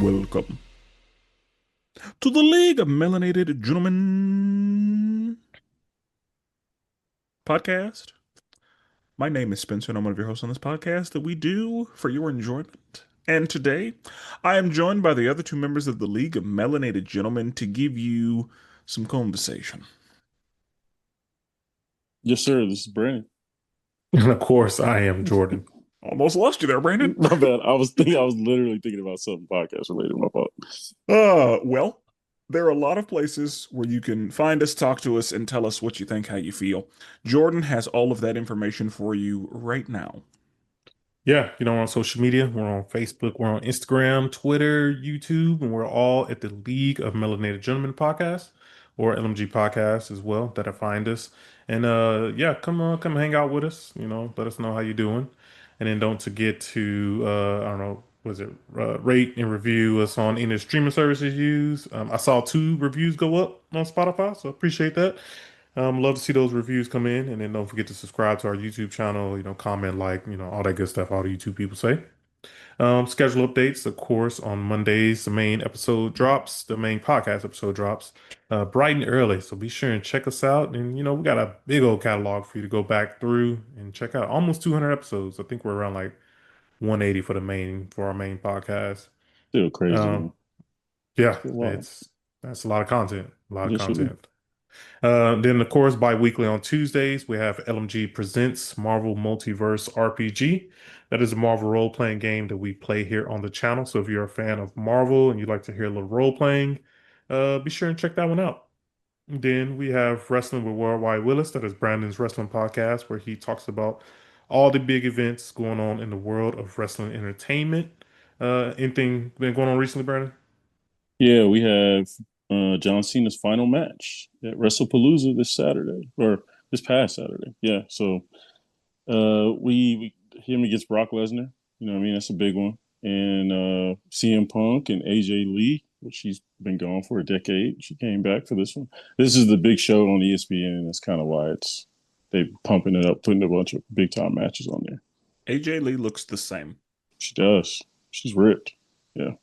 Welcome to the League of Melanated Gentlemen podcast. My name is Spencer, and I'm one of your hosts on this podcast that we do for your enjoyment. And today, I am joined by the other two members of the League of Melanated Gentlemen to give you some conversation. Yes, sir. This is Brandon. And of course, I am Jordan. Almost lost you there, Brandon. My bad. I was literally thinking about something podcast related. My fault. Well, there are a lot of places where you can find us, talk to us, and tell us what you think, how you feel. Jordan has all of that information for you right now. Yeah, we're on social media. We're on Facebook. We're on Instagram, Twitter, YouTube, and we're all at the League of Melanated Gentlemen podcast or LMG podcast as well that I find us. And yeah, come hang out with us. Let us know how you're doing. And then don't forget to I don't know, was it rate and review us on any streaming services you use. I saw 2 reviews go up on Spotify, so appreciate that. Love to see those reviews come in, and then don't forget to subscribe to our YouTube channel. Comment, like, all that good stuff. All the YouTube people say. Schedule updates, of course, on Mondays. The main episode drops. The main podcast episode drops bright and early. So be sure and check us out. And we got a big old catalog for you to go back through and check out. Almost 200 episodes. I think we're around like 180 for our main podcast. Still crazy, Um, man. yeah, Still wild. that's a lot of content. A lot of Yes, sir. content. Then, of course, bi-weekly on Tuesdays, we have LMG Presents Marvel Multiverse RPG. That is a Marvel role-playing game that we play here on the channel. So if you're a fan of Marvel and you'd like to hear a little role-playing, be sure and check that one out. Then we have Wrestling with Worldwide Willis. That is Brandon's wrestling podcast, where he talks about all the big events going on in the world of wrestling entertainment. Anything been going on recently, Brandon? Yeah, we have John Cena's final match at WrestlePalooza this Saturday or this past Saturday. Yeah, so we him against Brock Lesnar. You know what I mean? That's a big one. And CM Punk and AJ Lee, which she's been gone for a decade. She came back for this one. This is the big show on ESPN, and that's kind of why they pumping it up, putting a bunch of big time matches on there. AJ Lee looks the same. She does. She's ripped. Yeah.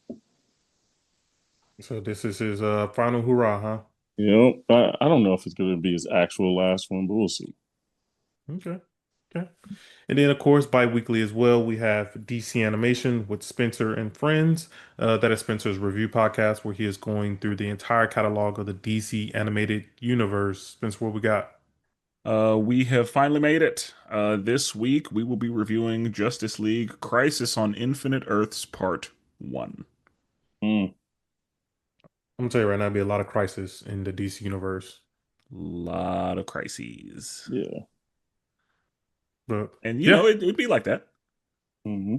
So this is his final hurrah, huh? I don't know if it's going to be his actual last one, but we'll see. Okay. Okay. And then, of course, bi-weekly as well, we have DC Animation with Spencer and Friends. That is Spencer's review podcast where he is going through the entire catalog of the DC animated universe. Spencer, what we got? We have finally made it. This week we will be reviewing Justice League Crisis on Infinite Earths Part 1. Mm, I'm gonna tell you right now, it'll be a lot of crisis in the DC universe. Lot of crises. yeah. But And yeah, it'd be like that. Hmm.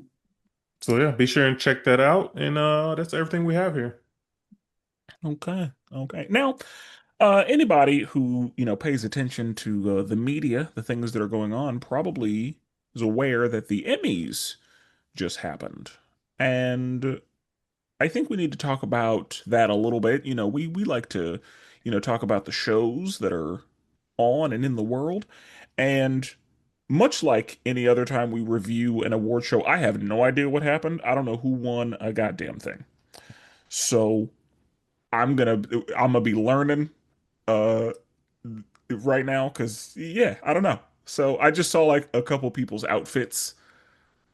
so yeah, be sure and check that out. And that's everything we have here. Okay. Okay. Now, anybody who, pays attention to the media, the things that are going on, probably is aware that the Emmys just happened. And I think we need to talk about that a little bit. We like to, talk about the shows that are on and in the world. And much like any other time we review an award show, I have no idea what happened. I don't know who won a goddamn thing. So I'm gonna be learning uh right now because yeah, I don't know. So I just saw like a couple people's outfits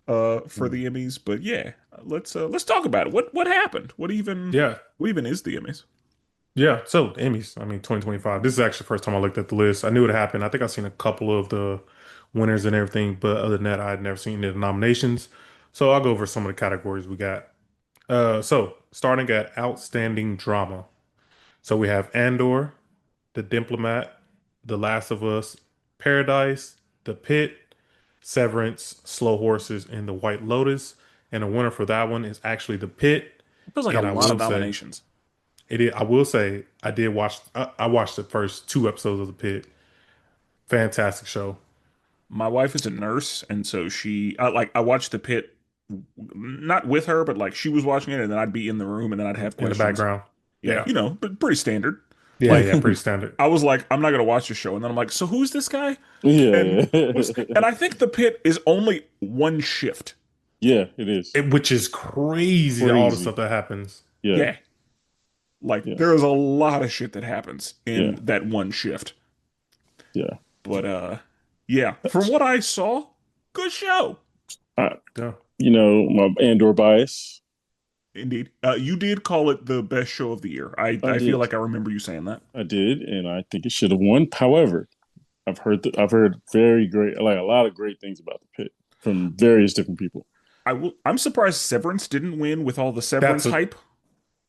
for the Emmys, but yeah, let's talk about it. What happened? Yeah, What even is the Emmys? yeah. So Emmys, I mean, 2025. This is actually the first time I looked at the list. I knew it happened. I think I've seen a couple of the winners and everything, but other than that, I had never seen the nominations. So I'll go over some of the categories we got. So starting at outstanding drama. So we have Andor, The Diplomat, The Last of Us, Paradise, The Pit, Severance, Slow Horses, and The White Lotus. And the winner for that one is actually The Pit. It feels like a And I lot of will say, nominations. I will say, I did watch. I watched the first 2 episodes of The Pit. Fantastic show My wife is a nurse, and so I watched The Pit, not with her, but like she was watching it, and then I'd be in the room, and then I'd have in the questions. background. Yeah, Yeah, but pretty standard. yeah, Like yeah. Pretty standard. I was like, I'm not gonna watch the show, and then I'm like, so who's this guy? And Yeah. and I think The Pit is only one shift. Yeah, it is which is crazy. All the stuff crazy. that happens. Yeah, Yeah. Like yeah, there's a lot of shit that happens yeah, in that one shift. yeah. But yeah, from what I saw, good show. I, Yeah. my Andor bias. Indeed. You did call it the best show of the year. I I feel did, like I remember you saying that. I did, and I think it should have won. However, I've heard very great, like a lot of great things about the pit from various different people. I'm surprised Severance didn't win with all the That's Severance a hype.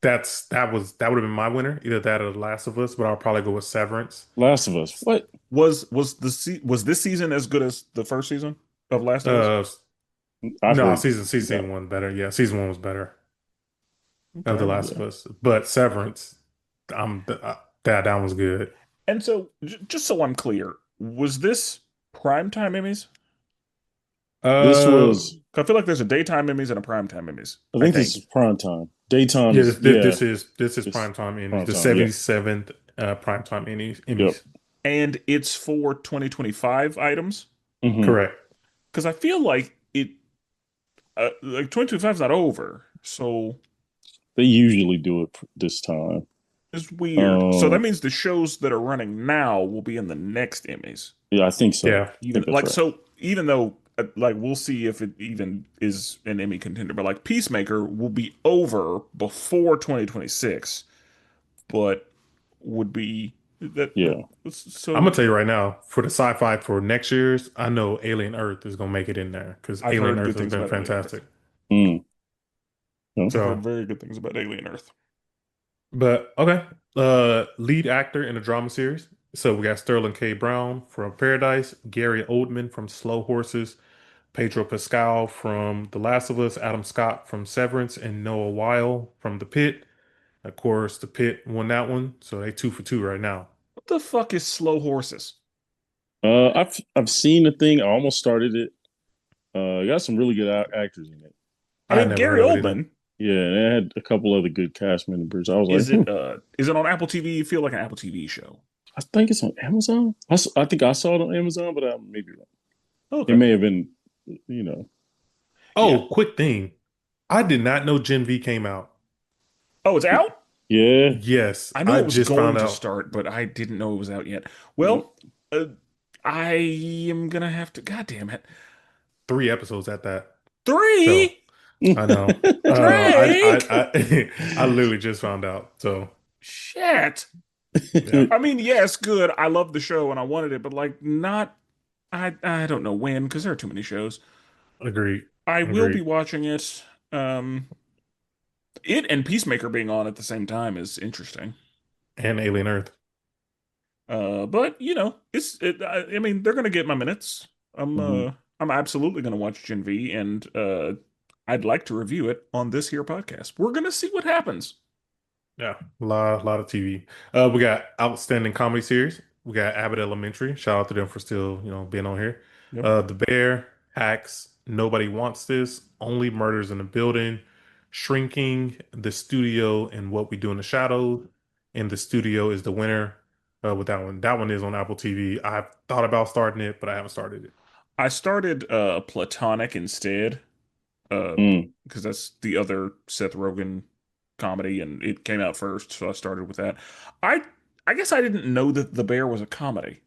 that would have been my winner, either that or The Last of Us, but I'll probably go with Severance. Last of Us, what? Was this season as good as the first season of Last of Us? Uh I've no, heard. season Yeah, one better. Yeah, season one was better of The Okay. Last of yeah. Us. But Severance, that one was good. And so, just so I'm clear, was this primetime Emmys? This Uh was. I feel like there's a daytime Emmys and a primetime Emmys, I I think this think. is prime time. Daytime yeah, is yeah. this is It's primetime Emmys, prime the time. Yeah. 77th primetime Yep. Emmys. And it's for 2025 items. Hmm. Correct. Because I feel like like 2025 is not over. So They usually do it this time. it's weird. So that Um. means the shows that are running now will be in the next Emmys. Yeah, I think so. Yeah. I Even think that's like right. so, even though like we'll see if it even is an Emmy contender, but like Peacemaker will be over before 2026, but would be that Yeah. I'm gonna so tell you right now, for the sci-fi for next year's, I know Alien Earth is gonna make it in there because I've Alien heard Earth good has things been about Alien Earth. fantastic. Mm. Yeah. I've heard So, very good things about Alien Earth. but okay, lead actor in a drama series. So we got Sterling K. Brown from Paradise, Gary Oldman from Slow Horses, Pedro Pascal from The Last of Us, Adam Scott from Severance, and Noah Weil from The Pit. Of course, The Pit won that one, so they two for two right now. What the fuck is Slow Horses? I've seen the thing. I almost started it. It got some really good actors in it. I I mean, never Gary heard of it either. Oldman. Yeah, and it had a couple other good cast members. I was like, Is it on Apple TV? You feel like an Apple TV show. I think it's on Amazon. I think I saw it on Amazon, but I may be wrong. It Okay. may have been, you know, Yeah. Oh, quick thing. I did not know Gen V came out. Oh, it's out? yeah. Yes, I knew I it was just going found to out start, but I didn't know it was out yet. Mm. Well, I am gonna have to. God damn it. 3 episodes at that. So Three? I know. Drake? I literally just found out. So Shit. yeah, I mean, yes, good. I love the show and I wanted it, but like not I don't know when because there are too many shows. agreed, I will be agreed. watching it. Um it and Peacemaker being on at the same time is interesting. And Alien Earth. But I mean, they're gonna get my minutes. Mhm. I'm absolutely gonna watch Gen V and I'd like to review it on this here podcast. We're gonna see what happens. Yeah, lot of TV. We got outstanding comedy series. We got Abbott Elementary. Shout out to them for still, being on here. Yep. The Bear, Hacks, Nobody Wants This, Only Murders in the Building, Shrinking, The Studio, and What We Do in the Shadows. And The Studio is the winner with that one. That one is on Apple TV. I've thought about starting it, but I haven't started it. I started Platonic instead, uh, Mm. because that's the other Seth Rogen comedy, and it came out first, so I started with that. I I guess I didn't know that The Bear was a comedy.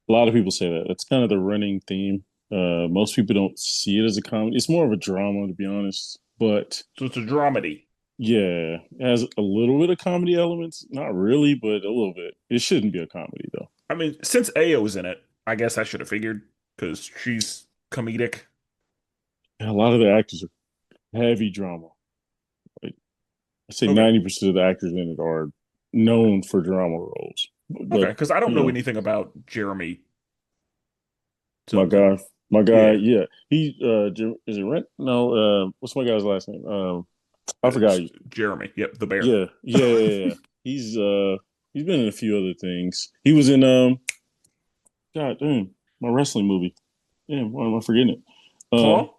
A lot of people say that. That's kind of the running theme. Most people don't see it as a comedy. It's more of a drama, to be honest. But So it's a dramedy. yeah, it has a little bit of comedy elements. Not really, but a little bit. It shouldn't be a comedy though. I mean, since Ao's in it, I guess I should have figured because she's comedic. And a lot of the actors are heavy drama. Like I say, Okay, 90% of the actors in it are known for drama roles. okay, But because I don't you know know, anything about Jeremy. my So guy, my guy, yeah, yeah, he is it Rent? No, what's my guy's last name? I forgot. Jeremy. Yep, the bear. Yeah. He's been in a few other things. He was in God damn, my wrestling movie. Damn, why am I forgetting it? Um, Claw, Iron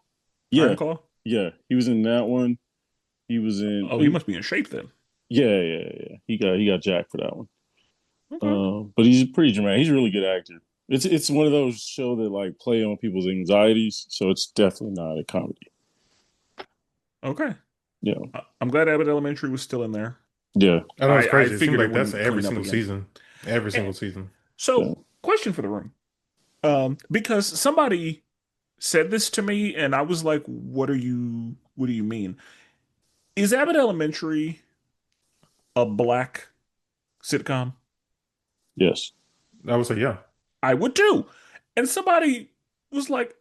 yeah, Claw. yeah, he was in that one. He was in. Oh, he must be in shape then. Yeah. He got jacked for that one. Okay. But he's pretty dramatic. He's a really good actor. It's one of those show that like play on people's anxieties, so it's definitely not a comedy. Okay. Yeah, I'm glad Abbott Elementary was still in there. yeah, I know it's I crazy. It seems figured it like that's wouldn't every clean up single again. season. Every Eh, single season. yeah. So, question for the room. Because somebody said this to me and I was like, what do you mean? Is Abbott Elementary a black sitcom? Yes. I would say yeah. I would too. And somebody was like,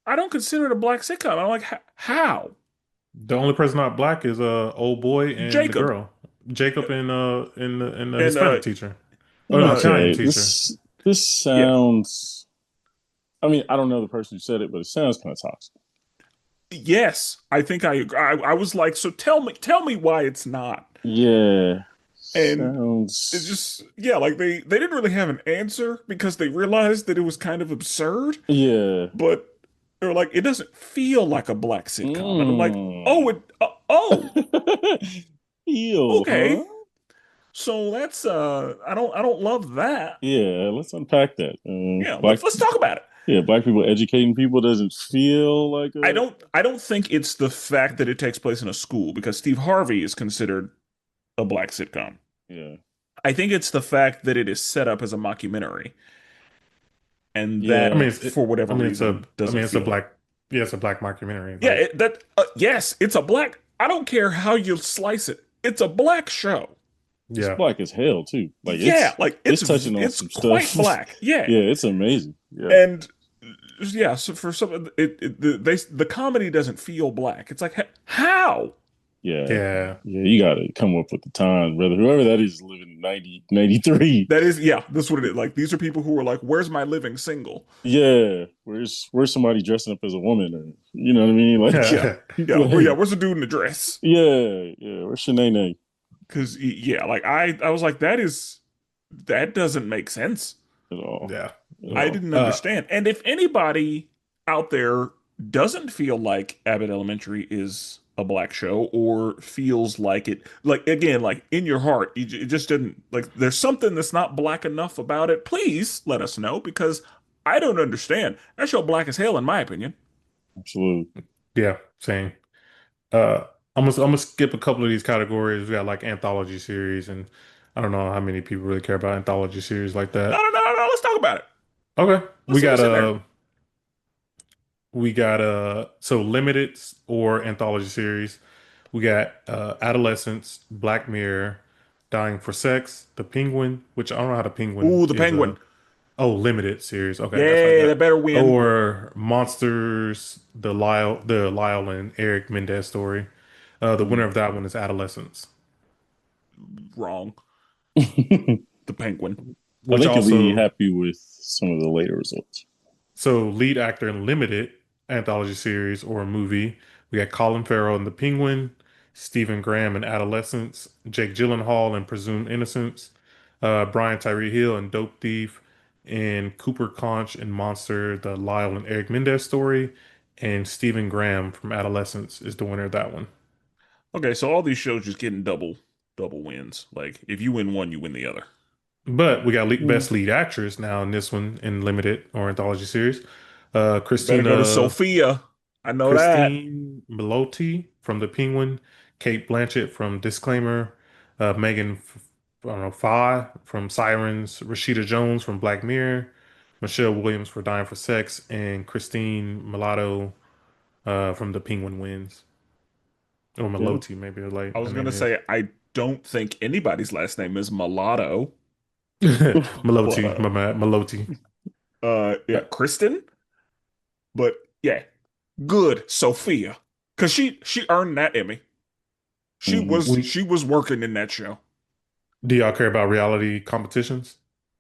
I don't consider it a black sitcom. I'm like, how? The only person not black is old boy and the Jacob. girl, Jacob and the And Hispanic teacher. Oh no, uh Italian Okay, teacher. this yeah. sounds. I mean, I don't know the person who said it, but it sounds kind of toxic. Yes, I think I was like, so tell me why it's not. Yeah, And it's sounds. just yeah, like they didn't really have an answer because they realized that it was kind of absurd, Yeah. but they're like, it doesn't feel like a black sitcom. And I'm like, Mm. oh, Feel, huh? okay. So that's I don't love that. Yeah, let's unpack that. Yeah, let's talk about it. Yeah, black people educating people doesn't feel like a. I don't think it's the fact that it takes place in a school because Steve Harvey is considered a black sitcom. Yeah, I think it's the fact that it is set up as a mockumentary and I yeah, that mean, for whatever reason doesn't it's a feel like. black, yeah, it's a black mockumentary. Yeah, Like, that yes, it's a black. I don't care how you slice it. It's a black show. it's yeah, black as hell too. Like Yeah, like it's touching on it's some quite stuff. black. Yeah. Yeah, it's amazing. Yeah, And yeah, so for some the comedy doesn't feel black. It's like how? yeah, yeah, yeah. You got to come up with the time, brother. Whoever that is living in 90, 93. That is yeah, that's what it is. Like these are people who are like, where's my living single? Yeah, where's somebody dressing up as a woman, or you know what I mean? Like, Yeah. Yeah, like where's the dude in the dress? yeah. Where's Shanae? Because yeah, like I was like, that doesn't make sense. At all, yeah. at I all. didn't understand. And if anybody out there doesn't feel like Abbott Elementary is a black show or feels like it, like again, like in your heart, it just didn't like there's something that's not black enough about it, please let us know because I don't understand. That show black as hell in my opinion. Absolutely. Yeah, same. Uh, I'm gonna skip a couple of these categories. We got like anthology series, and I don't know how many people really care about anthology series like No, that. no, no, no, no. Let's talk about it. Okay, Let's see what's in there. we got so limited or anthology series. We got Adolescence, Black Mirror, Dying for Sex, The Penguin, which I don't know how The Penguin Ooh, the is penguin. oh, limited series. Okay, that's what I Yeah, got. that better win. Or Monsters, the Lyle and Eric Mendez story. The winner Mm. of that one is Adolescence, Wrong. I The penguin. which think you'll be also happy with some of the later results. so lead actor in limited anthology series or movie. We got Colin Farrell in The Penguin, Stephen Graham in Adolescence, Jake Gyllenhaal in Presumed Innocence, Brian Tyree Hill in Dope Thief, and Cooper Conch in Monster, the Lyle and Eric Mendez story, and Stephen Graham from Adolescence is the winner of that one. Okay, so all these shows just getting double wins. Like if you win one, you win the other. But we got Mm. best lead actress now in this one in limited or anthology series. Better go to Sophia. I know that. Christine Milioti from The Penguin, Kate Blanchett from Disclaimer, Megan, I don't know, Fye from Sirens, Rashida Jones from Black Mirror, Michelle Williams for Dying for Sex, and Christine Mulatto from The Penguin wins. Or Yeah. Milioti, maybe I like her was gonna name is. say I don't think anybody's last name is Mulatto, but Milioti, my bad, Milioti. yeah, Kristen. But yeah, good Sophia, because she earned that Emmy. Hmm. We She was working in that show. do y'all care about reality competitions?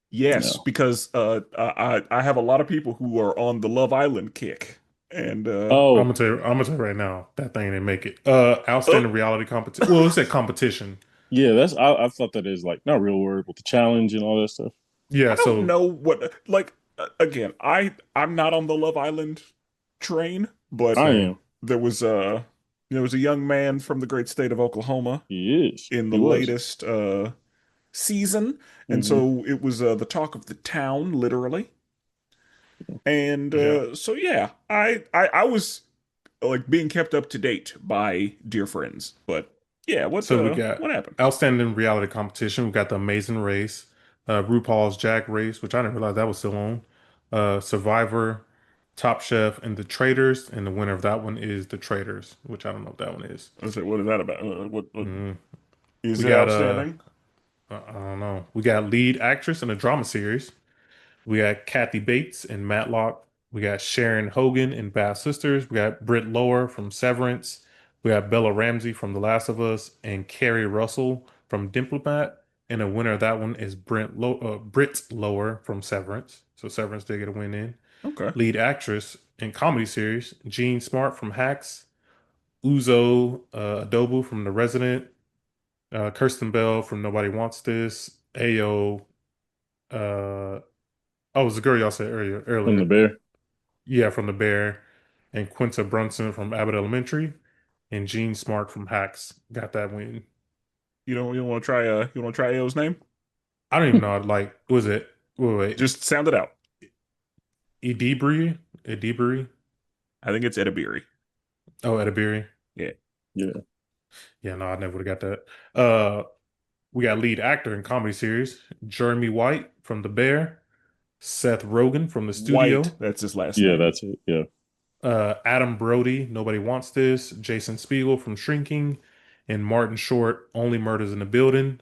Yes, No. because I have a lot of people who are on the Love Island kick, and Oh, I'm gonna tell you right now, that thing didn't make it. oh, Outstanding reality competition. Well, it said competition. yeah. I thought that is like not real word with the challenge and all that stuff. I Yeah, don't so know what like again, I'm not on the Love Island train, but I same. am. there was a there was a young man from the great state of Oklahoma He is. in the He was. latest season, and Hmm. so it was the talk of the town, literally. And Yeah. so yeah, I was like being kept up to date by dear friends. But yeah, So we got what happened? outstanding reality competition. We got the Amazing Race, RuPaul's Drag Race, which I didn't realize that was still on. Survivor, Top Chef, and The Traitors. And the winner of that one is The Traitors, which I don't know what that one is. I said, what is that about? What Mm. is We it got outstanding? I don't know. We got lead actress in a drama series. We got Kathy Bates in Matlock. We got Sharon Hogan in Bad Sisters. We got Britt Lower from Severance. We got Bella Ramsey from The Last of Us and Carrie Russell from Diplomat. And the winner of that one is Britt Lower from Severance. So Severance did get a win in. Okay. Lead actress in comedy series, Jean Smart from Hacks. Uzo Adobu from The Resident. Kirsten Bell from Nobody Wants This. Ayo. Uh, oh, it was the girl y'all said From the earlier. bear. Yeah, from The Bear, and Quinta Brunson from Abbott Elementary, and Gene Smart from Hacks got that win. You don't want to try you want to try AO's name? I don't even know. Like, was it? Wait, Just sound it out. Edibri? Edibri? I think it's Edibiri. Oh, Edibiri. Yeah. Yeah. Yeah, no, I never would have got that. We got lead actor in comedy series, Jeremy White from The Bear, Seth Rogen from The White, Studio, that's his last Yeah, name. that's it. Yeah. Adam Brody, Nobody Wants This, Jason Spiegel from Shrinking, and Martin Short, Only Murders in the Building,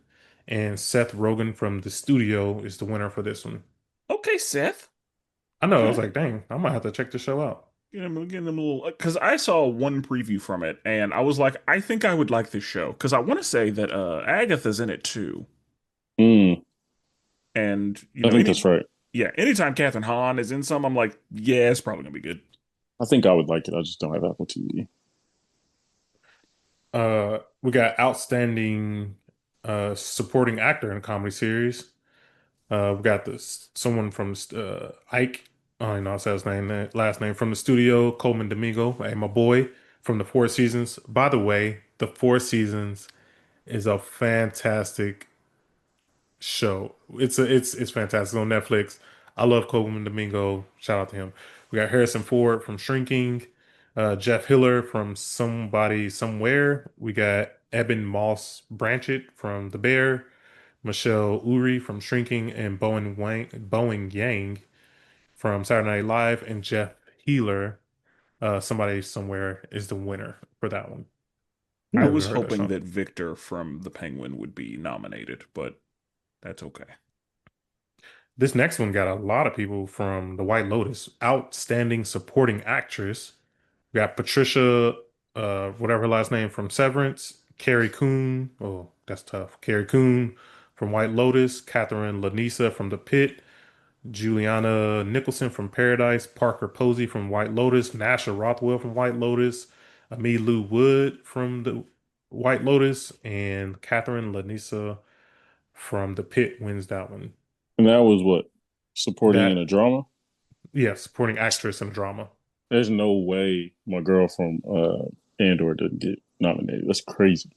and Seth Rogen from The Studio is the winner for this one. Okay, Seth. I know, I was Okay. like, dang, I might have to check the show out. Get him a little because I saw one preview from it and I was like, I think I would like this show because I want to say that Agatha's in it too. Mm, And I think that's right. anytime Catherine Hahn is in some, I'm like, yeah, it's probably gonna be good. I think I would like it. I just don't have Apple TV. We got outstanding supporting actor in a comedy series. We got this someone from Ike. I don't know how to say his name, last name from The Studio, Coleman Domingo, hey, my boy from the Four Seasons. By the way, the Four Seasons is a fantastic show. It's fantastic on Netflix. I love Coleman Domingo. Shout out to him. We got Harrison Ford from Shrinking, Jeff Hiller from Somebody Somewhere. We got Eben Moss Branchett from The Bear, Michelle Uri from Shrinking, and Bowen Yang from Saturday Night Live, and Jeff Healer, Somebody Somewhere is the winner for that one. I Never was even heard that hoping show. that Victor from The Penguin would be nominated, but that's okay. This next one got a lot of people from The White Lotus. Outstanding supporting actress. We got Patricia, whatever her last name from Severance. Carrie Coon. Oh, that's tough. Carrie Coon from White Lotus. Catherine Lanisa from The Pit. Juliana Nicholson from Paradise. Parker Posey from White Lotus. Nasha Rothwell from White Lotus. Ami Lou Wood from The White Lotus. And Catherine Lanisa from The Pit wins that one. And that was what? Supporting in a That drama? Yeah, supporting actress in a drama. There's no way my girl from Andor didn't get nominated. That's crazy.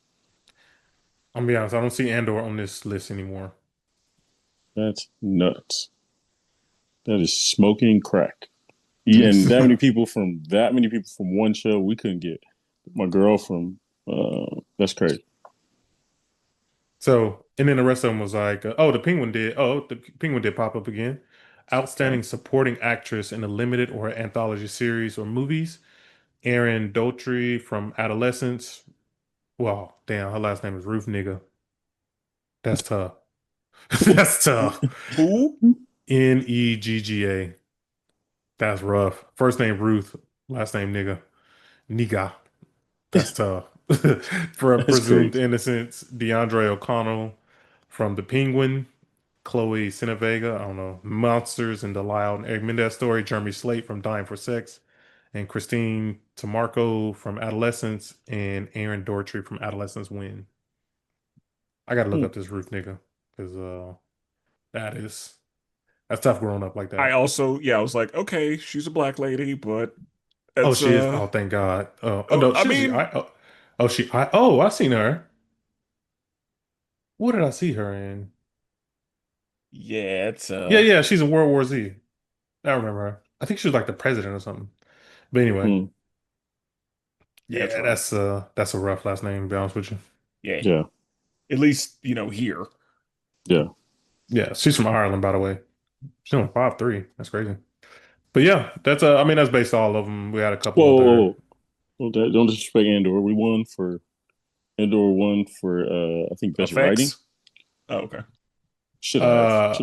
I'm gonna be honest, I don't see Andor on this list anymore. That's nuts. That is smoking crack. And that many people from one show, we couldn't get my girl from that's crazy. So, and then the rest of them was like, oh, the Penguin did pop up again. Okay. Outstanding supporting actress in a limited or anthology series or movies. Erin Dougherty from Adolescence. Well, damn, her last name is Ruth Nigga. That's tough. That's tough. Who? Negga. That's rough. First name Ruth, last name Nigga. Nigga. That's tough. For That's Presumed crazy. Innocence, DeAndre O'Connell from The Penguin, Chloe Sinavega, I don't know, Monsters and the Loud and Egg Mendez Story, Jeremy Slate from Dying for Sex, and Christine Tamarco from Adolescence, and Aaron Doherty from Adolescence Win. I gotta look Hmm. up this Ruth nigga because that is that's tough growing up like I that. also, yeah, I was like, okay, she's a black lady, but Oh, it's she is. Oh, thank God. Oh no, I she. mean, I seen her. What did I see her in? yeah, it's Yeah, she's in World War Z. I remember her. I think she was like the president or something. But anyway, Hmm. That's Yeah, right. that's a rough last name, to be honest with you. Yeah. Yeah, At least, here. yeah. Yeah, she's from Ireland, by the way. She's only 5'3". That's crazy. But yeah, that's I mean that's based all of them. We had a couple Whoa, whoa, other whoa. Don't disrespect Andor. Andor won for I think best writing. Effects. Oh, okay. Should have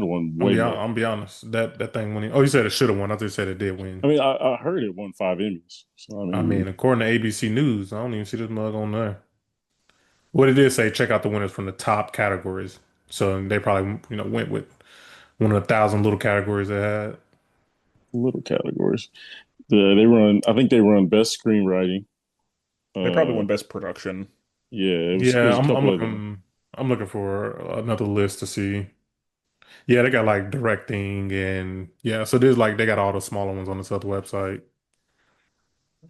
won I'm way more. be honest. That thing winning. Oh, you said it should have won. I thought you said it did win. I mean, I heard it won 5 Emmys. So I I mean, mean, according to ABC News, I don't even see this mug on there. What it did say, check out the winners from the top categories. So they probably, went with one of the thousand little categories they had. little categories. They run. I think they run best screenwriting. They probably Uh, won best production. yeah, it Yeah, was a I'm couple of them. looking for another list to see. Yeah, they got like directing and yeah, so there's like they got all the smaller ones on this other website.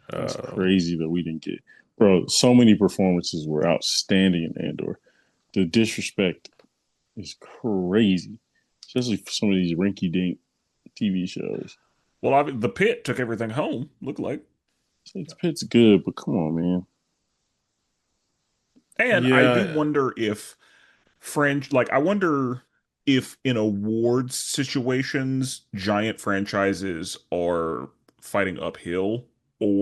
That's Um, crazy that we didn't get, bro. So many performances were outstanding in Andor. The disrespect is crazy, especially for some of these rinky-dink TV shows. Well, the pit took everything home, looked like. It's like the pit's good, but come on, man. And I do yeah, wonder if I wonder if in awards situations, giant franchises are fighting uphill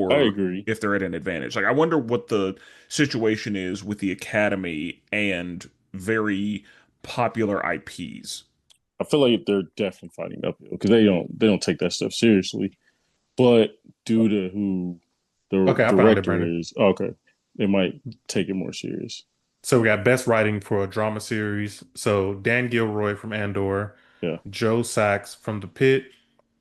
I or agree. if they're at an advantage. Like, I wonder what the situation is with the Academy and very popular IPs. I feel like they're definitely fighting uphill because they don't take that stuff seriously. But due to who the okay, I found it, director Brandon. is, okay, they might take it more serious. So we got best writing for a drama series. So Dan Gilroy from Andor, Yeah, Joe Sachs from The Pit,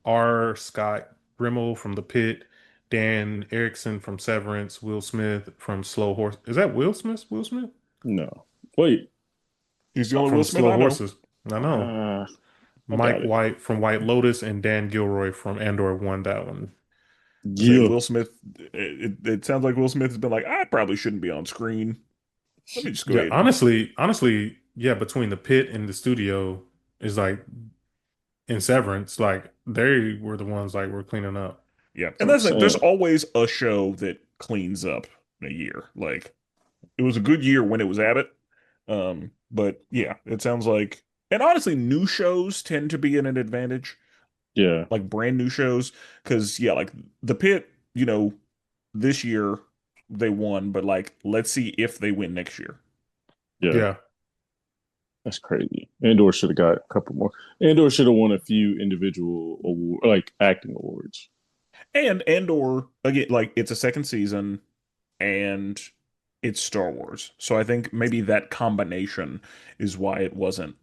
R. Scott Grimmel from The Pit, Dan Erickson from Severance, Will Smith from Slow Horse. Is that Will Smith? Will Smith? no, wait, He's the only Will From Smith Slow I know. Horses. I know. uh, I Mike doubt it. White from White Lotus and Dan Gilroy from Andor won that one. I say Yeah, Will Smith, it sounds like Will Smith has been like, I probably shouldn't be on screen. Let me just go Yeah, ahead and, honestly, yeah, between the pit and the studio is like in Severance, like they were the ones like were cleaning up. yeah. that's And what I'm that's like, there's saying. always a show that cleans up in a year. Like, it was a good year when it was Abbott. But yeah, it sounds like, and honestly, new shows tend to be in an advantage, Yeah, like brand new shows, because yeah, like The Pit, this year they won, but like, let's see if they win next year. yeah, Yeah, that's crazy. Andor should have got a couple more. Andor should have won a few individual award, like acting awards. And or again, like it's a second season and it's Star Wars. So I think maybe that combination is why it wasn't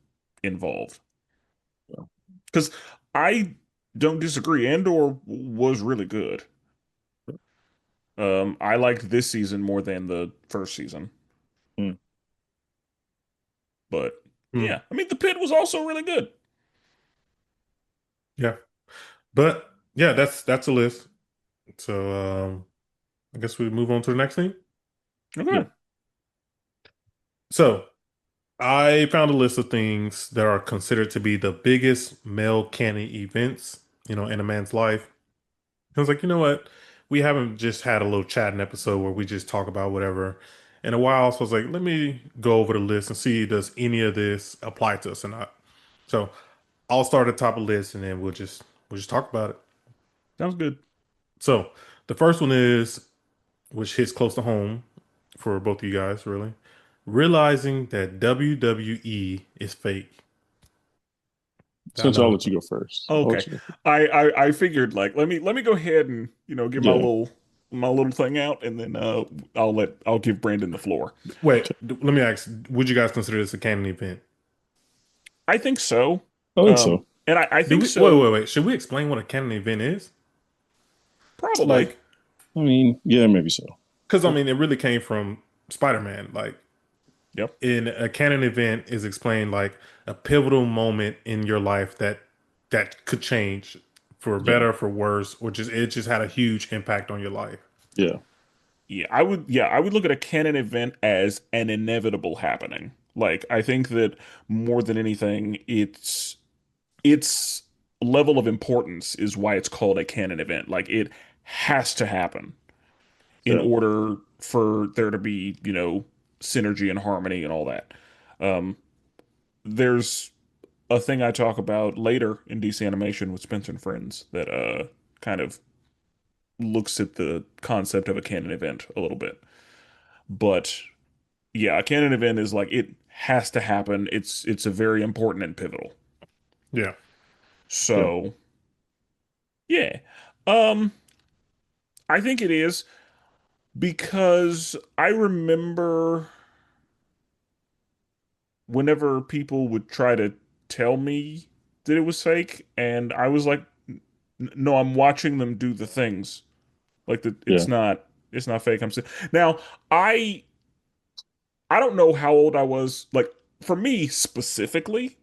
involved. Yeah. Because I don't disagree. Andor was really good. I liked this season more than the first season. Mm. But mm, yeah, I mean, The Pit was also really good. yeah. But yeah, that's a list. So I guess we move on to the next thing. Yeah, Okay. So I found a list of things that are considered to be the biggest male canon events, in a man's life. I was like, you know what? We haven't just had a little chatting episode where we just talk about whatever in a while. So I was like, let me go over the list and see does any of this apply to us or not. So I'll start at the top of the list and then we'll just talk about it. Sounds good. So the first one is, which hits close to home for both of you guys, really, realizing that WWE is fake. I since I'll know. let you go first. I'll Okay. let you go first. I figured like let me go ahead and get Yeah. my little thing out and then I'll give Brandon the floor. Wait, let me ask, would you guys consider this a canon event? I think so. I think so. And I Do think we wait, so wait, wait. Should we explain what a canon event is? probably. Like, I mean, yeah, maybe so. because I mean, it really came from Spider-Man. Like, Yep. in a canon event is explained like a pivotal moment in your life that could change for Yeah, better, for worse, or just it just had a huge impact on your life. yeah, Yeah, I would look at a canon event as an inevitable happening. Like I think that more than anything, its level of importance is why it's called a canon event. Like it has to happen. in Yeah. order for there to be, synergy and harmony and all that. Um, there's a thing I talk about later in DC animation with Spencer and Friends that kind of looks at the concept of a canon event a little bit. But yeah, a canon event is like it has to happen. It's a very important and pivotal. Yeah. Yeah. So yeah. Um, I think it is because I remember whenever people would try to tell me that it was fake, and I was like, No, I'm watching them do the things. Like the Yeah. it's not fake. Now, I I don't know how old I was. Like for me specifically,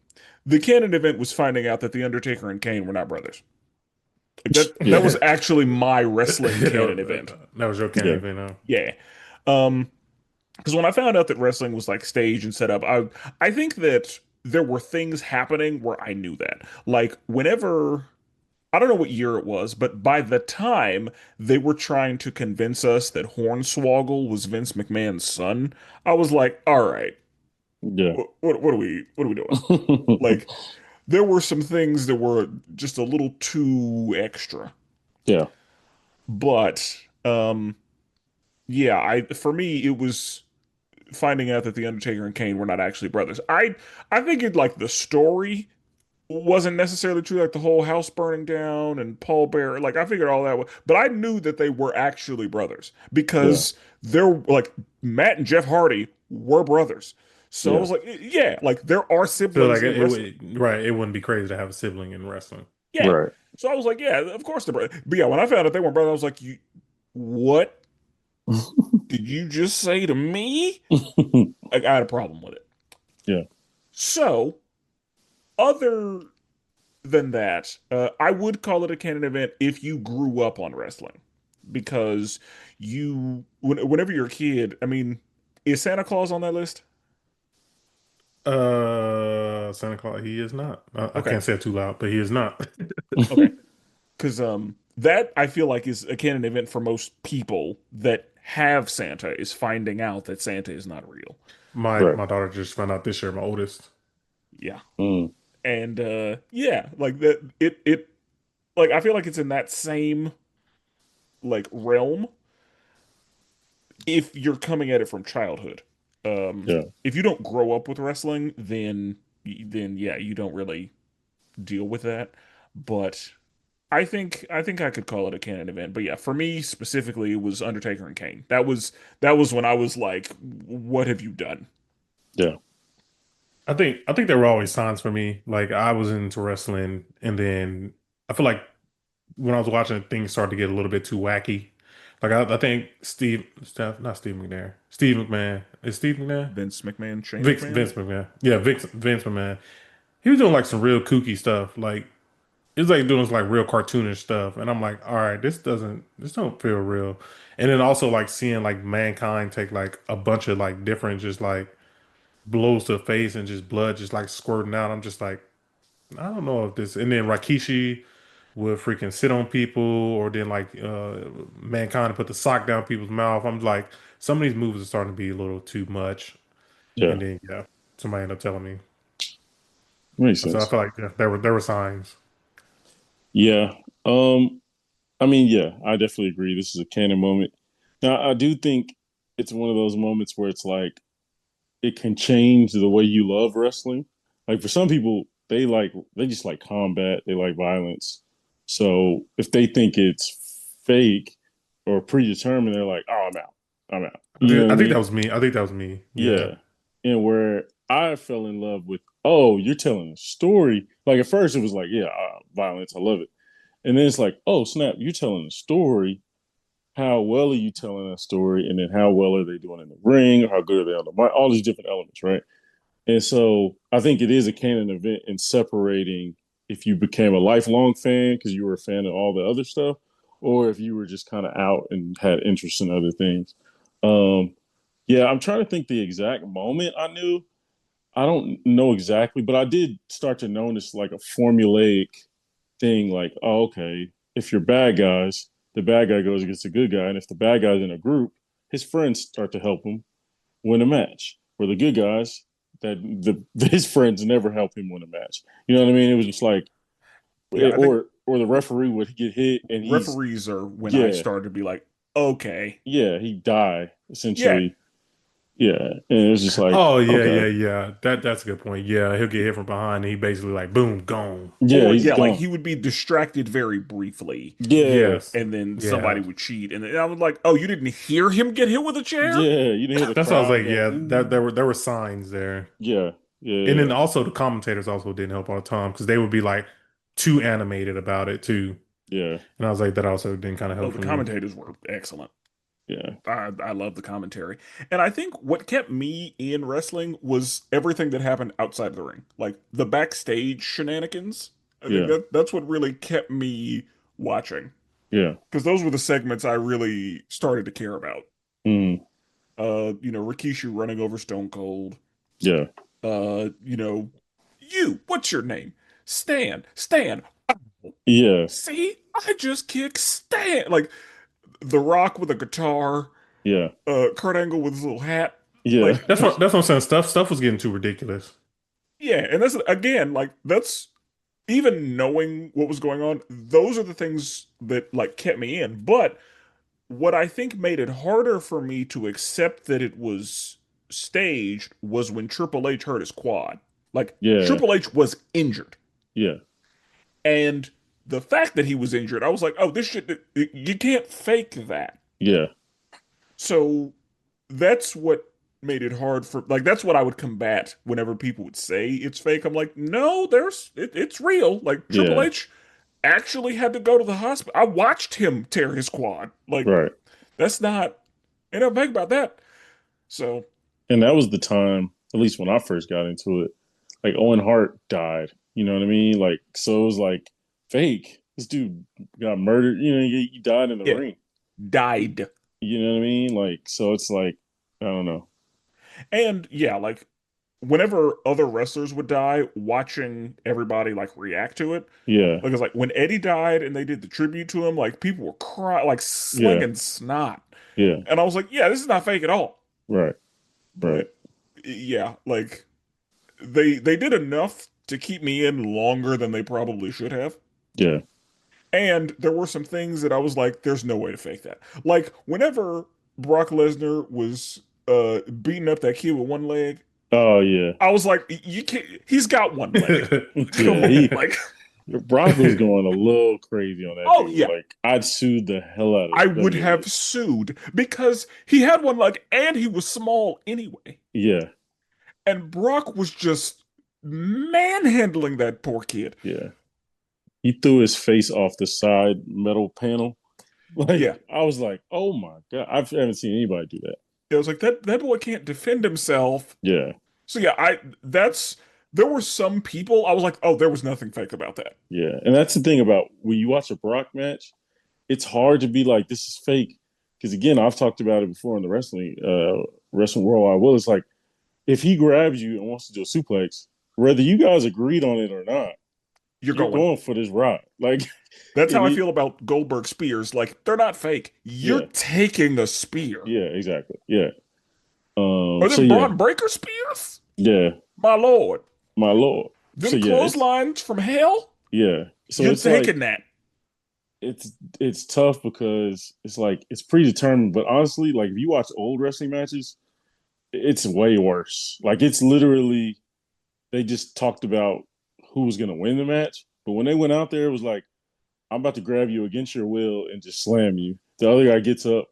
the canon event was finding out that the Undertaker and Kane were not brothers. Like that Yeah. was actually my wrestling canon event. That was your canon Yeah. event, huh? Yeah. Um, because when I found out that wrestling was like staged and set up, I think that there were things happening where I knew that. Like whenever I don't know what year it was, but by the time they were trying to convince us that Hornswoggle was Vince McMahon's son, I was like, all right, Yeah. what are we doing? Like there were some things that were just a little too extra. Yeah. But yeah, I for me it was finding out that the Undertaker and Kane were not actually brothers. I figured like the story wasn't necessarily true, like the whole house burning down and Paul Bear. Like I figured all that, but I knew that they were actually brothers Yeah. because they're like Matt and Jeff Hardy were brothers. So I Yeah. was like, yeah, like there are So siblings like in it wrestling. would right, it wouldn't be crazy to have a sibling in wrestling. Yeah. Right. So I was like, yeah, of course they're brothers. But yeah, when I found out they weren't brothers, I was like, what did you just say to me? Like, I had a problem with it. Yeah. So, other than that, I would call it a canon event if you grew up on wrestling because whenever you're a kid, I mean, is Santa Claus on that list? Santa Claus, he is not. I Okay, can't say it too loud, but he is not. okay, because that I feel like is a canon event for most people that have Santa is finding out that Santa is not real. My Right. my daughter just found out this year, my oldest. Yeah, Mm. and yeah, like that, it like I feel like it's in that same like realm if you're coming at it from childhood. Yeah. If you don't grow up with wrestling, then yeah, you don't really deal with that. But I think I could call it a canon event. But yeah, for me specifically, it was Undertaker and Kane. That was when I was like, what have you done? Yeah. I think there were always signs for me. Like I was into wrestling, and then I feel like when I was watching, things started to get a little bit too wacky. Like I think not Steve McNair, Steve McMahon. Is Steve McMahon? Vince McMahon, Shane McMahon, Vince McMahon. Yeah, Vince McMahon. He was doing like some real kooky stuff. Like it was like doing some like real cartoonish stuff, and I'm like, all right, this don't feel real. And then also like seeing like mankind take like a bunch of like different just like blows to the face and just blood just like squirting out. I'm just like, I don't know if this. And then Rikishi would freaking sit on people, or then like mankind put the sock down people's mouth. I'm like, some of these movies are starting to be a little too much. Yeah. And then yeah, somebody ended up telling me. Makes So I sense. feel like yeah, there were signs. Yeah. I mean, yeah, I definitely agree. This is a canon moment. Now, I do think it's one of those moments where it's like it can change the way you love wrestling. Like for some people, they just like combat, they like violence. So if they think it's fake or predetermined, they're like, "Oh, I'm out. I'm out." You know what I I think that mean? was me. I think that was me. Yeah. Yeah. And where I fell in love with, oh, you're telling a story. Like at first, it was like, yeah, violence, I love it. And then it's like, oh snap, you're telling a story. How well are you telling that story? And then how well are they doing in the ring? Or how good are they on the mic? All these different elements, right? And so I think it is a canon event in separating if you became a lifelong fan because you were a fan of all the other stuff, or if you were just kind of out and had interest in other things. Um, yeah, I'm trying to think the exact moment I knew. I don't know exactly, but I did start to notice like a formulaic thing like, oh, okay, if you're bad guys, the bad guy goes against the good guy, and if the bad guy's in a group, his friends start to help him win a match. Where the good guys, his friends never help him win a match. You know what I mean? It was just like, Yeah, I think or the referee would get hit, and he's referees are when I yeah, started to be like, okay, yeah, he die yeah, essentially. Yeah, and it was just like, Oh yeah, okay, yeah, yeah. That's a good point. Yeah, he'll get hit from behind and he basically like boom, gone. yeah, or he's yeah, like gone. he would be distracted very briefly, Yeah, Yes. and then Yeah. somebody would cheat, and I was like, oh, you didn't hear him get hit with a chair? yeah, you didn't hear the That's what I was crowd like, go, yeah, that ooh, there were signs there. yeah, yeah, And yeah, then also the commentators also didn't help all the time because they would be like too animated about it too. yeah, And I was like, that also didn't kind of Oh, help the for me. commentators were excellent. yeah, I love the commentary. And I think what kept me in wrestling was everything that happened outside of the ring, like the backstage shenanigans. I think yeah, that's what really kept me watching, yeah, because those were the segments I really started to care about. mm, Rikishi running over Stone Cold. yeah, What's your name? Stan. yeah, See, I just kicked Stan. Like The Rock with a guitar, yeah, Kurt Angle with his little hat. yeah, Like those, That's what I'm saying. Stuff was getting too ridiculous. yeah, and that's again, like that's even knowing what was going on, those are the things that like kept me in. But what I think made it harder for me to accept that it was staged was when Triple H hurt his quad. Like yeah, Triple H was injured. yeah, And the fact that he was injured, I was like, oh, this shit, you can't fake that. yeah, So that's what made it hard for, like, that's what I would combat whenever people would say it's fake. I'm like, no, it's real. Like, Triple yeah, H actually had to go to the hospital. I watched him tear his quad. Like, right. that's not, ain't no fake about that. So, And that was the time, at least when I first got into it, like Owen Hart died. You know what I mean? Like, so it was like fake. This dude got murdered. You know, he died in the yeah, ring. died. You know what I mean? Like, so it's like, I don't know. And yeah, like, whenever other wrestlers would die, watching everybody like react to it, Yeah, like it's like when Eddie died and they did the tribute to him, like people were crying, like yeah, slinging snot, yeah, and I was like, yeah, this is not fake at all. right, right. But yeah, like they did enough to keep me in longer than they probably should have. Yeah. And there were some things that I was like, there's no way to fake that. Like whenever Brock Lesnar was beating up that kid with one leg, Oh, yeah. I was like, you can't, he's got one leg. Come Yeah. on. Like, Brock was going a little crazy on that oh dude. yeah, Like, I'd sued the hell out of I them would have niggas. sued because he had one leg and he was small anyway. Yeah, And Brock was just manhandling that poor kid. yeah. He threw his face off the side metal panel. Like, Yeah. I was like, oh my God. I haven't seen anybody do that. It was like that boy can't defend himself. Yeah, So yeah, there were some people I was like, oh, there was nothing fake about that. yeah. And that's the thing about when you watch a Brock match, it's hard to be like, this is fake. Because again, I've talked about it before in the wrestling world. I will. It's like, if he grabs you and wants to do a suplex, whether you guys agreed on it or not, You're you're going. going for this ride. Like, That's how and I you, feel about Goldberg spears. Like they're not fake. You're yeah, taking a spear. yeah, exactly. Yeah. Are So them yeah, Braun Breaker spears? yeah, My lord. my lord. So Them yeah, clotheslines from hell? yeah. So You're it's like taking that. it's tough because it's like it's predetermined. But honestly, like if you watch old wrestling matches, it's way worse. Like it's literally they just talked about who was gonna win the match. But when they went out there, it was like, I'm about to grab you against your will and just slam you. The other guy gets up,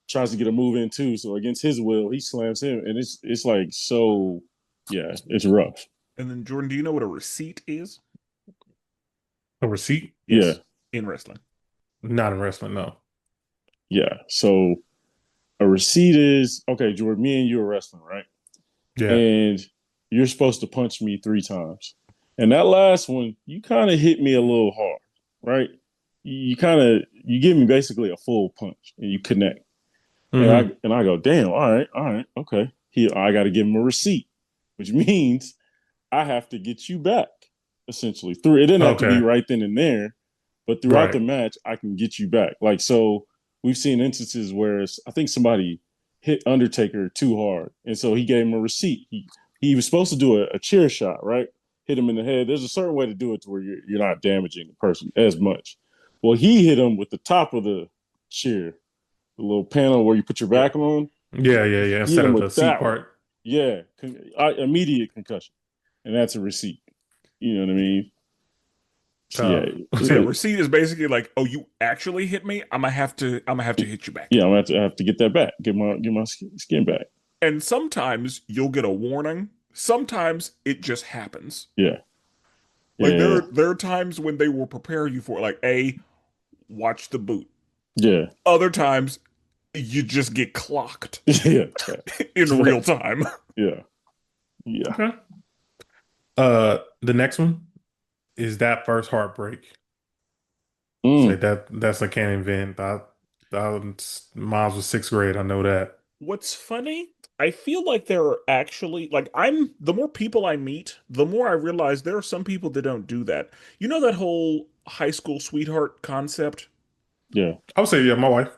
tries to get a move in too. So against his will, he slams him, and it's like so. Yeah, it's rough. And then Jordan, do you know what a receipt is? A receipt? Yeah, Yes, in wrestling. Not in wrestling, no. yeah. So a receipt is okay, Jordan. Me and you are wrestling, right? Yeah. And you're supposed to punch me 3 times. And that last one, you kind of hit me a little hard, right? You kind of you give me basically a full punch and you connect. And Hmm. I go, damn, all right, okay. I got to give him a receipt, which means I have to get you back essentially through. It didn't have to be Okay. right then and there, but throughout the Right. match, I can get you back. Like so, we've seen instances where I think somebody hit Undertaker too hard, and so he gave him a receipt. He was supposed to do a chair shot, right? Hit him in the head. There's a certain way to do it to where you're not damaging the person as much. Well, he hit him with the top of the chair, the little panel where you put your Yeah. back on. Yeah, yeah, yeah. Hit Instead him of the with seat that one. part. Yeah, immediate concussion, and that's a receipt. You know what I mean? So yeah, Tough. So yeah, receipt is basically like, oh, you actually hit me. I'm gonna have to hit you back. yeah, I have to get that back, get my skin back. And sometimes you'll get a warning. Sometimes it just happens. Yeah, Like yeah, there are times when they will prepare you for it, like a watch the boot. yeah, Other times you just get clocked yeah, in real time. yeah, yeah. Okay. The next one is that first heartbreak. Say Mm, that's a canon event. Mine was sixth grade. I know that. What's funny, I feel like there are actually like I'm the more people I meet, the more I realize there are some people that don't do that. You know that whole high school sweetheart concept? yeah, I would say yeah. My wife.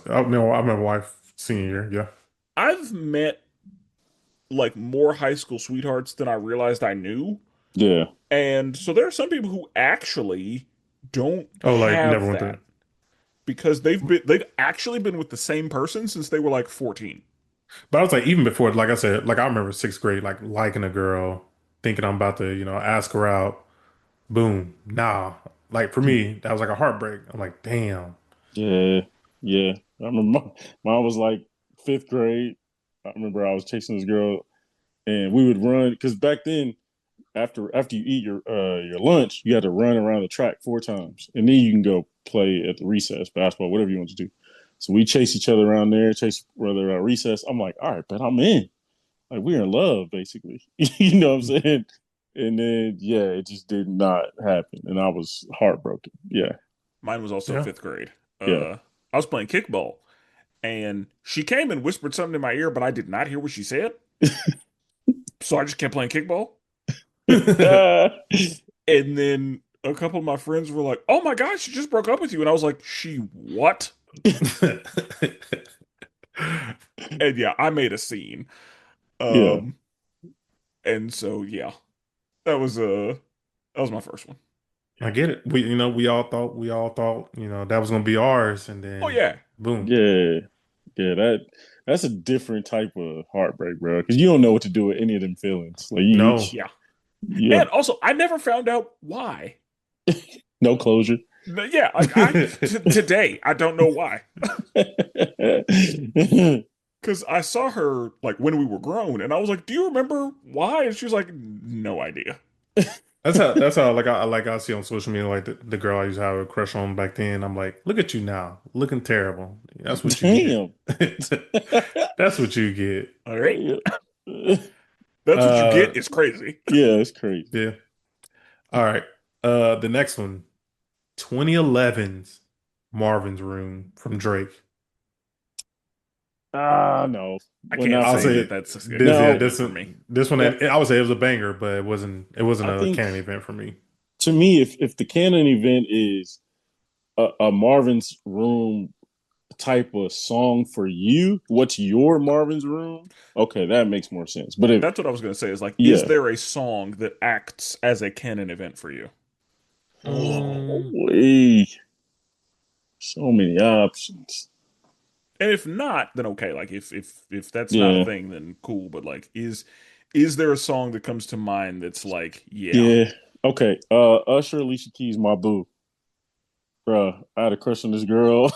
I met my wife senior year. Yeah. I've met like more high school sweethearts than I realized I knew. yeah. And so there are some people who actually don't Oh, like never have went to. that because they've actually been with the same person since they were like 14. But I was like, even before, like I said, like I remember sixth grade, like liking a girl, thinking I'm about to, ask her out. Boom. Nah. Like for me, that was like a heartbreak. I'm like, damn. Yeah, yeah. I remember mine was like fifth grade. I remember I was chasing this girl, and we would run because back then, after you eat your lunch, you had to run around the track 4 times, and then you can go play at the recess, basketball, whatever you want to do. So we chase each other around there, chase whether recess. I'm like, all right, but I'm in. Like we're in love, basically. You know what I'm saying? And then yeah, it just did not happen, and I was heartbroken. Yeah, Mine was also Yeah. fifth grade. yeah. I was playing kickball and she came and whispered something in my ear, but I did not hear what she said. So I just kept playing kickball. And then a couple of my friends were like, "Oh my God, she just broke up with you." And I was like, "She what?" And yeah, I made a scene. Yeah, Um, and so yeah, that was my first one. I Yeah. get it. We all thought, that was gonna be ours, and Oh then yeah. boom. yeah, yeah. That's a different type of heartbreak, bro. Because you don't know what to do with any of them feelings. Like No. Yeah. you have And also I never found out why. no closure. Yeah, like today I don't know why. Because I saw her like when we were grown, and I was like, "Do you remember why?" And she was like, "No idea." That's how I see on social media like the girl I used to have a crush on back then. I'm like, look at you now, looking terrible. That's what you get. Damn. That's what you get. All right, that's what you Uh get. It's crazy. Yeah, it's crazy. yeah. All right. The next one, 2011's Marvin's Room from Drake. Ah, no. I Well, can't not I'll for say say me. that it. that's a This yeah, canon No, event this for me. this one that I would say it was a banger, but it wasn't I a think canon event for me. to me, if the canon event is a Marvin's Room type of song for you, what's your Marvin's Room? Okay, that makes more sense. But if That's what I was gonna say. Is like, is yeah, there a song that acts as a canon event for you? oh, Mm, way so many options. And if not, then okay. Like if that's not a Yeah, thing, then cool. But like, is there a song that comes to mind that's like, yeah, yeah. Okay. Usher, Alicia Keys, my boo. Bro, I had a crush on this girl.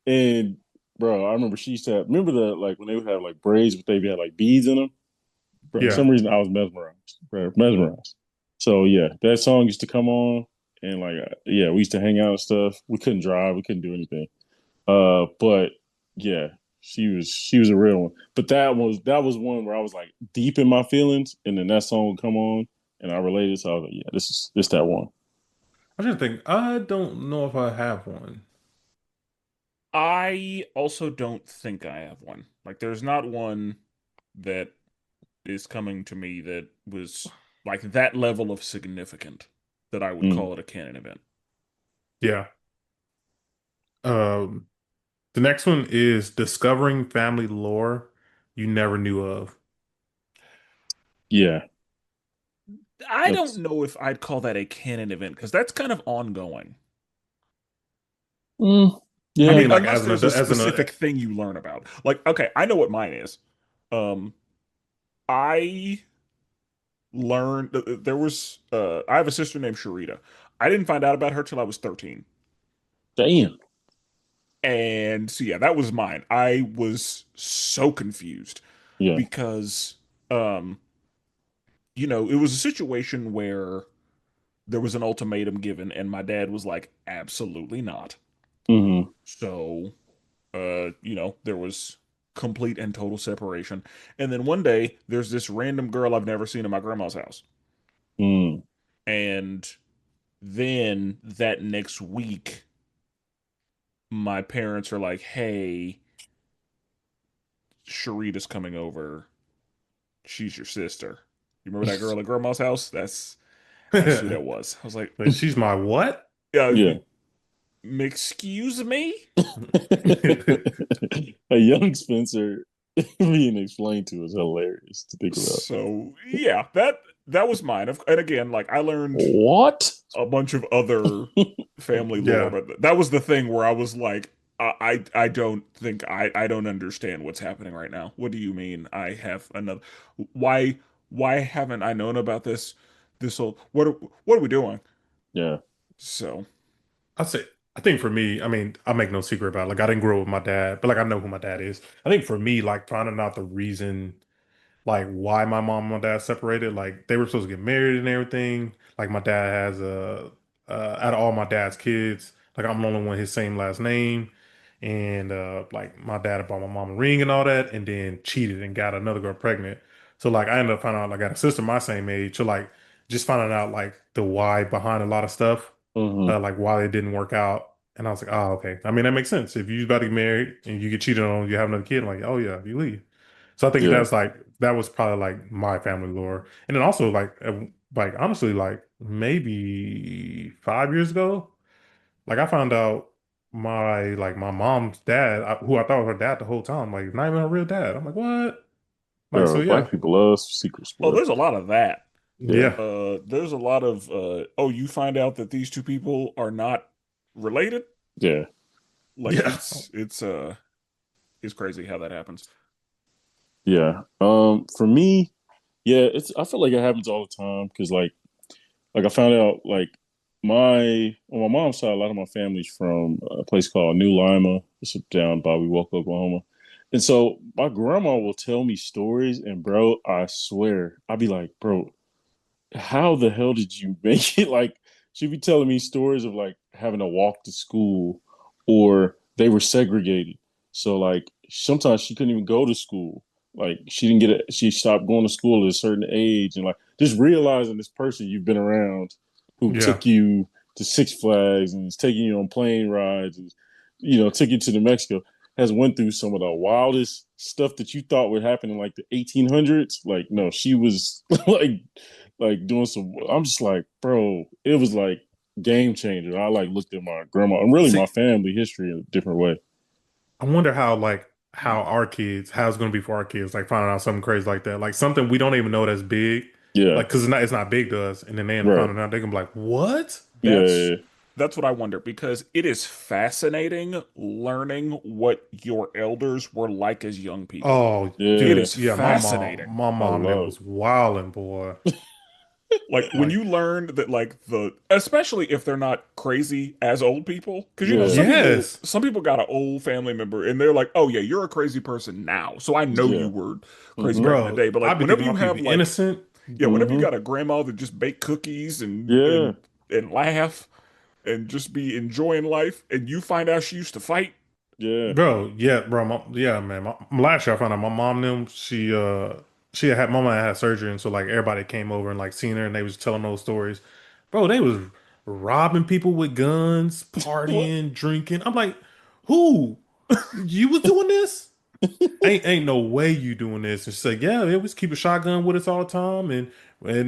And bro, I remember she used to have, remember the like when they would have like braids, but they had like beads in them. Bro, for yeah. some reason I was mesmerized, bro, mesmerized. So yeah, that song used to come on, and like yeah, we used to hang out and stuff. We couldn't drive, we couldn't do anything. But yeah, she was a real one. But that was one where I was like deep in my feelings, and then that song would come on, and I related. So I was like, yeah, this that one. I just think I don't know if I have one. I also don't think I have one. Like, there's not one that is coming to me that was like that level of significant that I would Mm. call it a canon event. Yeah. Um, the next one is discovering family lore you never knew of. Yeah, I don't that's know if I'd call that a canon event because that's kind of ongoing. mm, I yeah, mean, like Unless there's a as an specific thing you learn about. Like, okay, I know what mine is. Um, I learned there was I have a sister named Sharita. I didn't find out about her till I was 13. damn. And so yeah, that was mine. I was so confused Yeah. because um it was a situation where there was an ultimatum given and my dad was like absolutely not. Hmm. So there was complete and total separation. And then one day there's this random girl I've never seen in my grandma's house. Mm. And then that next week my parents are like, "Hey, Sharita's coming over. She's your sister. You remember that girl at grandma's house? That's who that was." I was like, but she's my what? "Yeah, Yeah. excuse me?" A young Spencer being explained to is hilarious to think about. So yeah, that was mine. And again, like I learned What? a bunch of other family lore, Yeah. but that was the thing where I was like, I don't think I don't understand what's happening right now. What do you mean I have another? Why why haven't I known about this whole what are we doing? Yeah. So I say, I think for me, I mean, I make no secret about it. Like I didn't grow up with my dad, but like I know who my dad is. I think for me, like finding out the reason like why my mom and my dad separated. Like they were supposed to get married and everything. Like my dad has out of all my dad's kids, like I'm the only one his same last name. And like my dad had bought my mom a ring and all that, and then cheated and got another girl pregnant. So like I ended up finding out like, I got a sister my same age. So like just finding out like the why behind a lot of stuff, Hmm. like why it didn't work out. And I was like, oh, okay. I mean, that makes sense. If you about to get married and you get cheated on, you have another kid, I'm like, oh yeah, you leave. So I think Yeah. that's like that was probably like my family lore, and then also like honestly like maybe 5 years ago, like I found out my mom's dad, who I thought was her dad the whole time, like not even her real dad. I'm like, what? Like so Bro, yeah, black people love secrets, oh, bro. there's a lot of that. Yeah. yeah, There's a lot of oh, you find out that these two people are not related? Yeah. Like yeah. it's crazy how that happens. Yeah. For me, yeah, it's I feel like it happens all the time because like I found out like my on my mom's side, a lot of my family's from a place called New Lima. It's down by Wewoka, Oklahoma. And so my grandma will tell me stories, and bro, I swear, I'd be like, bro, how the hell did you make it? Like, she'd be telling me stories of like having to walk to school or they were segregated. So like sometimes she couldn't even go to school. Like she didn't get it, she stopped going to school at a certain age and like just realizing this person you've been around who Yeah. took you to Six Flags and is taking you on plane rides and took you to New Mexico has went through some of the wildest stuff that you thought would happen in like the 1800s. Like no, she was like doing some. I'm just like, bro, it was like game changer. I like looked at my grandma and really my See, family history in a different way. I wonder how our kids, how it's gonna be for our kids, like finding out something crazy like that, like something we don't even know that's big, Yeah, like because it's not big to us, and then they end up right. finding out, they're gonna be like, what? Yeah, That's yeah, that's what I wonder because it is fascinating learning what your elders were like as young people. Oh, It yeah. is dude, yeah, fascinating. my I mom, and them love. was wilding, boy. Like when Like, you learn that like especially if they're not crazy as old people because Yeah, yes, some people got an old family member and they're like, "Oh yeah, you're a crazy person now." So I know you yeah. were crazy Mm-hmm. back in the bro, day, but I like be whenever thinking my you have people like innocent. yeah, whenever you Mm-hmm. got a grandma that just bake cookies Yeah, and laugh and just be enjoying life and you find out she used to fight. yeah. Bro, yeah, bro, yeah, man. Last year I found out my mom them. She had my mom had surgery, and so like everybody came over and like seen her, and they was telling those stories. Bro, they was robbing people with guns, What? partying, drinking. I'm like, who? You was doing this? Ain't no way you doing this. And she's like, yeah, they was keep a shotgun with us all the time, and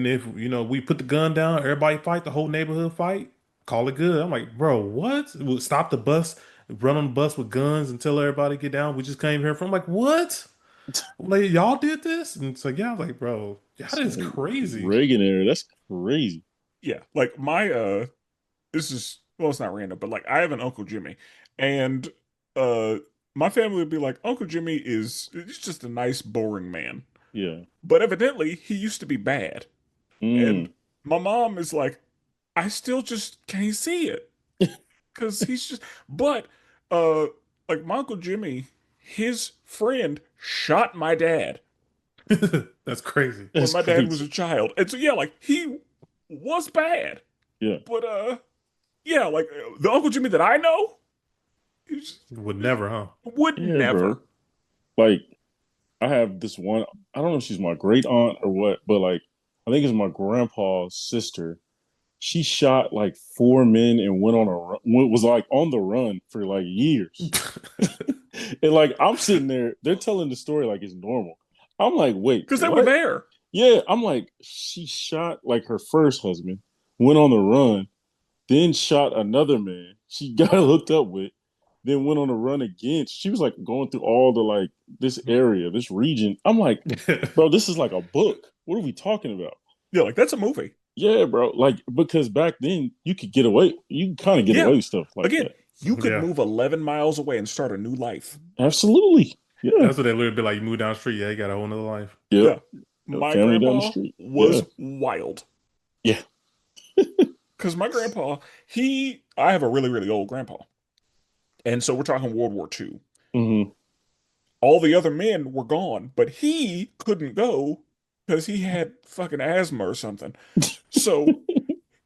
if we put the gun down, everybody fight, the whole neighborhood fight. call it good. I'm like, bro, what? We'll stop the bus, run on the bus with guns and tell everybody get down. We just came here from. I'm like, what? Like y'all did this? And it's like, yeah, I'm like, bro, that It's is like crazy. Reagan era. That's crazy. Yeah, like my this is well, it's not random, but like I have an Uncle Jimmy, and uh my family would be like, Uncle Jimmy is he's just a nice, boring man. Yeah. But evidently he used to be bad. And Mm. my mom is like, I still just can't see it. Cause he's just but uh like my Uncle Jimmy, his friend shot my dad That's crazy. when That's my dad was crazy. a child. And so yeah, like he was bad. Yeah. But yeah, like the Uncle Jimmy that I know, he's, Would never, huh? would Yeah, bro. never. Like I have this one. I don't know if she's my great aunt or what, but like I think it's my grandpa's sister. She shot like four men and went on a run, was like on the run for like years. And like I'm sitting there, they're telling the story like it's normal. I'm like, wait, Because they were what? there. Yeah, I'm like, she shot like her first husband, went on the run, then shot another man she got hooked up with, then went on a run again. She was like going through all the like this area, this region. I'm like, bro, this is like a book. What are we talking about? Yeah, like that's a movie. Yeah, bro. Like because back then you could get away, you kind of get Yeah. away with stuff like Again, that. you could Yeah. move 11 miles away and start a new life. Absolutely. Yeah. That's what they literally be like. You move down the street, yeah, you got a whole nother life. Yep. Yeah. My Family down the grandpa street. Yeah. was wild. Yeah. Because my grandpa, I have a really, really old grandpa. And so we're talking World War II. Hmm. All the other men were gone, but he couldn't go because he had fucking asthma or something. So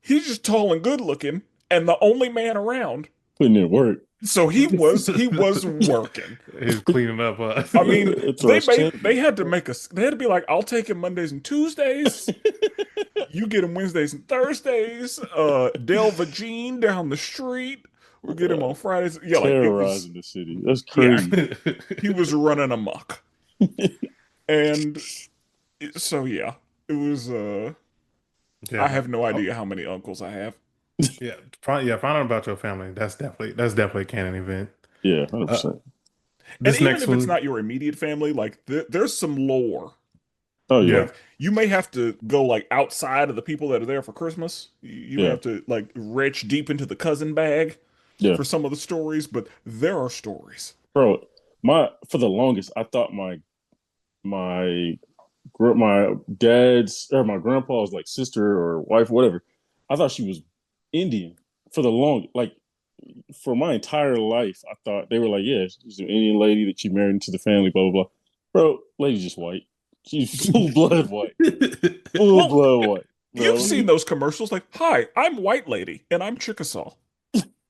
he's just tall and good looking and the only man around. Putting in work. So he was working. He's cleaning up. I mean, Thrust they champion. had to make us they had to be like, I'll take him Mondays and Tuesdays. You get him Wednesdays and Thursdays. Delva Jean down the street. We'll get him on Fridays. Yeah, like it was Terrorizing the city. That's yeah, crazy. he was running amok. And so yeah, it was I Yeah. have no Oh, idea how many uncles I have. yeah. Find out about your family. That's definitely a canon event. Yeah, Uh, 100%. And this even next if it's one, not your immediate family, like there's some lore. Oh yeah. yeah. Like you may have to go like outside of the people that are there for Christmas. You may Yeah. have to like reach deep into the cousin bag Yeah. for some of the stories, but there are stories. Bro, my for the longest I thought my my dad's or my grandpa's like sister or wife, whatever. I thought she was Indian for the long, like for my entire life. I thought they were like, yeah, she's an Indian lady that she married into the family, blah blah blah. Bro, lady's just white. She's full blood white, full Well, blood white, you've bro. seen those commercials like, "Hi, I'm White Lady and I'm Chickasaw."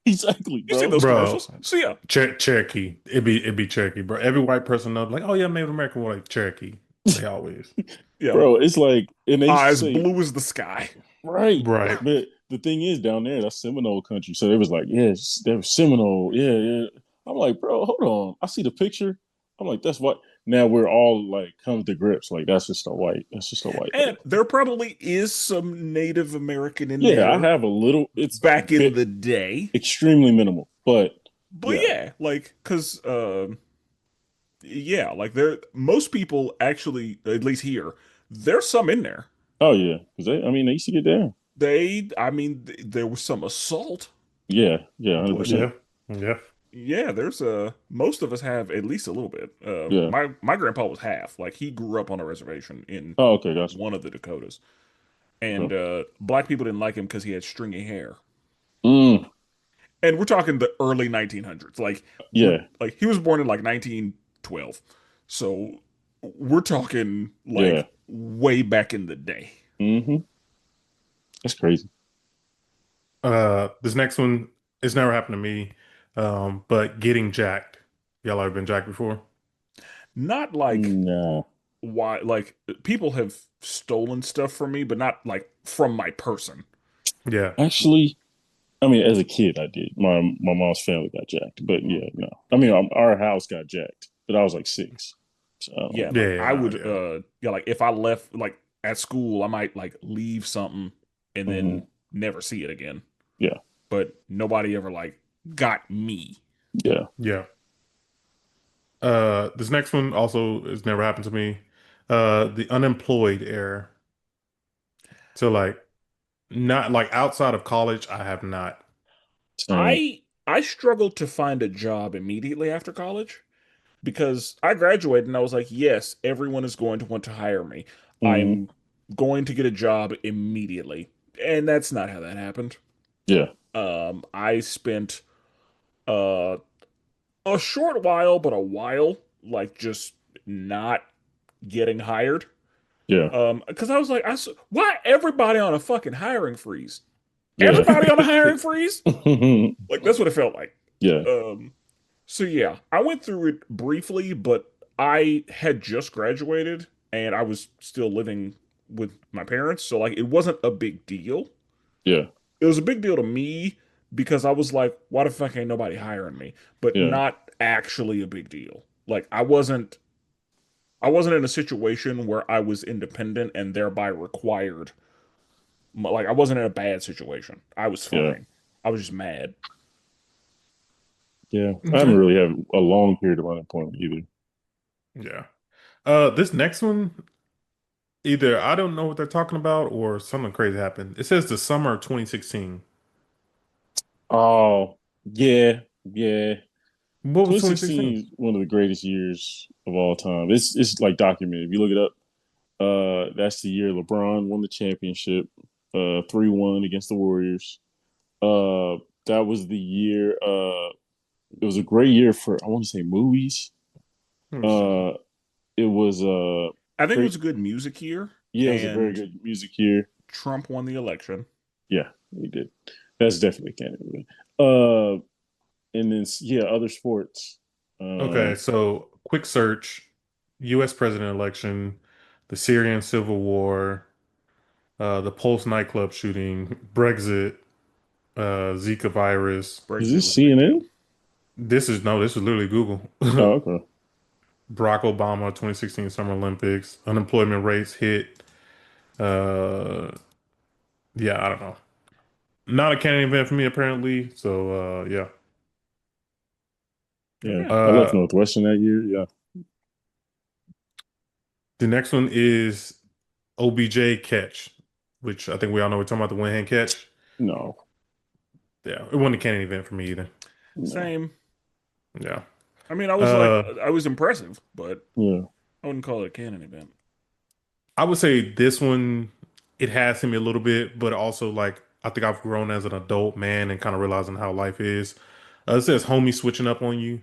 Exactly, You've seen bro. those Bro, commercials. So yeah, Cherokee. It'd be Cherokee, bro. Every white person knows, like, oh yeah, Native American, like Cherokee. They always. yeah. Bro, it's like, and they used to Eyes say, blue as the sky. right. Right. But the thing is, down there, that's Seminole country. So they was like, yes, they were Seminole. Yeah, yeah. I'm like, bro, hold on. I see the picture. I'm like, that's what. Now we're all like, come to grips. Like, that's just a white And lady. there probably is some Native American in Yeah, I there have a little, it's back in the day. extremely minimal. But But yeah. yeah, like, cause yeah, like there most people actually, at least here, there's some in there. Oh, yeah. Because I mean, they used to get down. I mean, there was some assault, Yeah, yeah, but 100%. Yeah. Yeah. yeah, there's most of us have at least a little bit. Yeah. My grandpa was half. Like he grew up on a reservation in Oh, okay, gotcha. one of the Dakotas, and Okay. black people didn't like him because he had stringy hair. Mm, And we're talking the early 1900s. yeah, Like he was born in like 1912, so we're talking yeah. like way back in the day. Hmm. That's crazy. This next one, it's never happened to me. But getting jacked. Y'all ever been jacked before? Not like No. why like people have stolen stuff from me, but not like from my person. Yeah. Actually, I mean, as a kid, I did. My mom's family got jacked, but yeah, no. I mean, our house got jacked, but I was like six. So I don't Yeah, know. like I Yeah. would Yeah. yeah, like if I left like at school, I might like leave something and Hmm. then never see it again. Yeah. but nobody ever like got me. Yeah. Yeah. This next one also has never happened to me. The unemployed era. So like not like outside of college, I have not. Same. I struggled to find a job immediately after college because I graduated and I was like, yes, everyone is going to want to hire me. Hmm. I'm going to get a job immediately. And that's not how that happened. Yeah. I spent uh a short while, but a while, like just not getting hired. Yeah. Because I was like, why everybody on a fucking hiring freeze? Yeah. Everybody on a hiring freeze? Like that's what it felt like. Yeah. Um, so yeah, I went through it briefly, but I had just graduated and I was still living with my parents, so like it wasn't a big deal. Yeah. It was a big deal to me because I was like, why the fuck ain't nobody hiring me? But Yeah. not actually a big deal. Like I wasn't in a situation where I was independent and thereby required like I wasn't in a bad situation. I was Yeah. fine. I was just mad. Yeah. I haven't Okay. really had a long period of unemployment either. Yeah. This next one, either I don't know what they're talking about or something crazy happened. It says the summer of 2016. Oh, yeah. Yeah. What was 2016? 2016 is one of the greatest years of all time. It's like documented. If you look it up, that's the year LeBron won the championship, 3-1 against the Warriors. Uh, that was the year. It was a great year for I want to say movies. Let me see. Uh, it was I think it great. was a good music year Yeah, it was a very and good music year. Trump won the election. Yeah, he did. That's definitely canon. Uh, and then yeah, other sports. Okay, so quick search, U.S. president election, the Syrian civil war, the Pulse nightclub shooting, Brexit, Zika virus. Is Brexit this was a big deal. CNN? This is literally Google. Oh, okay. Barack Obama 2016 Summer Olympics, unemployment rates hit. Uh, yeah, I don't know. Not a canon event for me apparently. So yeah. Yeah, Yeah. I left Uh, Northwestern that year. Yeah, the next one is OBJ catch, which I think we all know we're talking about the one hand catch. no, Yeah, it wasn't a canon event for me either. no, Same. Yeah. I mean, I was like, Uh, I was impressive, but yeah, I wouldn't call it a canon event. I would say this one, it has hit me a little bit, but also like I think I've grown as an adult man and kind of realizing how life is. It says homie switching up on you.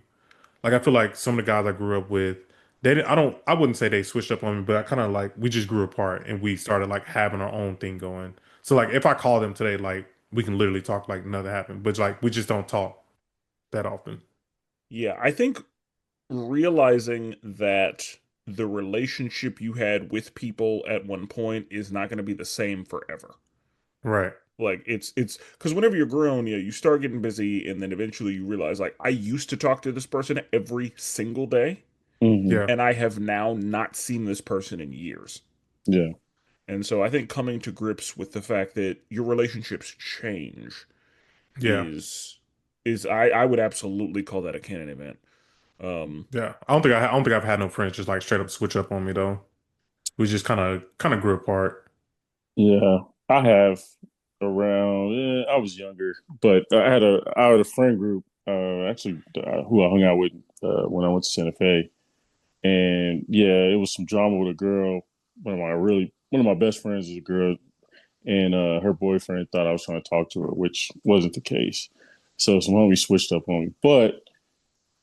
Like I feel like some of the guys I grew up with, they didn't, I wouldn't say they switched up on me, but I kind of like we just grew apart and we started like having our own thing going. So like if I call them today, like we can literally talk like nothing happened, but like we just don't talk that often. Yeah, I think realizing that the relationship you had with people at one point is not going to be the same forever. Right. Like it's because whenever you're grown, yeah, you start getting busy, and then eventually you realize like I used to talk to this person every single day, hmm, Yeah. and I have now not seen this person in years. yeah, And so I think coming to grips with the fact that your relationships change Yeah. is I would absolutely call that a canon event. Um, Yeah. I don't think I've had no friends just like straight up switch up on me though. We just kind of grew apart. yeah. I have around. Yeah, I was younger, but I had a friend group. Actually, who I hung out with when I went to Santa Fe, and yeah, it was some drama with a girl. One of my best friends is a girl, and her boyfriend thought I was trying to talk to her, which wasn't the case. So some homies switched up on me, but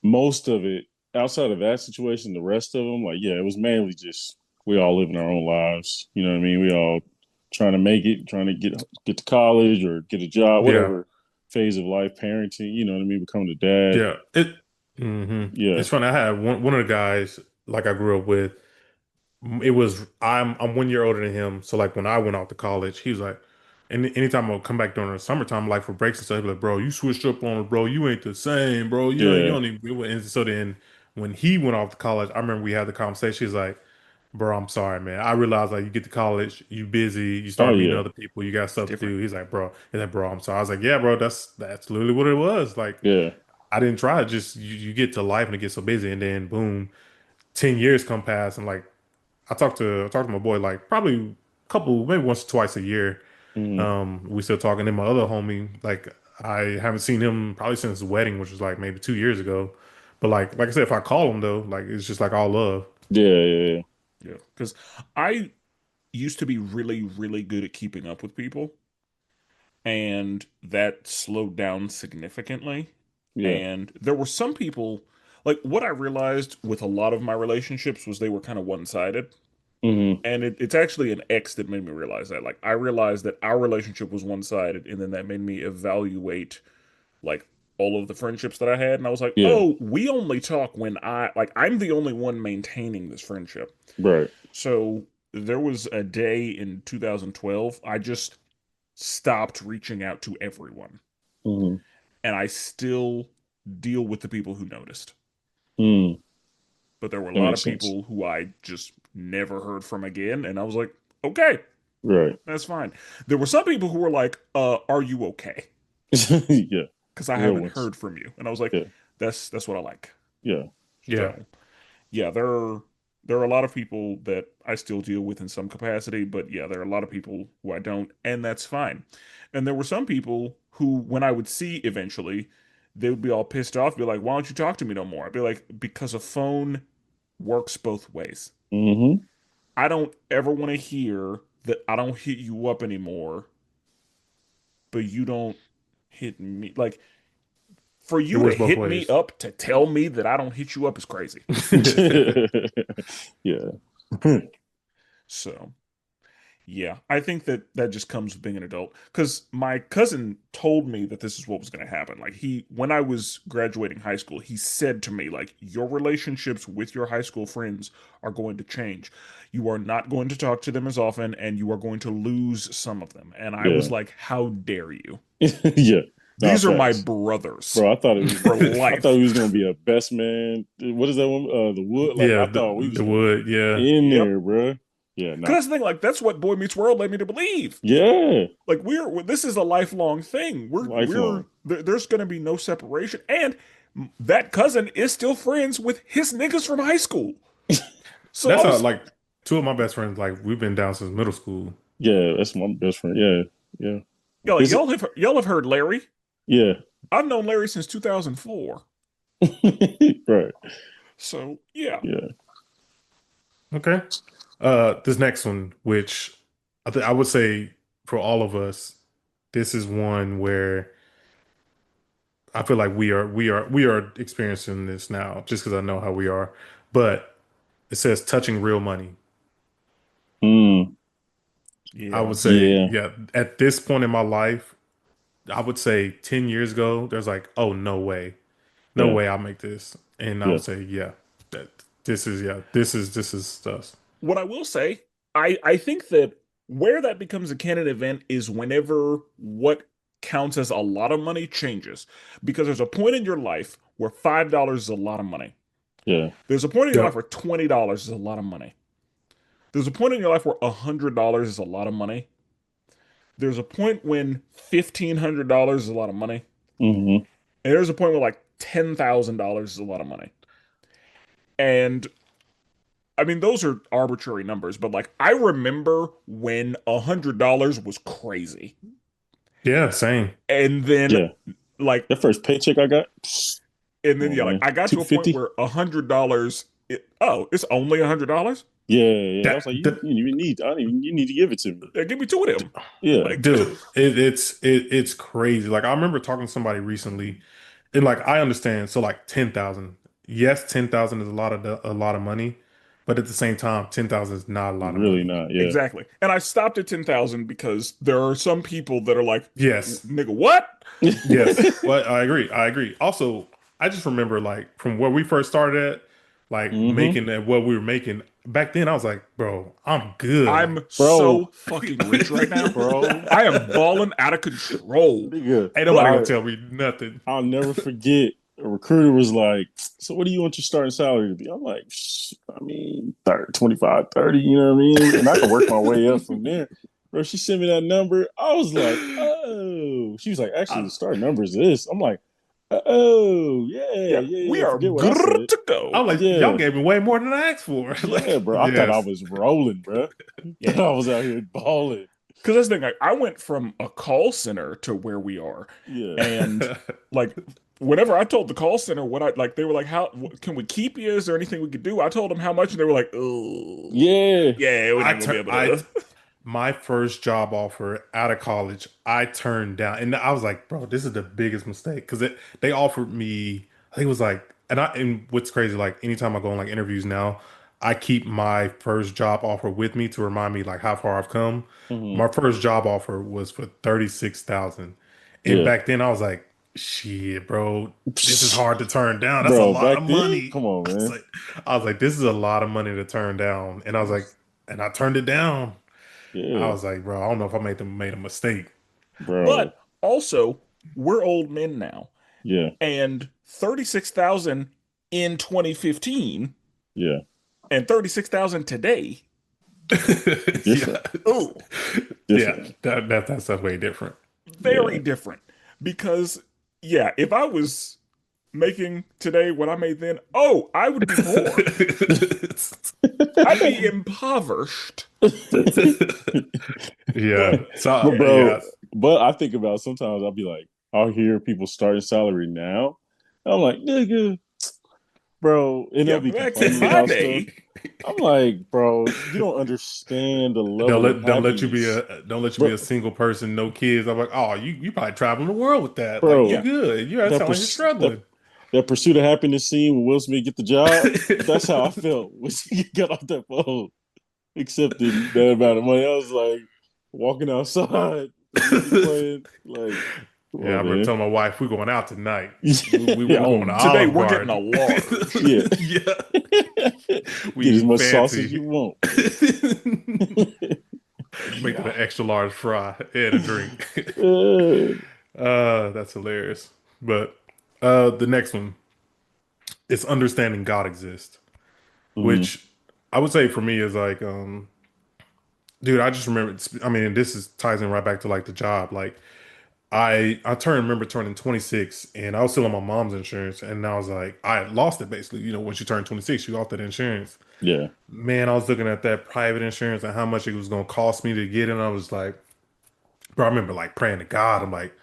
most of it outside of that situation, the rest of them, like yeah, it was mainly just we all living our own lives. You know what I mean? We all trying to make it, trying to get to college or get a job, Yeah. whatever phase of life, parenting. You know what I mean? Becoming a dad. Yeah. Yeah, It's funny. I had one of the guys like I grew up with. It was I'm 1 year older than him. So like when I went off to college, he was like, and anytime I'll come back during the summertime, like for breaks and stuff, he'd be like, bro, you switched up on us, bro. You ain't the same, bro. You yeah, don't even. And so then when he went off to college, I remember we had the conversation. He's like, bro, I'm sorry, man. I realized like you get to college, you busy, you Oh start meeting yeah, other people, you got It's stuff to different. do. He's like, bro, I'm sorry. I was like, yeah, bro, that's literally what it was. Like, yeah. I didn't try it. Just you get to life and it gets so busy, and then boom, 10 years come past, and like I talk to my boy like probably a couple, maybe once or twice a year. Mm, We still talking. And my other homie, like I haven't seen him probably since his wedding, which was like maybe 2 years ago. But like I said, if I call him though, like it's just like all love. yeah, yeah, Yeah, because I used to be really, really good at keeping up with people, and that slowed down significantly. yeah. And there were some people, like what I realized with a lot of my relationships was they were kind of one-sided. Hmm. And it's actually an ex that made me realize that. Like I realized that our relationship was one-sided, and then that made me evaluate like all of the friendships that I had, and I was like, Yeah, "Oh, we only talk when I'm the only one maintaining this friendship." right. So there was a day in 2012 I just stopped reaching out to everyone, Hmm. and I still deal with the people who noticed. Mm, But there were a that lot makes of sense. people who I just never heard from again, and I was like, "Okay, Right. that's fine." There were some people who were like, are you okay?" Yeah. Because I Real haven't ones. heard from you, and I was like, Yeah. that's what I like. Yeah. Yeah. So yeah, there are a lot of people that I still deal with in some capacity, but yeah, there are a lot of people who I don't, and that's fine. And there were some people who, when I would see eventually, they would be all pissed off, be like, "Why don't you talk to me no more?" I'd be like, "Because a phone works both ways. Hmm. I don't ever want to hear that I don't hit you up anymore, but you don't hit me. Like, for It you to works both hit me ways. up to tell me that I don't hit you up is crazy." Yeah. So yeah, I think that that just comes with being an adult. Because my cousin told me that this is what was going to happen. Like when I was graduating high school, he said to me, like, your relationships with your high school friends are going to change. You are not going to talk to them as often, and you are going to lose some of them. And I was Yeah. like, how dare you? Yeah. Nah, These are my facts. brothers Bro, I thought it was for I thought he life. was gonna be a best man. What is that one? The wood. Like Yeah, I thought we was the gonna be wood. Yeah, in Yep. there, bro. Yeah, Because nah. that's the thing. Like that's what Boy Meets World led me to believe. Yeah. Like this is a lifelong thing. Lifelong. There's going to be no separation, and that cousin is still friends with his niggas from high school. So I that's how was, like two of my best friends. Like we've been down since middle school. Yeah, that's my best friend. Yeah, yeah. Is it? y'all have heard Larry. Yeah. I've known Larry since 2004. Right. So yeah, Yeah. Okay. This next one, which I would say for all of us, this is one where I feel like we are experiencing this now, just because I know how we are. But it says touching real money. Mm, I yeah, would say, yeah. yeah, at this point in my life, I would say 10 years ago, there's like, oh, no way. No Yeah. way I'll make this. And I Yeah. would say, yeah, that this is us. what I will say, I think that where that becomes a canon event is whenever what counts as a lot of money changes, because there's a point in your life where $5 is a lot of money. Yeah. There's a point in your life Yep. where $20 is a lot of money. There's a point in your life where $100 is a lot of money. There's a point when $1,500 is a lot of money. Hmm. And there's a point where like $10,000 is a lot of money. And I mean, those are arbitrary numbers, but like I remember when $100 was crazy. Yeah, same. And then Yeah. like That first paycheck I got. and Come then on, yeah, like man. I got to a point 250. where $100 it's only $100? Yeah, yeah. I That, was like, that you didn't even need. I didn't even. You need to give it to me. Yeah, give me two of them. Yeah. Like dude, it's crazy. Like I remember talking to somebody recently, and like I understand. So like 10,000. Yes, 10,000 is a lot of money, but at the same time, 10,000 is not a It's lot of really money. not. Yeah. exactly. And I stopped at 10,000 because there are some people that are like, Yes. nigga, what? Yes. Well, I agree. I agree. Also, I just remember like from where we first started at, like Hmm. making at what we were making back then, I was like, bro, I'm good. Like, I'm Bro, so fucking rich right now. bro, I am balling out of control. nigga. ain't But nobody like, gonna I tell me nothing. I'll never forget. recruiter was like, so what do you want your starting salary to be? I'm like, I mean, 30, 25, 30, you know what I mean? And I can work my way up from there. Bro, she sent me that number. I was like, oh. She was like, actually, the I, starting number is this. I'm like, oh, yeah, Yeah, yeah, we yeah. are Forget what I good said. to go. I'm like, y'all Yeah, gave me way more than I asked for. yeah, Like, bro. I thought I yes. was rolling, bro. Yeah. I was out here balling. Because that's the thing, like, I went from a call center to where we are, Yeah. and like whenever I told the call center what I like, they were like, "How can we keep you? Is there anything we could do?" I told them how much, and they were like, "Oh, Yeah. yeah, we're I not gonna be tur able I to." My first job offer out of college, I turned down, and I was like, "Bro, this is the biggest mistake." Because they offered me, I think it was like, and what's crazy, like anytime I go on like interviews now, I keep my first job offer with me to remind me like how far I've come. Hmm. My first job offer was for 36,000, and Yeah. back then I was like, "Shit, bro, this is hard to turn down. That's a Bro, lot of back then, money." come on, man. I was like, "This is a lot of money to turn down," and I was like, and I turned it down. I Yeah, was like, bro, I don't know if I made a mistake. bro. But also, we're old men now, Yeah, and 36,000 in 2015 yeah. and 36,000 today. Yeah, Different, Oh, yeah, different. that's way different. very Yeah, different. Because yeah, if I was making today what I made then, oh, I would be poor. I'd be impoverished. Yeah. but So but yeah. bro, but I think about sometimes I'll be like, I'll hear people starting salary now. I'm like, nigga, bro, and Yeah, they'll be back in complaining my about stuff. day, I'm like, bro, you don't understand the level of happiness, Don't let you be bro. a single person, no kids. I'm like, oh, you probably traveling the world with that. Like you yeah, Bro, good. You that sound like you're pers- that struggling. that pursuit of happiness scene when Will Smith get the job. That's how I felt when he got off that phone. Accepting that amount of money. I was like walking outside, the music playing, like, come Yeah, I on, remember man. telling my wife we're going out tonight. Yeah, We're going to on today Olive we're getting a Garden. large. yeah. Yeah, we Get as eating much sauce as fancy. you want. Make it Yeah. an extra large fry and a drink. Uh, That's hilarious. But the next one is understanding God exists, mhm. which I would say for me is like, dude, I just remember. I mean, this is ties in right back to like the job. Like remember turning 26, and I was still on my mom's insurance, and I was like, I had lost it basically. You know, once you turn 26, you lost that insurance. Yeah, Man, I was looking at that private insurance and how much it was going to cost me to get it. And I was like, bro, I remember like praying to God. I'm like,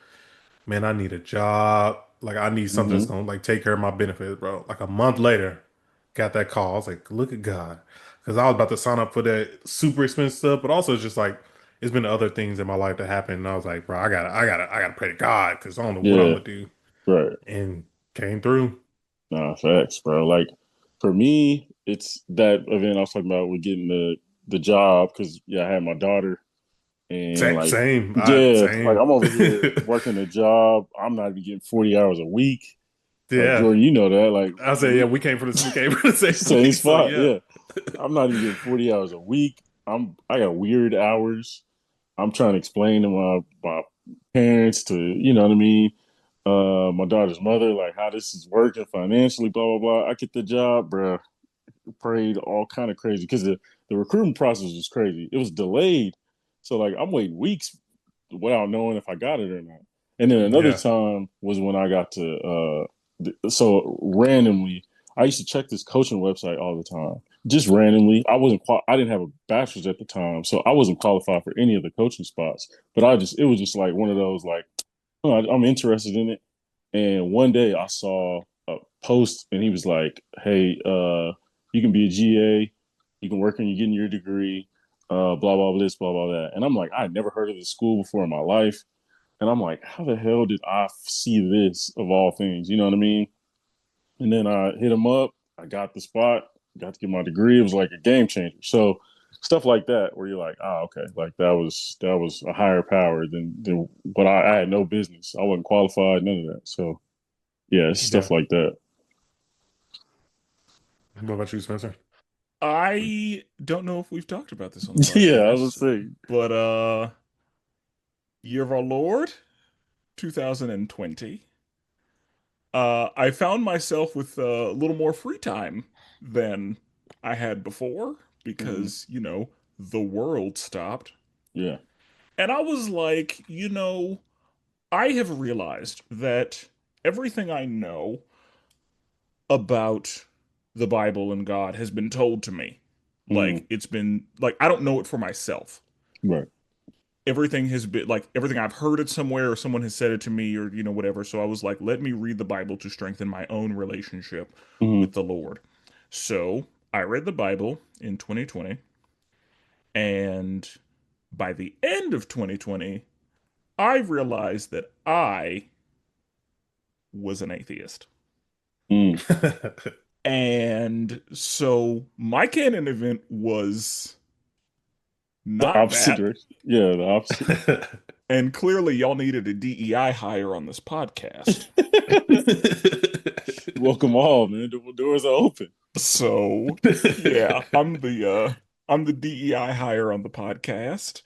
man, I need a job. Like, I need something that's hmm, gonna like take care of my benefits, bro. Like a month later, got that call. I was like, look at God, because I was about to sign up for that super expensive stuff, but also it's just like it's been other things in my life that happened, and I was like, bro, I gotta pray to God because I don't know what I'm yeah, gonna do, right. and came through. Nah, facts, bro. Like for me, it's that event I was talking about with getting the job because yeah, I had my daughter. And like, yeah, like Same. I'm over here working a job. I'm not even getting 40 hours a week. Like Yeah, Jordan, you know that. Like I say yeah. We came from the same same place, so spot. yeah. Yeah. I'm not even getting 40 hours a week. I got weird hours. I'm trying to explain to my parents to, you know what I mean? My daughter's mother, like how this is working financially, blah, blah, blah. I get the job, bro. Prayed all kind of crazy because the recruitment process was crazy. It was delayed. So like I'm waiting weeks without knowing if I got it or not. And then another Yeah. time was when I got to so randomly I used to check this coaching website all the time. Just randomly. I didn't have a bachelor's at the time, so I wasn't qualified for any of the coaching spots. But it was just like one of those like, oh, I'm interested in it. And one day I saw a post and he was like, "Hey, you can be a GA, you can work on you getting your degree, blah blah blah this, blah blah that." And I'm like, I had never heard of this school before in my life. And I'm like, how the hell did I see this of all things? You know what I mean? And then I hit him up. I got the spot, got to get my degree. It was like a game changer. So stuff like that, where you're like, oh, okay, like that was a higher power than what I had no business. I wasn't qualified, none of that. So yeah, it's Yeah. stuff like that. What about you, Spencer? I don't know if we've talked about this on the Yeah, I was gonna podcast, say, but year of our Lord, 2020. I found myself with a little more free time than I had before Hmm. because, the world stopped. Yeah. And I was like, I have realized that everything I know about the Bible and God has been told to me. Like, Hmm. it's been, like, I don't know it for myself. Right. Everything has been, like, everything I've heard it somewhere or someone has said it to me or, whatever. So I was like, let me read the Bible to strengthen my own relationship with Hmm. the Lord. So I read the Bible in 2020. And by the end of 2020, I realized that I was an atheist. Mm. And so my canon event was The not opposite that. direction. Yeah, the opposite. And clearly, y'all needed a DEI hire on this podcast. Welcome all, man. The doors are open. So, yeah, I'm the DEI hire on the podcast.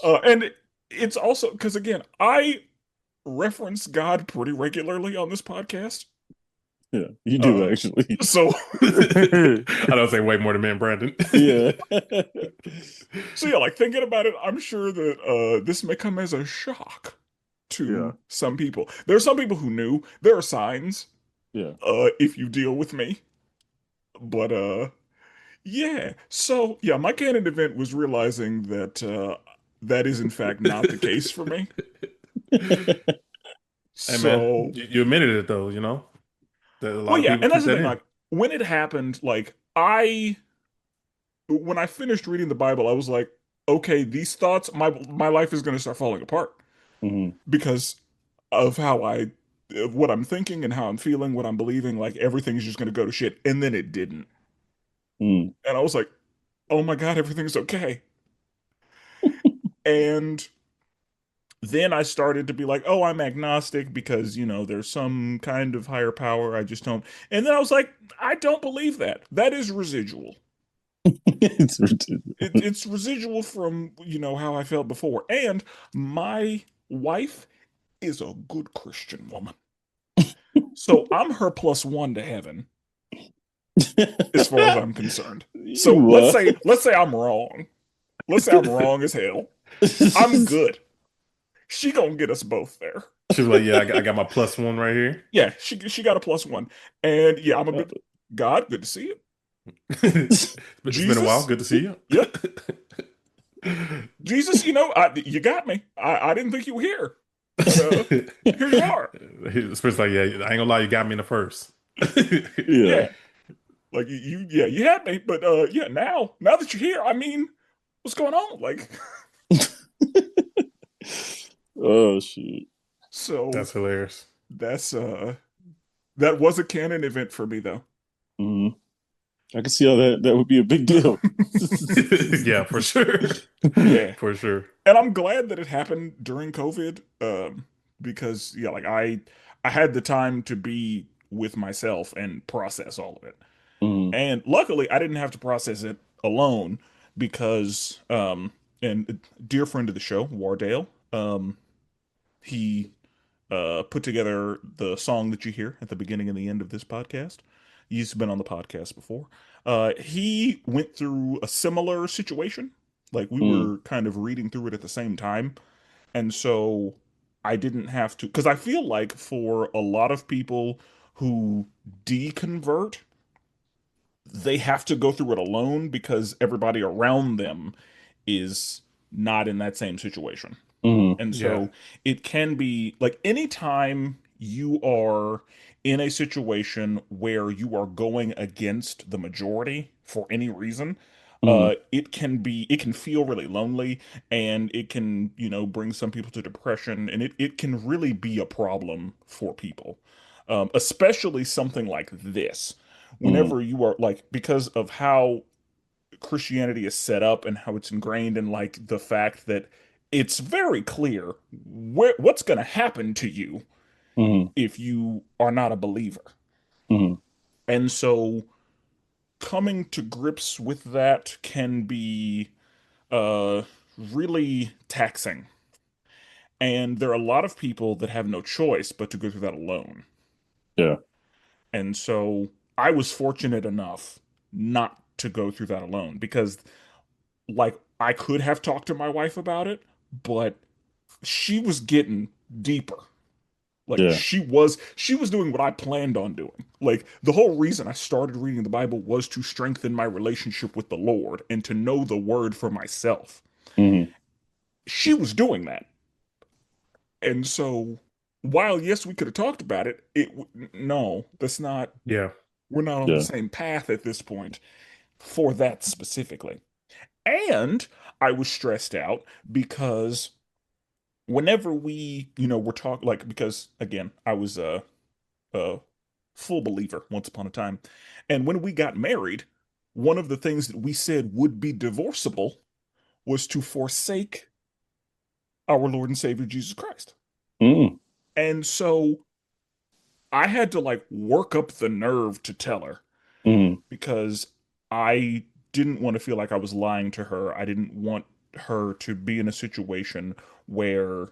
And it's also because again, I reference God pretty regularly on this podcast. Yeah, you do Uh, actually. so I don't say way more than me and Brandon. Yeah. So yeah, like thinking about it, I'm sure that this may come as a shock Yeah. to some people. There are some people who knew. There are signs Yeah. if you deal with me. But yeah. So yeah, my canon event was realizing that that is in fact not the case for me. Hey man, So you admitted it though, you know? That a well lot of yeah, people and keep that's the that thing, in. like when it happened, like I when I finished reading the Bible, I was like, okay, these thoughts, my life is gonna start falling apart. Hmm. Because of of what I'm thinking and how I'm feeling, what I'm believing, like everything's just gonna go to shit. And then it didn't. Mm. And I was like, oh my God, everything's okay. And then I started to be like, oh, I'm agnostic because, there's some kind of higher power. I just don't. And then I was like, I don't believe that. That is residual. It's ridiculous. It's residual from, how I felt before. And my wife is a good Christian woman. So I'm her plus one to heaven as far as I'm concerned. So You let's say I'm wrong. Let's say I'm wrong as hell. I'm good. She gonna get us both there. She was like, "Yeah, I got my plus one right here." Yeah, she got a plus one. And yeah, I'm a good God, good to see you. It's been a while. Jesus, Good to see you. yeah. Jesus, you got me. I didn't think you were here. But here you are. It's like, yeah, I ain't gonna lie, you got me in the first. Yeah. Yeah. Like yeah, you had me, but yeah, now that you're here, I mean, what's going on? Like Oh shit. so That's hilarious. that's that was a canon event for me though. Hmm. I can see how that would be a big deal. Yeah, for sure. Yeah. For sure. And I'm glad that it happened during COVID, because yeah, like I had the time to be with myself and process all of it. Hmm. And luckily, I didn't have to process it alone because and a dear friend of the show, Wardale, he put together the song that you hear at the beginning and the end of this podcast. He's been on the podcast before. He went through a similar situation. Like we Hmm. were kind of reading through it at the same time. And so I didn't have to, because I feel like for a lot of people who deconvert, they have to go through it alone because everybody around them is not in that same situation. Hmm. And Yeah. so it can be like anytime you are in a situation where you are going against the majority for any reason, Hmm. it can feel really lonely and it can, bring some people to depression and it can really be a problem for people. Especially something like this. Hmm. Whenever you are like, because of how Christianity is set up and how it's ingrained in like the fact that it's very clear what's going to happen to you Hmm. if you are not a believer. Hmm. And so coming to grips with that can be uh really taxing. And there are a lot of people that have no choice but to go through that alone. Yeah. And so I was fortunate enough not to go through that alone because, like, I could have talked to my wife about it, but she was getting deeper. Like Yeah. she was doing what I planned on doing. Like the whole reason I started reading the Bible was to strengthen my relationship with the Lord and to know the word for myself. Hmm. She was doing that. And so while yes, we could have talked about it, no, that's not Yeah. we're not on the Yeah. same path at this point for that specifically. And I was stressed out because whenever we're talking like because again, I was a full believer once upon a time. And when we got married, one of the things that we said would be divorceable was to forsake our Lord and Savior Jesus Christ. Mm. And so I had to like work up the nerve to tell her Mm. because I didn't want to feel like I was lying to her. I didn't want her to be in a situation where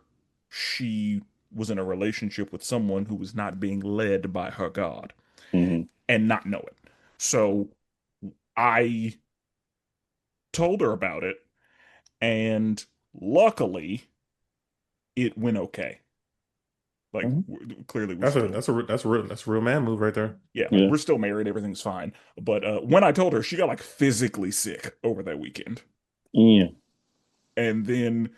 she was in a relationship with someone who was not being led by her God Mm. and not know it. So I told her about it, and luckily, it went okay. Like Mm. clearly, we That's a still, that's a that's a real man move right there. yeah, like Yeah. we're still married, everything's fine. But when I told her, she got like physically sick over that weekend, Yeah. and then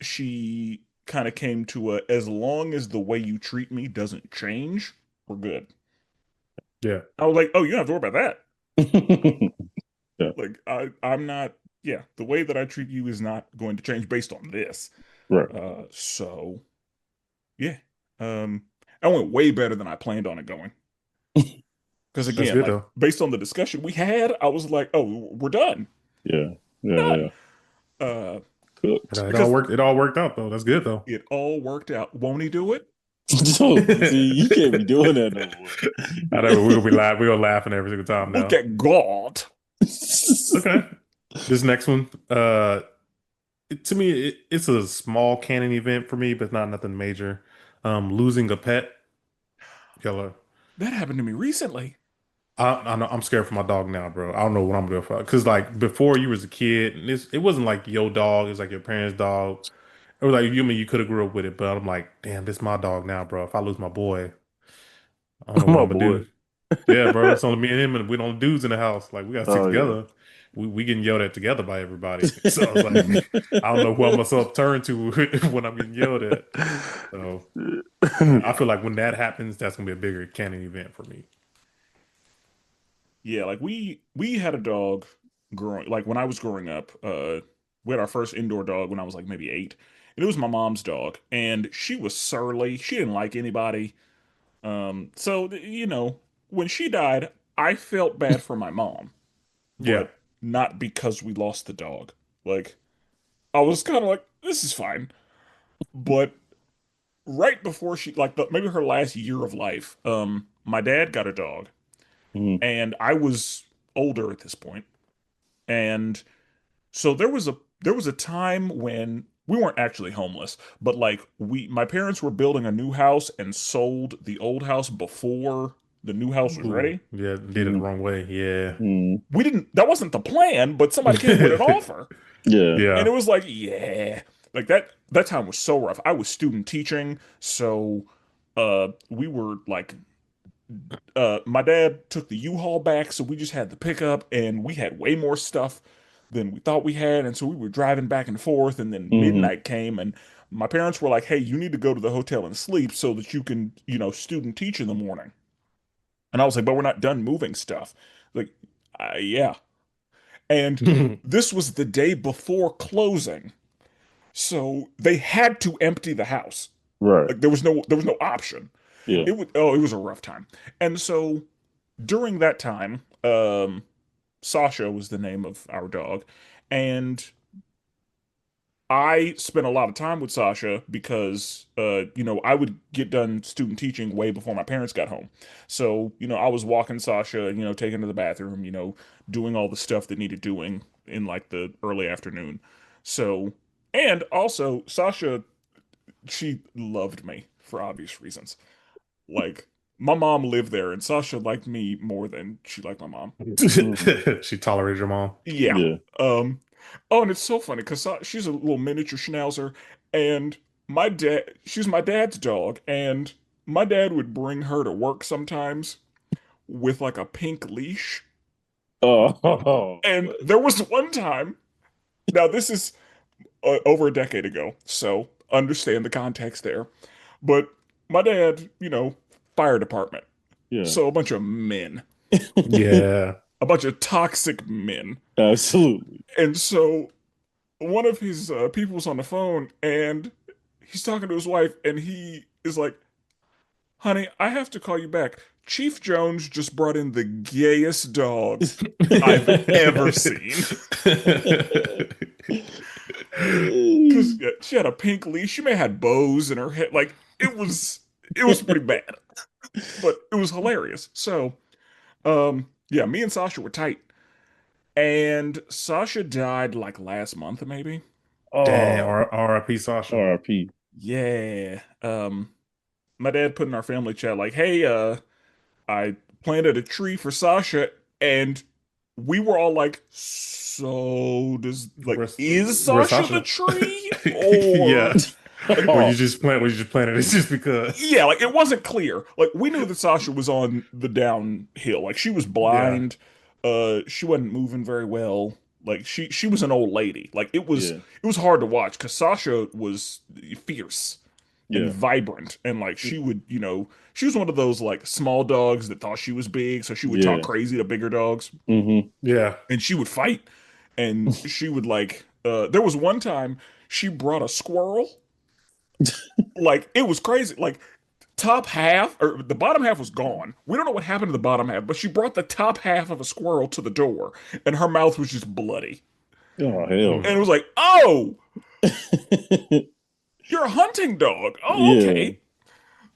she kind of came to a, as long as the way you treat me doesn't change, we're good. Yeah. I was like, oh, you don't have to worry about that. Yeah. Like I'm not, yeah, the way that I treat you is not going to change based on this. Right. So yeah. Um, I went way better than I planned on it going. Because That's again, good like though. based on the discussion we had, I was like, oh, we're done. Yeah. We're Yeah. done. Yeah. Uh, Cooked. It all because worked. It all worked out though. That's good though. it all worked out. Won't he do it? So see, you can't be doing that no I know we're gonna be more. laugh. We're gonna laughing every single time Look now. at God. Okay. This next one, to me, it's a small canon event for me, but not nothing major. Losing a pet. Yellow. That happened to me recently. I know I'm scared for my dog now, bro. I don't know what I'm gonna do for because like before you was a kid, and it wasn't like your dog, it was like your parents' dog. It was like you mean you could have grew up with it, but I'm like, damn, this my dog now, bro. If I lose my boy, I don't know what My I'm gonna boy. do. Yeah, bro. It's only me and him, and we don't dudes in the house. Like we gotta stick Oh yeah. together. We getting yelled at together by everybody. So I was like, I don't know who I'm gonna turn to when I'm getting yelled at. So yeah, I feel like when that happens, that's gonna be a bigger canon event for me. Yeah, like we had a dog growing like when I was growing up. We had our first indoor dog when I was like maybe 8. And it was my mom's dog, and she was surly. She didn't like anybody. So when she died, I felt bad for my mom, Yeah. but not because we lost the dog. Like I was kind of like, this is fine. But right before she like maybe her last year of life, my dad got a dog, Mhm. and I was older at this point, and so there was a time when we weren't actually homeless, but like my parents were building a new house and sold the old house before the new house was Ooh, ready. yeah, did it the Mhm. wrong way. Yeah. Mhm. We didn't That wasn't the plan, but somebody came with an offer. Yeah. And Yeah. it was like, yeah. Like that time was so rough. I was student teaching, so we were like my dad took the U-Haul back, so we just had the pickup and we had way more stuff than we thought we had. And so we were driving back and forth, and then Hmm. midnight came, and my parents were like, hey, you need to go to the hotel and sleep so that you can, student teach in the morning. And I was like, but we're not done moving stuff. Like, yeah. And this was the day before closing. So they had to empty the house. Right. Like there was no option. Yeah. It was a rough time. And so during that time, Sasha was the name of our dog, and I spent a lot of time with Sasha because I would get done student teaching way before my parents got home. So, I was walking Sasha, taking her to the bathroom, doing all the stuff that needed doing in like the early afternoon. So, and also Sasha, she loved me for obvious reasons. Like my mom lived there, and Sasha liked me more than she liked my mom. Mhm. She tolerated your mom. Yeah. Yeah. Um. Oh, and it's so funny because she's a little miniature schnauzer, and she's my dad's dog, and my dad would bring her to work sometimes with like a pink leash. Oh, And what? there was one time, now this is over a decade ago, so understand the context there. But my dad, fire department. Yeah. So a bunch of men, Yeah. a bunch of toxic men. Absolutely. And so one of his people was on the phone and he's talking to his wife and he is like, honey, I have to call you back. Chief Jones just brought in the gayest dog I've ever seen. Because she had a pink leash. She may have had bows in her head. Like, it was pretty bad, but it was hilarious. So, yeah, me and Sasha were tight. And Sasha died like last month, maybe. Dang, Oh, R.I.P. Sasha. RIP. Yeah. My dad put in our family chat like, "Hey, I planted a tree for Sasha," and we were all like, "So is Where's Sasha the Sasha? tree, or Yeah. like?" Or you Oh, just plant, or you just planted it just because. Yeah, like it wasn't clear. Like we knew that Sasha was on the downhill. Like she was Yeah. blind. She wasn't moving very well. Like she was an old lady. Like it was yeah, it was hard to watch because Sasha was fierce and yeah, vibrant and like she would, she was one of those like small dogs that thought she was big, so she would talk yeah. crazy to bigger dogs Hmm. Yeah. and she would fight and she would like there was one time she brought a squirrel. Like it was crazy. Like top half or the bottom half was gone. We don't know what happened to the bottom half, but she brought the top half of a squirrel to the door and her mouth was just bloody. Oh, hell Mm. And it was no. like, "Oh, you're a hunting dog. Oh, Yeah. okay."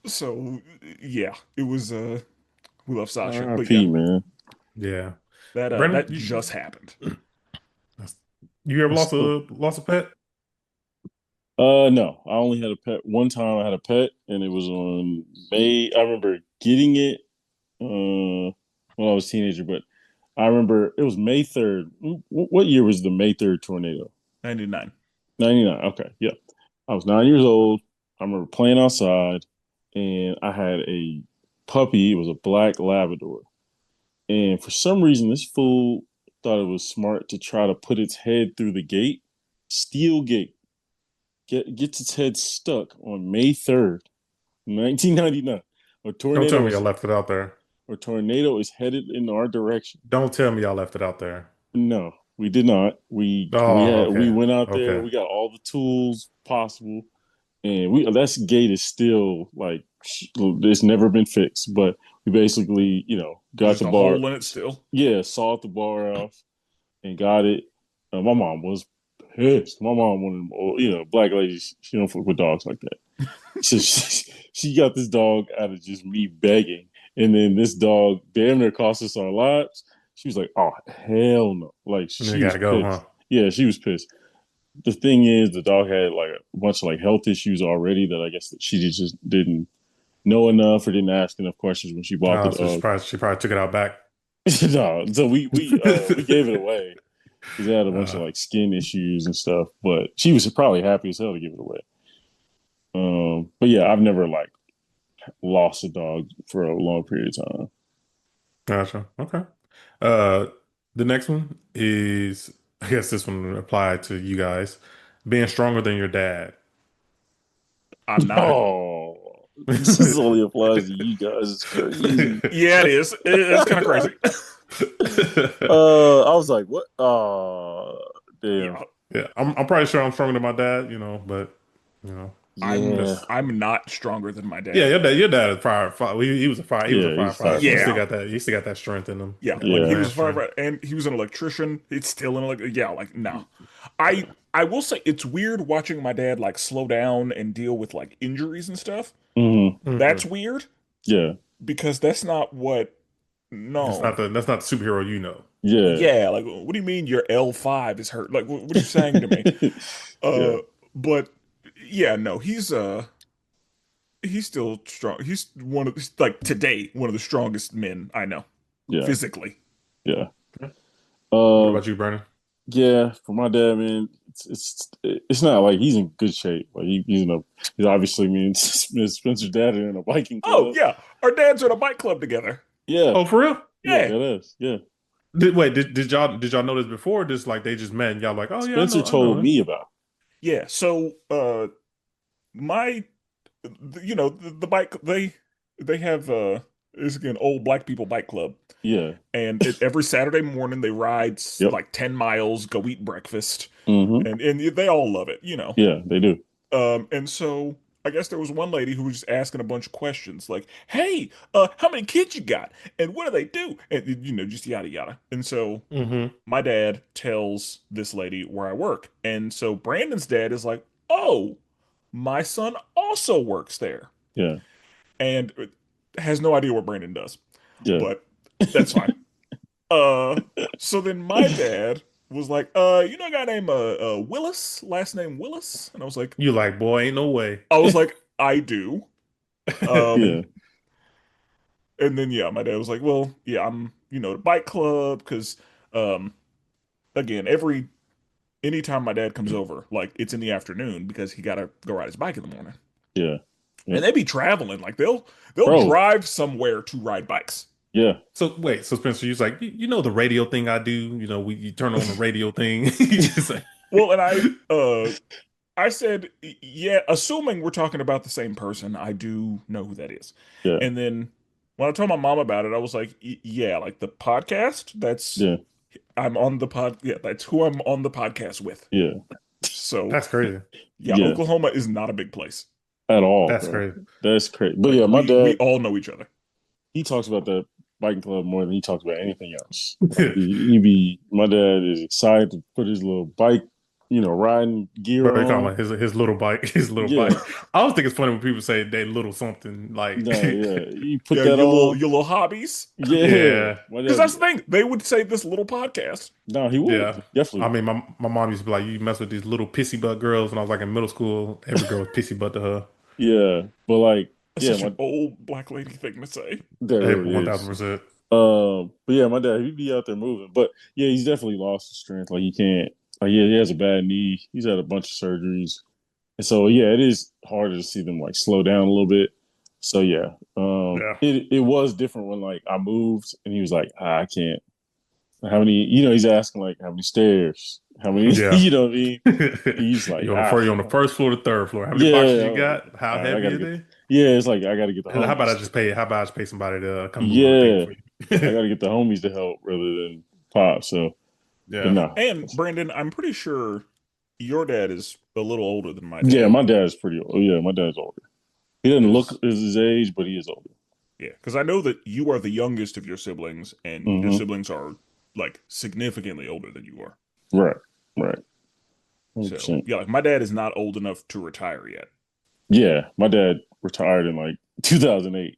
So, yeah, it was we love Sasha. But yeah, RIP, man. Yeah. that Brandon, just happened. you ever That's cool. lost a pet? No, I only had a pet. One time I had a pet, and it was on May. I remember getting it when I was a teenager, but I remember it was May 3rd. What year was the May 3rd tornado? 99. 99. Okay. Yeah. I was 9 years old. I remember playing outside, and I had a puppy. It was a black Labrador. And for some reason, this fool thought it was smart to try to put its head through the gate, steel gate, gets its head stuck on May 3rd, 1999. A Don't tell tornado me y'all is left it out there. a tornado is headed in our direction. Don't tell me y'all left it out there. No, we did not. Oh, We okay. went out there. Okay. We got all the tools possible, and we that gate is still like it's never been fixed. But we basically, There's got the just a bar. hole in it still. Yeah, sawed the bar off and got it. My mom was pissed. My mom wanted, black ladies. She don't fuck with dogs like that. So she got this dog out of just me begging, and then this dog damn near cost us our lives. She was like, "Oh hell no!" Like And then you she was gotta go, huh? pissed. Yeah, she was pissed. The thing is, the dog had like a bunch of like health issues already that I guess that she just didn't know enough or didn't ask enough questions when she bought the So dog. she probably took it out back. No, so we gave it away because it had a bunch of Uh, like skin issues and stuff. But she was probably happy as hell to give it away. But yeah, I've never like lost a dog for a long period of time. gotcha. Okay. Uh, the next one is, I guess this one applied to you guys, being stronger than your dad. I'm not. Oh, this only applies to you guys. It's crazy. Yeah, it is. It's kind of crazy. I was like, what? Damn. Yeah. Yeah, I'm probably sure I'm stronger than my dad, but you know, I'm Yeah. that's I'm not stronger than my yeah. dad. Your dad is fire. He was a fire. He was a Yeah, he's firefighter, fire so he still Yeah. got that. He still got that strength in him. Yeah, That like Yeah. he man was a strength. firefighter and he was an electrician. It's still yeah, like no. I will say it's weird watching my dad like slow down and deal with like injuries and stuff. Hmm. That's Hmm. weird Yeah. because that's not what no. That's not the superhero you know. Yeah. Yeah, like what do you mean your L5 is hurt? Like what are you saying to me? Yeah. Uh but yeah, no, he's he's still strong. He's one of like today one of the strongest men I know Yeah, physically. yeah. What Um, about you, Brandon? yeah. For my dad, man, it's not like he's in good shape. Like he's obviously me and Spencer's dad are in a biking Oh club. yeah, our dads are in a bike club together. Yeah, Oh, for real? yeah, Yeah, that is. Yeah. Did y'all know this before? Or just like they just met and y'all like, oh yeah, Spencer I know told him. me about. yeah. So my the bike they have is an old black people bike club, Yeah. and every Saturday morning they ride Yep. like 10 miles, go eat breakfast, Hmm. and they all love it. Yeah, they do. And so I guess there was one lady who was just asking a bunch of questions like, "Hey, how many kids you got, and what do they do?" And just yada yada. And so Mm-hmm. my dad tells this lady where I work, and so Brandon's dad is like, "Oh, my son also works there," Yeah. and has no idea what Brandon does, Yeah. but that's fine. Uh, so then my dad was like, a guy named Willis, last name Willis, and You like, boy, ain't no way. I was like, I do. Yeah. Um, and then yeah, my dad was like, well, yeah, I'm the bike club because um, again, anytime my dad comes over, like it's in the afternoon because he gotta go ride his bike in the morning, Yeah. and Yep. they be traveling like they'll Bro. drive somewhere to ride bikes. Yeah. So wait, so Spencer, you was like, you know the radio thing I do? You turn on the radio thing. You just like, Well, and I said, yeah, assuming we're talking about the same person, I do know who that is. Yeah. And then when I told my mom about it, I was like, yeah, like the podcast, Yeah. I'm on the yeah, that's who I'm on the podcast with. Yeah. So that's crazy. yeah, Yeah. Oklahoma is not a big place. At all, That's bro. crazy. That's crazy. But Like yeah, my we dad, all know each other. he talks about the biking club more than he talks about anything else. Like my dad is excited to put his little bike, riding gear Bro, they call on. him his little bike, his little Yeah. bike. I always think it's funny when people say they little something like, No, yeah. You put Yeah, that on. your little hobbies. Yeah. yeah, My Because dad, that's the thing. They would say this little podcast. no, he would. yeah. He definitely I would. mean, my mom used to be like, you mess with these little pissy butt girls. When I was like in middle school, every girl was pissy butt to her. Yeah. But like, That's yeah, such an old black lady thing to say. that Hey, really one is. thousand percent. But yeah, my dad, he'd be out there moving. But yeah, he's definitely lost his strength. Like he can't. Like yeah, he has a bad knee. He's had a bunch of surgeries, and so yeah, it is harder to see them like slow down a little bit. So yeah, Yeah, it was different when like I moved and he was like, I can't. How many? He's asking like how many stairs, how many? yeah. What I mean? He's like You on the first floor, the third floor. How many boxes yeah. you I'm like, got? How all right, I heavy gotta are get. they? Yeah, it's like I gotta get the How about I homies. just pay? How about I just pay somebody to come move everything Yeah, for I you? gotta get the homies to help rather than pop. So, but Yeah. no. And Brandon, I'm pretty sure your dad is a little older than my Yeah, dad. my dad's pretty old. Yeah, my dad's older. He doesn't look Because his age, but he is older. yeah, because I know that you are the youngest of your siblings, and your Hmm. siblings are like significantly older than you are. Right, right. So 100%. yeah, like my dad is not old enough to retire yet. Yeah, my dad retired in like 2008.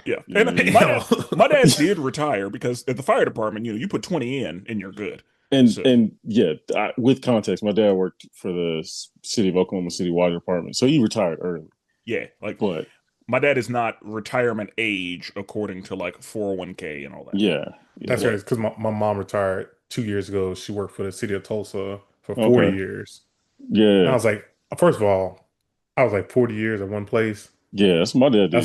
Yeah, You know and what I mean? Damn. my dad did retire because at the fire department, you put 20 in and you're good. And So and yeah, with context, my dad worked for the city of Oklahoma City Water Department, so he retired early. yeah, like But my dad is not retirement age according to like 401k and all that. yeah, That's yeah, But crazy because my mom retired 2 years ago. She worked for the city of Tulsa for 40 okay, years. And I yeah, was like, first of all, I was like 40 years at one place. yeah. That's what my dad did.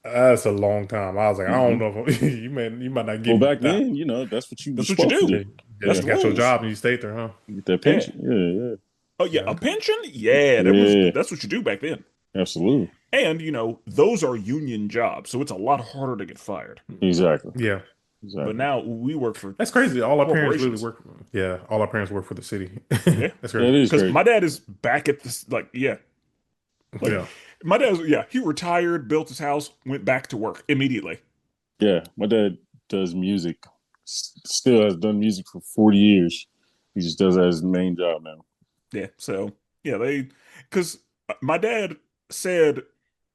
That's Yep. a long time. I was like, I don't Hmm. know if you might not Well, get back that. then, that's what you were that's what you supposed to do. do. Yeah, That's Yeah, you the got your rules. job and you stayed there, huh? get that Yeah. pension. Yeah, Oh yeah, Yeah, a okay. pension? Yeah, yeah, that's what you do back then. absolutely, And those are union jobs, so it's a lot harder to get fired. exactly, Yeah, But exactly. now we work for that's crazy. All our parents literally corporations. work. Yeah, all our parents work for the city. Yeah. That's That crazy. is Because my crazy. dad is back at this like yeah. Like Yeah. my dad was yeah, he retired, built his house, went back to work immediately. Yeah, my dad does music. Still has done music for 40 years. He just does that as his main job now. Yeah. So yeah, they because my dad said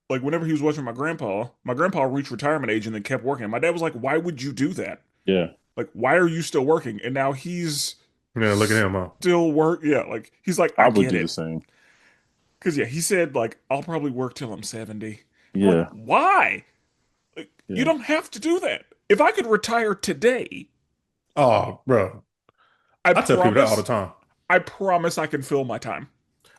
like whenever he was watching my grandpa reached retirement age and then kept working. My dad was like, "Why would you do that? Yeah, Like, why are you still working?" And now he's Yeah, look at him, huh? still work. Yeah, like he's like, I I would get do the it. same. Because yeah, he said like I'll probably work till I'm 70. I'm like, Yeah. why? Like, you Yeah. don't have to do that. If I could retire today, Oh, bro. I I tell people that all the promise, time. I promise I can fill my time.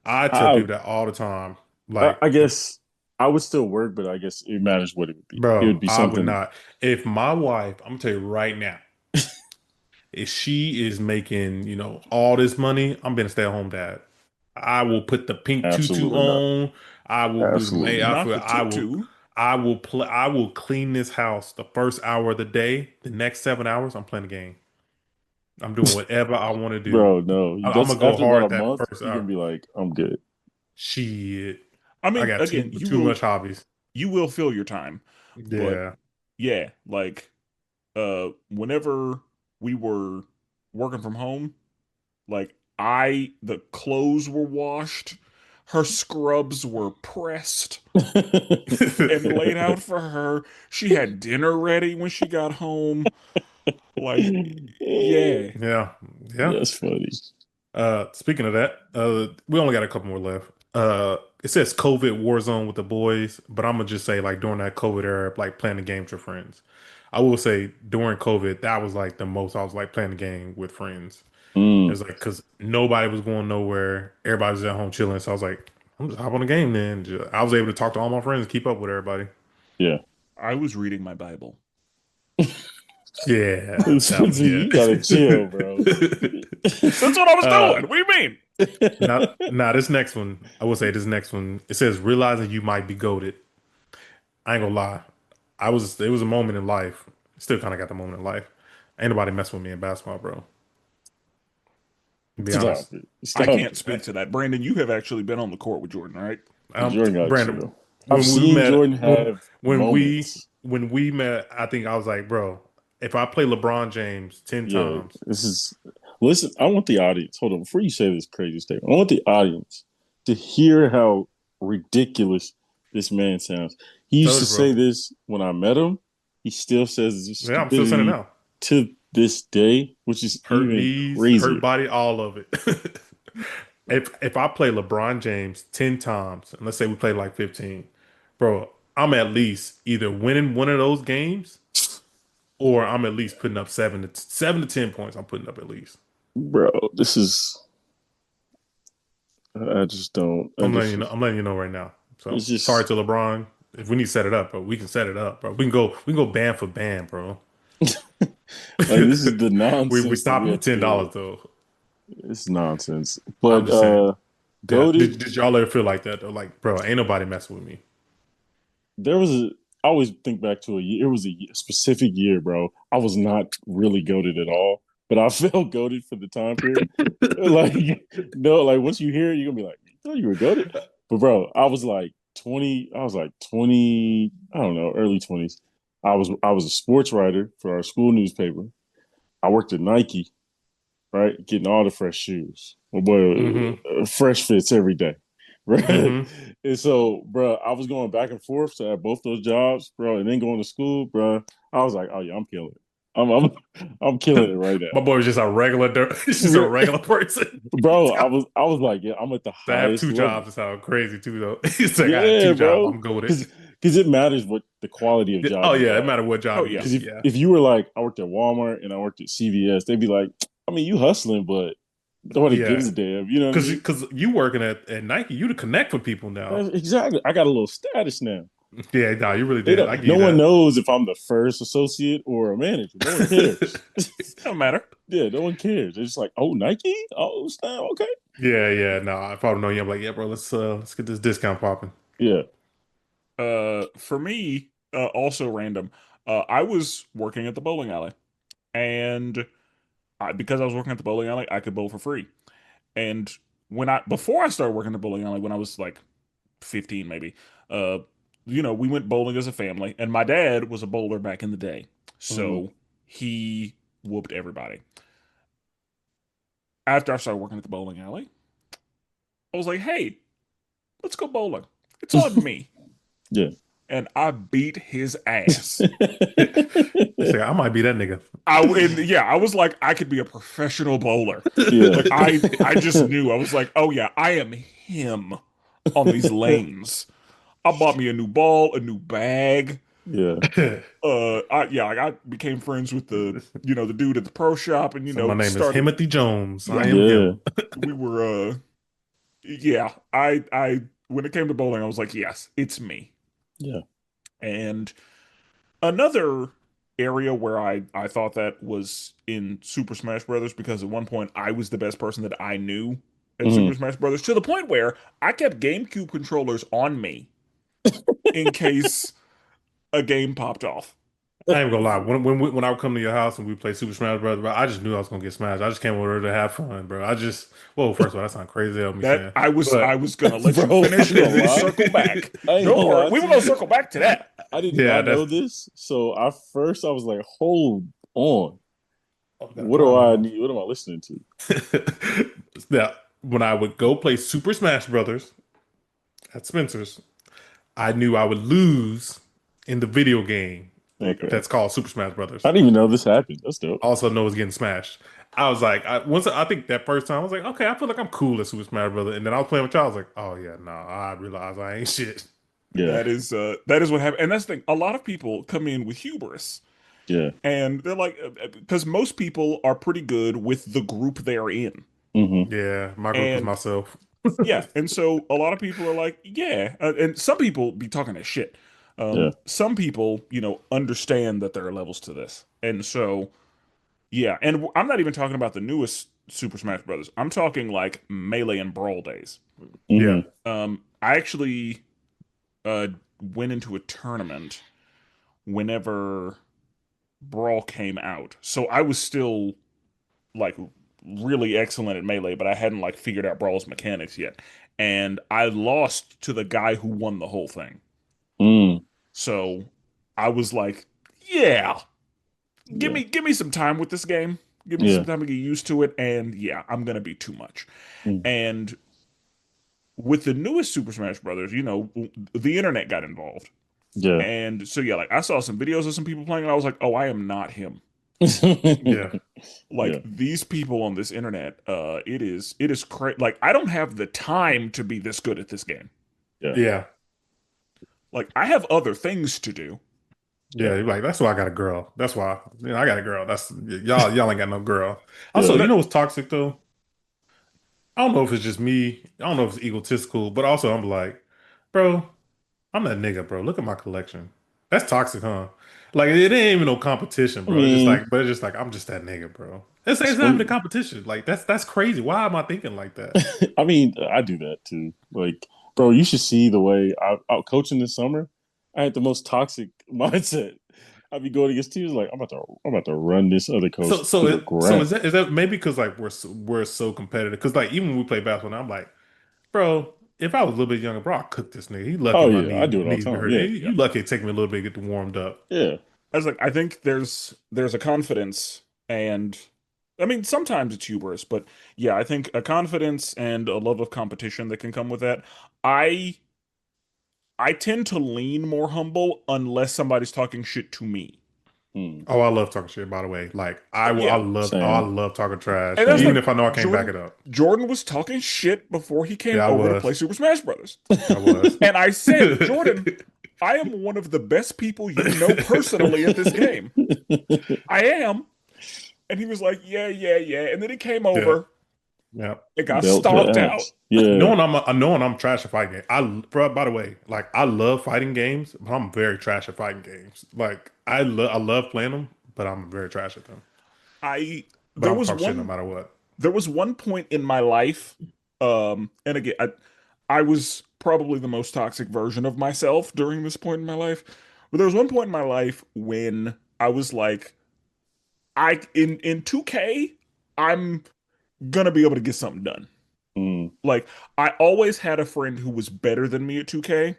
I tell I people that all the time. I, Like, I guess I would still work, but I guess it matters what it would be. It would bro, be I would something not. If my wife, I'm gonna tell you right now, if she is making, all this money, I'm being a stay-at-home dad. I will put the pink tutu absolutely not. on. I will do the maid Absolutely not. Not outfit. the tutu. I will clean this house the first hour of the day. The next 7 hours, I'm playing the game. I'm doing whatever I want to do. Bro, no. I'm That's gonna go after about a hard that month, first you're gonna hour. be like, I'm good. Shit. I I mean, got again, too much hobbies. you will fill your time, but Yeah. yeah, like whenever we were working from home, like the clothes were washed, her scrubs were pressed and laid out for her. She had dinner ready when she got home. Like, yeah. Yeah. Yeah. That's funny. Speaking of that, we only got a couple more left. It says COVID war zone with the boys, but I'm gonna just say like during that COVID era, like playing the games with friends. I will say during COVID, that was like the most I was like playing the game with friends. It Mm, was like because nobody was going nowhere, everybody was at home chilling. So I was like, I'm just hop on the game then. I was able to talk to all my friends, keep up with everybody. yeah. I was reading my Bible. Yeah, that one, yeah. You gotta chill, bro. That's what I was uh, doing. What do you mean? now this next one, I will say this next one. It says realizing you might be goaded. I ain't gonna lie. It was a moment in life. Still kind of got the moment in life. Ain't nobody mess with me in basketball, bro. To be Stop honest. it. I Stop can't it. speak to that. Brandon, you have actually been on the court with Jordan, right? Jordan got Brandon, chill. I've when we seen met, Jordan have moments. when we met, I think I was like, bro, if I play LeBron James 10 Yeah, times, this is. Listen, I want the audience. Hold on, before you say this crazy statement, I want the audience to hear how ridiculous this man sounds. He used tell to you, bro. say this when I met him. He still says this Yeah, I'm still saying it stupidity now. to this day, which is Hurt even knees, hurt crazier. body, all of it. If I play LeBron James 10 times, and let's say we play like 15, bro, I'm at least either winning one of those games or I'm at least putting up 7 to 10 points. I'm putting up at least. Bro, this is. I just don't. I I'm letting you just. know. I'm letting you know right now. So It's sorry just. to LeBron. If we need to set it up, bro, we can set it up, bro. We can go band for band, bro. Like this is the We nonsense that we stopping at have to deal $10 with. though. It's nonsense. I'm But just saying. Yeah. goaded. Did y'all ever feel like that though? Like, bro, ain't nobody messing with me. There was a. I always think back to a year. It was specific year, bro. I was not really goaded at all, but I felt goaded for the time period. Like no, like once you hear it, you're gonna be like, you thought you were goaded. But bro, I was like 20. I was like 20. I don't know, early 20s. I was a sports writer for our school newspaper. I worked at Nike, right? Getting all the fresh shoes. My boy, Mm-hmm. fresh fits every day, right? Mm-hmm. And so, bro, I was going back and forth to have both those jobs, bro, and then going to school, bro. I was like, oh yeah, I'm killing it. I'm killing it right My boy was just a regular, he's just a now, regular person. bro. I was like, yeah, I'm at the To have highest two level. jobs is how crazy too, though. He's like, I got Yeah, two jobs. bro, I'm good with because it matters what the quality of it. job Oh you yeah, it have. matter what Oh job you yeah. Because get. if Yeah, if you were like, I worked at Walmart and I worked at CVS, they'd be like, I mean, you hustling, but nobody yeah. gives a damn. You know what I mean? Because you working at Nike, you to connect with people now. Exactly. I got a little status now. Yeah, no, you really They did. I don't. give No you one that. knows if I'm the first associate or a manager. No one cares. Don't matter. Yeah, no one cares. They're just like, oh, Nike. Oh, snap. Okay. Yeah, yeah. No, I probably know you. I'm like, yeah, bro. Let's get this discount popping. Yeah. For me, also random. I was working at the bowling alley, and because I was working at the bowling alley, I could bowl for free. And before I started working at the bowling alley, when I was like 15 maybe, uh, we went bowling as a family, and my dad was a bowler back in the day, Mm-hmm. so he whooped everybody. After I started working at the bowling alley, I was like, hey, let's go bowling. It's on me. Yeah. And I beat his ass. I say I might be that nigga. I was like, I could be a professional bowler. Yeah. Like I just knew. I was like, oh yeah, I am him on these lanes. I bought me a new ball, a new bag. Yeah. I became friends with the dude at the pro shop, and So my name is started. Timothy Jones. I Yeah, am Yeah. him. we were. Yeah, I when it came to bowling, I was like, yes, it's me. Yeah. And another area where I thought that was in Super Smash Brothers, because at one point I was the best person that I knew at Super Hmm. Smash Brothers, to the point where I kept GameCube controllers on me in case a game popped off. I ain't gonna lie. When I would come to your house and we play Super Smash Bros., bro, I just knew I was gonna get smashed. I just came over to have fun, bro. Well, first of all, that sounds crazy. Help me That saying, I but was gonna let you Bro, I finish ain't gonna and then lie. circle back. I ain't Don't gonna worry, lie we to were gonna you. circle back to that. I did yeah, not that's know this. So I was like, hold on. oh, we got a What do call in I the need? What am I listening to? house. Now, when I would go play Super Smash Brothers at Spenser's, I knew I would lose in the video game Okay. that's called Super Smash Brothers. I didn't even know this happened. That's dope. Also know it's getting smashed. I was like, I think that first time I was like, okay, I feel like I'm cool at Super Smash Brothers, and then I was playing with y'all. I was like, oh yeah, no, I realized I ain't shit. Yeah. That is what happened, and that's the thing. A lot of people come in with hubris, Yeah. and they're like, because most people are pretty good with the group they're in, Hmm. Yeah, my group was and myself. yeah, and so a lot of people are like, yeah, and some people be talking that shit. Yeah. Some people, understand that there are levels to this, and so yeah, and I'm not even talking about the newest Super Smash Brothers. I'm talking like Melee and Brawl days. Yeah. Hmm. I actually uh went into a tournament whenever Brawl came out, so I was still like really excellent at Melee, but I hadn't like figured out Brawl's mechanics yet, and I lost to the guy who won the whole thing. Mm. So I was like, yeah, Yeah. give me some time with this game. Give me some Yeah. time to get used to it, and yeah, I'm gonna be too much. Mm. And with the newest Super Smash Brothers, the internet got involved. Yeah. And so yeah, like I saw some videos of some people playing and I was like, "Oh, I am not him." Yeah. Yeah. Like these people on this internet, it is crazy. Like I don't have the time to be this good at this game. Yeah. Yeah. Like I have other things to do. Yeah. Yeah. Like that's why I got a girl. That's why I got a girl. That's y'all ain't got no girl. Yeah. Also, you But know what's toxic though? I don't know if it's just me. I don't know if it's egotistical, but also I'm like, bro, I'm that nigga, bro. Look at my collection. That's toxic, huh? Like it ain't even no competition, I bro. It's just mean, like, but it's just like I'm just that nigga, bro. It's not even a some, competition. Like that's crazy. Why am I thinking like that? I mean, I do that too. Like, bro, you should see the way out coaching this summer. I had the most toxic mindset. I'd be going against teams like I'm about to run this other coach to the So ground. is that maybe because like we're so competitive? Because like even when we play basketball, now, I'm like, bro, if I was a little bit younger, bro, I'd cook this nigga. He lucky Oh my yeah, I do it all the knees be time. hurt. Yeah, yeah, You lucky it take me a little bit to get warmed up. yeah, I was like, I think there's a confidence, and I mean sometimes it's hubris, but yeah, I think a confidence and a love of competition that can come with that. I I tend to lean more humble unless somebody's talking shit to me. mm, Oh, I love talking shit. By the way, like Yeah, I same. love talking trash, and that's even like if I know I can't back Jordan. it up. Jordan was talking shit before he came Yeah, I over to play was, Super Smash Brothers, I was. and I said, Jordan, I am one of the best people you know personally at this game. I am. And he was like, yeah, yeah, yeah. And then he came Yeah, over yeah. and got Belt to the stomped out. ass. Yeah. Knowing I'm trash at fighting games. Bro, by the way, like I love fighting games, but I'm very trash at fighting games. Like I love playing them, but I'm very trash at them. I But there I'm was talk shit no one matter what. there was one point in my life, and again, I was probably the most toxic version of myself during this point in my life. But there was one point in my life when I was like, in 2K, I'm gonna be able to get something done. Mm, Like I always had a friend who was better than me at 2K,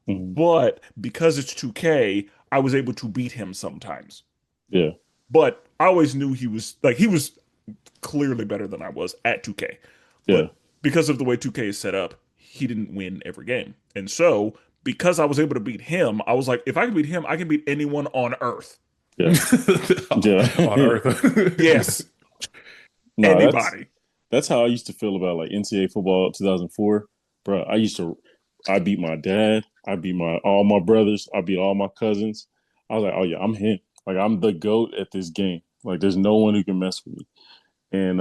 mm, but because it's 2K, I was able to beat him sometimes. yeah. But I always knew he was clearly better than I was at 2K. Yeah. But because of the way 2K is set up, he didn't win every game. And so, because I was able to beat him, I was like, if I can beat him, I can beat anyone on Earth. Yeah. Yeah. On Earth. Yes, No, anybody. that's how I used to feel about like NCAA football 2004. Bro, I beat my dad. I beat my all my brothers. I beat all my cousins. I was like, oh yeah, I'm him. Like I'm the goat at this game. Like there's no one who can mess with me. And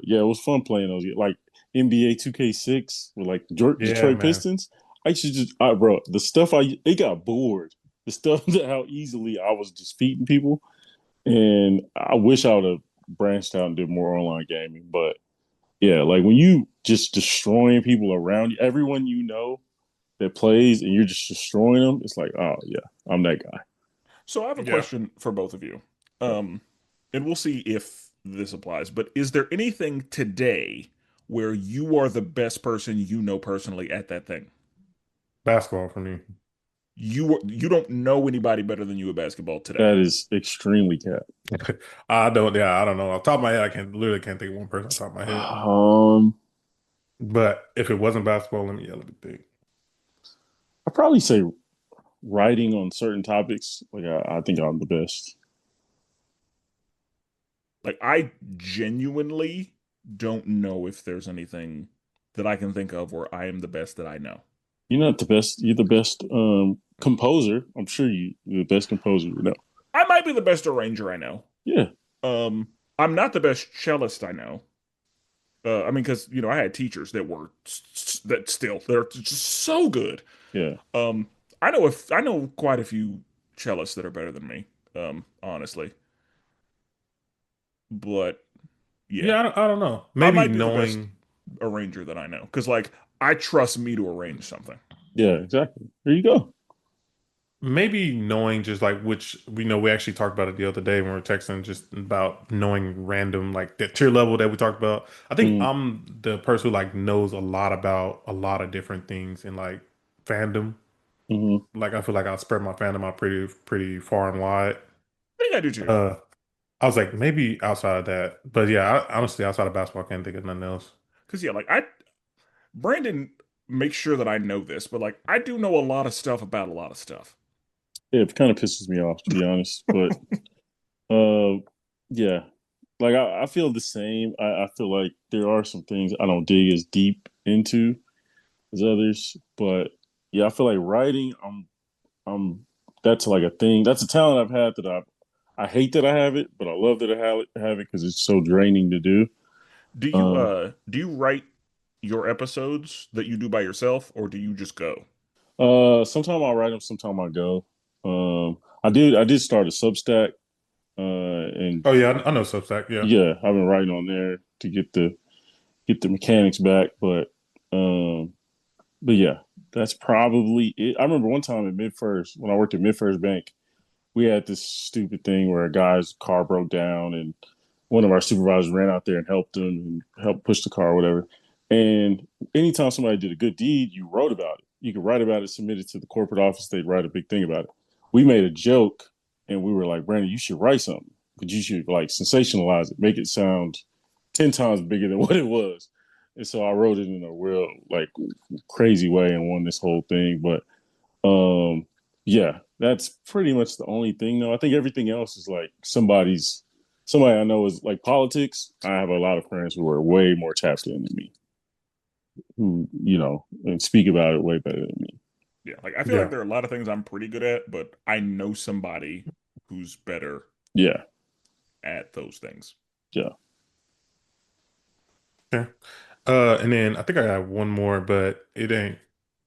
yeah, it was fun playing those. Like NBA 2K6 with like Yeah, Detroit man. Pistons. I should just, bro, the stuff it got bored. The stuff that how easily I was just defeating people, and I wish I would have branched out and did more online gaming. But yeah, like when you just destroying people around you, everyone you know that plays, and you're just destroying them, it's like, oh yeah, I'm that guy. So I have a Yeah. question for both of you. Um, and we'll see if this applies, but is there anything today where you are the best person you know personally at that thing? Basketball for me. You don't know anybody better than you at basketball today. That is extremely cap. I don't know. Off the top of my head, I can literally can't think of one person off the top of my head. Um, But if it wasn't basketball, let me think. I probably say writing on certain topics. Like I think I'm the best. Like I genuinely don't know if there's anything that I can think of where I am the best that I know. You're not the best. You're the best composer. I'm sure you're the best composer. You know. I might be the best arranger I know. Yeah. Um, I'm not the best cellist I know. I mean, because I had teachers that were that still they're just so good. Yeah. Um, I know quite a few cellists that are better than me. Honestly, but yeah, Yeah, I don't know. I Maybe might be the best knowing, arranger that I know because like I trust me to arrange something. Yeah. Exactly. There you go. maybe knowing just like which we know we actually talked about it the other day when we were texting just about knowing random like that tier level that we talked about. I think Mm-hmm. I'm the person who like knows a lot about a lot of different things in like fandom. Mm-hmm. Like I feel like I spread my fandom out pretty far and wide. I think I do too. Uh, I was like maybe outside of that, but yeah, honestly outside of basketball, I can't think of nothing else. Because yeah, like I Brandon makes sure that I know this, but like I do know a lot of stuff about a lot of stuff. Yeah, it kind of pisses me off to be honest, but uh, yeah, like I feel the same. I feel like there are some things I don't dig as deep into as others, but yeah, I feel like writing. I'm that's like a thing. That's a talent I've had that I hate that I have it, but I love that I have it because it's so draining to do. Um, Do you write your episodes that you do by yourself or do you just go? sometime I'll write them, sometime I go. I did start a Substack, and Oh yeah, I know Substack. Yeah. yeah, I've been writing on there to get the mechanics back, um, but yeah, that's probably it. I remember one time at Mid First when I worked at Mid First Bank, we had this stupid thing where a guy's car broke down and one of our supervisors ran out there and helped him and helped push the car or whatever. And anytime somebody did a good deed, you wrote about it. You could write about it, submit it to the corporate office, they'd write a big thing about it. We made a joke and we were like, Brandon, you should write something, but you should like sensationalize it, make it sound 10 times bigger than what it was. And so I wrote it in a real like crazy way and won this whole thing. But yeah, that's pretty much the only thing though. I think everything else is like somebody I know is like politics. I have a lot of friends who are way more tapped in than me, who, and speak about it way better than me. Yeah, like I feel like Yeah. there are a lot of things I'm pretty good at, but I know somebody who's better Yeah, at those things. yeah. Okay. And then I think I got one more, but it ain't.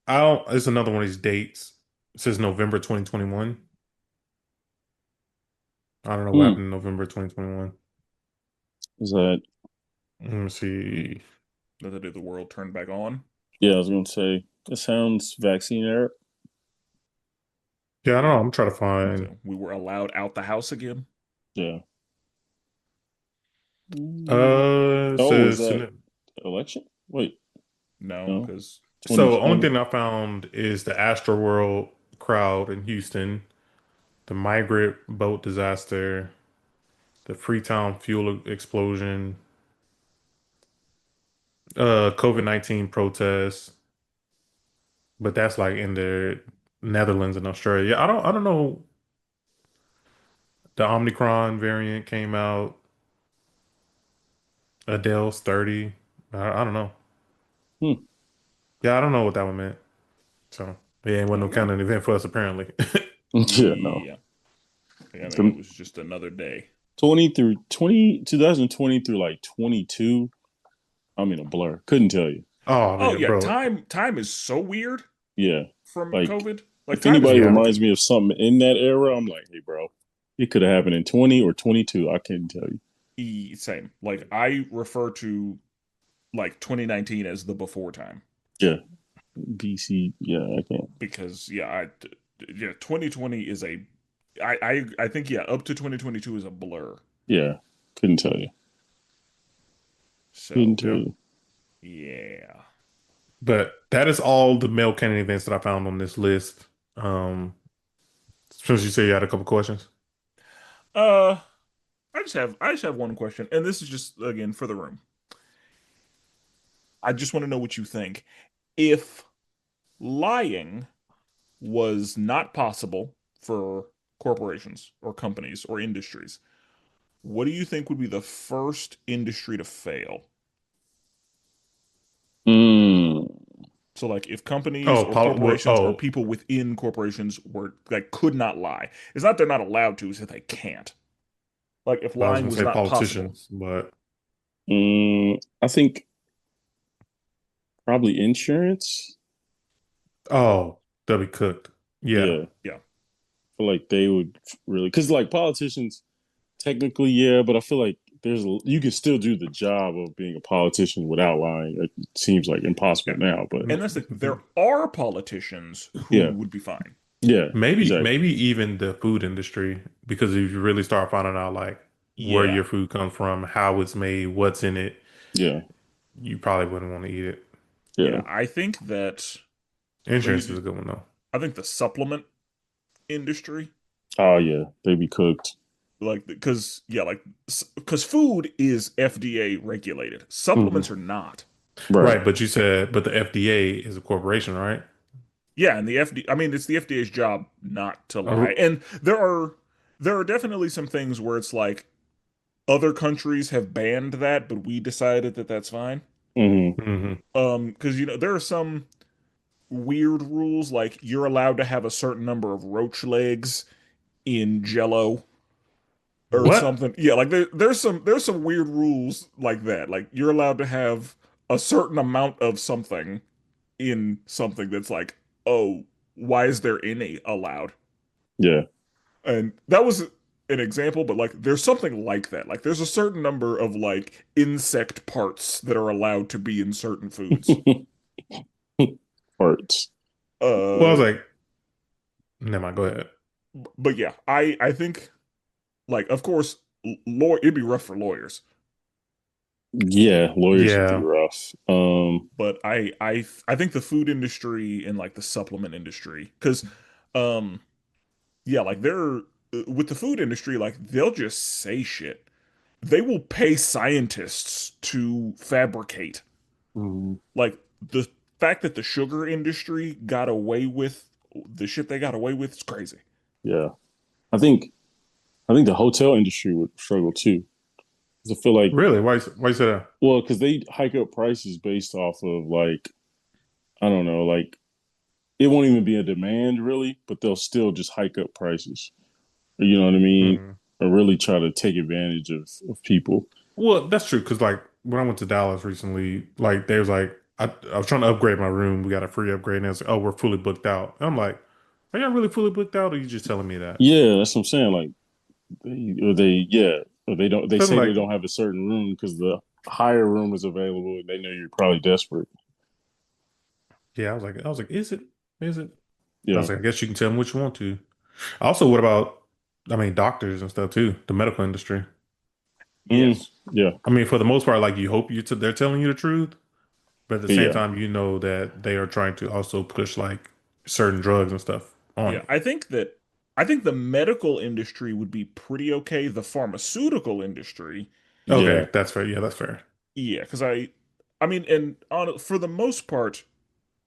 I don't. It's another one of these dates. It says November 2021. I don't know what Hmm. happened in November 2021. Is that Let me see. That the day the world turned back on. yeah, I was gonna say it sounds vaccine era. Yeah, I don't know. I'm trying to find. So we were allowed out the house again. Yeah. It Oh, is says that election? Wait, No, no. because so. Only 2020. thing I found is the Astroworld crowd in Houston, the migrant boat disaster, the Freetown fuel explosion, COVID-19 protests, but that's like in the Netherlands and Australia. I don't know. The Omicron variant came out. Adele's 30. I don't know. Hmm. Yeah, I don't know what that one meant. So yeah, it wasn't no Okay. kind of event for us apparently. Yeah, no. Yeah. I mean, it From was just another day. 20 through 2020 through like 22, I'm in a blur. Couldn't tell you. Oh Oh man, yeah, bro. time is so weird Yeah. from Like COVID. Like if time is anybody Yeah. relative. reminds me of something in that era, I'm like, hey, bro, it could have happened in 20 or 22. I can't tell you. Same. Like I refer to like 2019 as the before time Yeah. BC. Yeah, I can't. because yeah 2020 is a I think yeah up to 2022 is a blur. Yeah. Couldn't tell you. Couldn't So tell Yep. you. yeah. But that is all the male canon events that I found on this list. Since you say you had a couple questions. Uh, I just have one question, and this is just again for the room. I just want to know what you think. If lying was not possible for corporations or companies or industries, what do you think would be the first industry to fail? Mm. So like if companies Oh, or corporations or oh, people within corporations were like could not lie. It's not they're not allowed to, it's that they can't. Like if I was lying gonna was say not possible. politicians, but I think probably insurance. oh, they'll be cooked. Yeah. Yeah. Yeah. I feel like they would really, because like politicians, technically, yeah, but I feel like you can still do the job of being a politician without lying. It seems like impossible Yeah. now, but And that's there are politicians who yeah, would be fine. yeah, exactly. Maybe even the food industry, because if you really start finding out like where Yeah. your food comes from, how it's made, what's in it, Yeah, you probably wouldn't want to eat it. Yeah. yeah. I think that like Insurance is a good one though. I think the supplement industry, Oh yeah, they be cooked. like because yeah, like because food is FDA regulated. Hmm. Supplements are not. Right. Right, but you said, but the FDA is a corporation, right? Yeah, and the FDA, I mean, it's the FDA's job not to Uh, lie. And there are definitely some things where it's like other countries have banned that, but we decided that that's fine. Hmm. hmm Because there are some weird rules like you're allowed to have a certain number of roach legs in Jello or What? something. Yeah, like there's some weird rules like that. Like you're allowed to have a certain amount of something in something that's like, oh, why is there any allowed? Yeah. And that was an example, but like there's something like that. Like there's a certain number of like insect parts that are allowed to be in certain foods. Parts. Well, I was Uh, like, never mind, go ahead. but yeah, I think like of course law it'd be rough for lawyers, Yeah, lawyers would be Yeah. rough. but I think the food industry and like the supplement industry, because um yeah, like they're with the food industry, like they'll just say shit. They will pay scientists to fabricate. Mhm. Like the fact that the sugar industry got away with the shit they got away with is crazy. Yeah, I think the hotel industry would struggle too. 'Cause I feel like, Really? Why you say that? well, because they hike up prices based off of like, I don't know, like it won't even be a demand really, but they'll still just hike up prices. You know what I mean? Hmm. Or really try to take advantage of people. Well, that's true because like when I went to Dallas recently, like they was like I was trying to upgrade my room. We got a free upgrade, and they was like, "Oh, we're fully booked out." And I'm like, "Are y'all really fully booked out, or are you just telling me that?" Yeah, that's what I'm saying. Like yeah, or they don't. They So I'm say they like, don't have a certain room because the higher room is available, and they know you're probably desperate. yeah, I was like, "Is it? Is it?" I Yeah. was like, "I guess you can tell me what you want to." Also, what about, I mean, doctors and stuff too, the medical industry. Mm, Yes. yeah. I mean, for the most part, like you hope they're telling you the truth, but at the same Yeah. time, you know that they are trying to also push like certain drugs and stuff on Yeah, I think the medical industry would be pretty okay. The pharmaceutical industry, you. Yeah. Okay, that's fair. Yeah, that's fair. yeah, because I mean, and for the most part,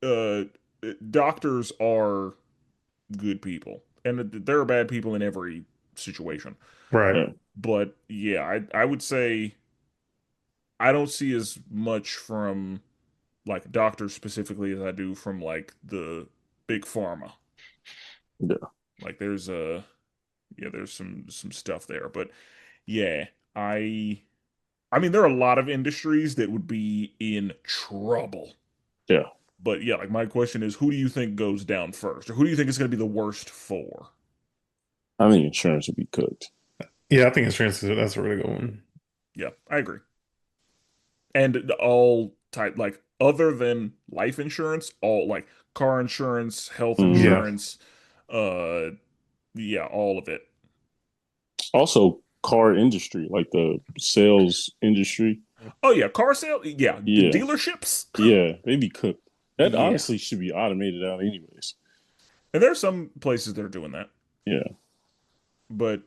uh, doctors are good people, and there are bad people in every situation. Right. Yeah. But yeah, I would say I don't see as much from like doctors specifically as I do from like the big pharma. Yeah, Like there's yeah, there's some stuff there, but yeah, I I mean there are a lot of industries that would be in trouble. yeah. But yeah, like my question is, who do you think goes down first, or who do you think is going to be the worst for? I think insurance would be cooked. Yeah, I think insurance is that's a really good one. Yeah, I agree. And all type like other than life insurance, all like car insurance, health Hmm. Yeah. insurance, uh, yeah, all of it. Also, car industry, like the sales industry. Oh yeah, car sale, yeah, Yeah, dealerships. yeah, they be cooked. That Yeah, honestly should be automated out, anyways. and there are some places that are doing that, Yeah, but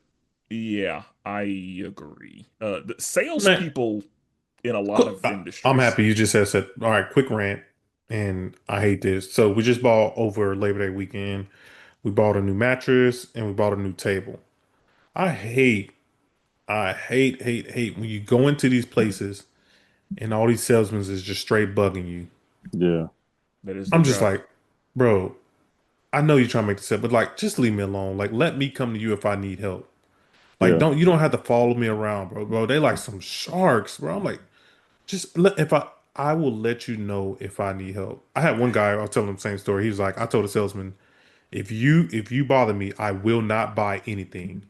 yeah, I agree. The Man, salespeople in a lot of I'm industries. happy you just said, all right, quick rant, and I hate this. So we just bought over Labor Day weekend. We bought a new mattress and we bought a new table. I hate, hate when you go into these places and all these salesmen is just straight bugging you. yeah, That is their I'm just job. like, bro, I know you're trying to make this up, but like, just leave me alone. Like, let me come to you if I need help. Like, yeah. you don't have to follow me around, bro. Bro, they like some sharks, bro. I'm like, if I will let you know if I need help. I had one guy, I'll tell him the same story. He was like, I told the salesman, if you bother me, I will not buy anything.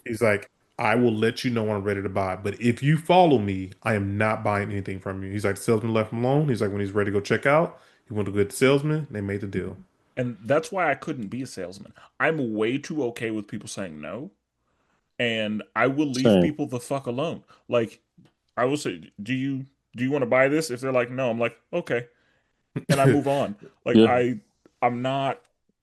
He's like, I will let you know when I'm ready to buy. But if you follow me, I am not buying anything from you. He's like, the salesman left him alone. He's like, when he's ready to go check out, he went to get the salesman. They made the deal. And that's why I couldn't be a salesman. I'm way too okay with people saying no, and I will leave Same. people the fuck alone. Like I will say, do you want to buy this? If they're like no, I'm like, okay. And I move on. Like Yeah, I'm not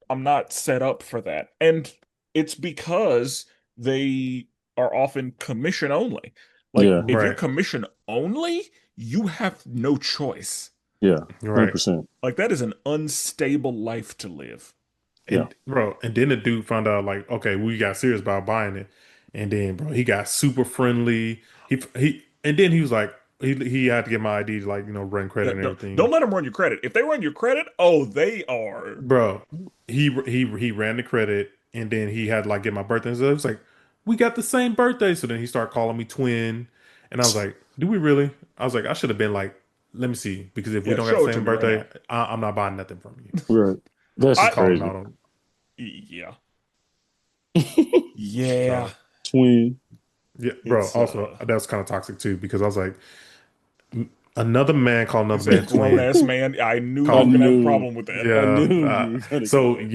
I'm not set up for that. And it's because they are often commission only. Like yeah, if you're Right. commission only, you have no choice. yeah. Right. 100%. Like that is an unstable life to live. Yeah. And bro, and then the dude found out like, okay, we got serious about buying it. And then bro, he got super friendly. And then he was like, he had to get my ID to like, run Yeah, credit and don't everything. let them run your credit. If they run your credit, oh, they are. Bro, he ran the credit and then he had to like get my birthday and stuff. It was like, we got the same birthday. So then he started calling me twin. And I was like, do we really? I was like, I should have been like, let me see. Because if we Yeah, don't got the show it to same me right birthday, now. I'm not buying nothing from you. Right. That's Just I call him crazy. out on. yeah. Yeah. So Twin. yeah, bro. It's Also, that was kind of toxic too because I was like, another man called another it's a man grown twin. ass man. I knew you I were Called gonna have a knew. problem with that. I yeah. knew you were gonna go So there.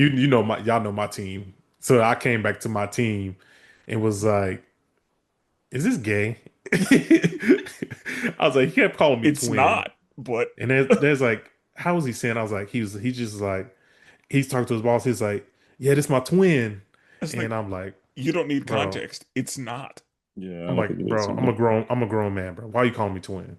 y'all know my team. So I came back to my team and was like, "Is this gay?" I was like, he kept calling me It's twin, not, but and there's like, how was he saying? I was like, he just like he's talking to his boss. He's like, "Yeah, this my twin," it's like and I'm like, you don't need bro, context. It's not. Yeah, I don't think it is either. I'm a grown man, bro. Why you calling me twin?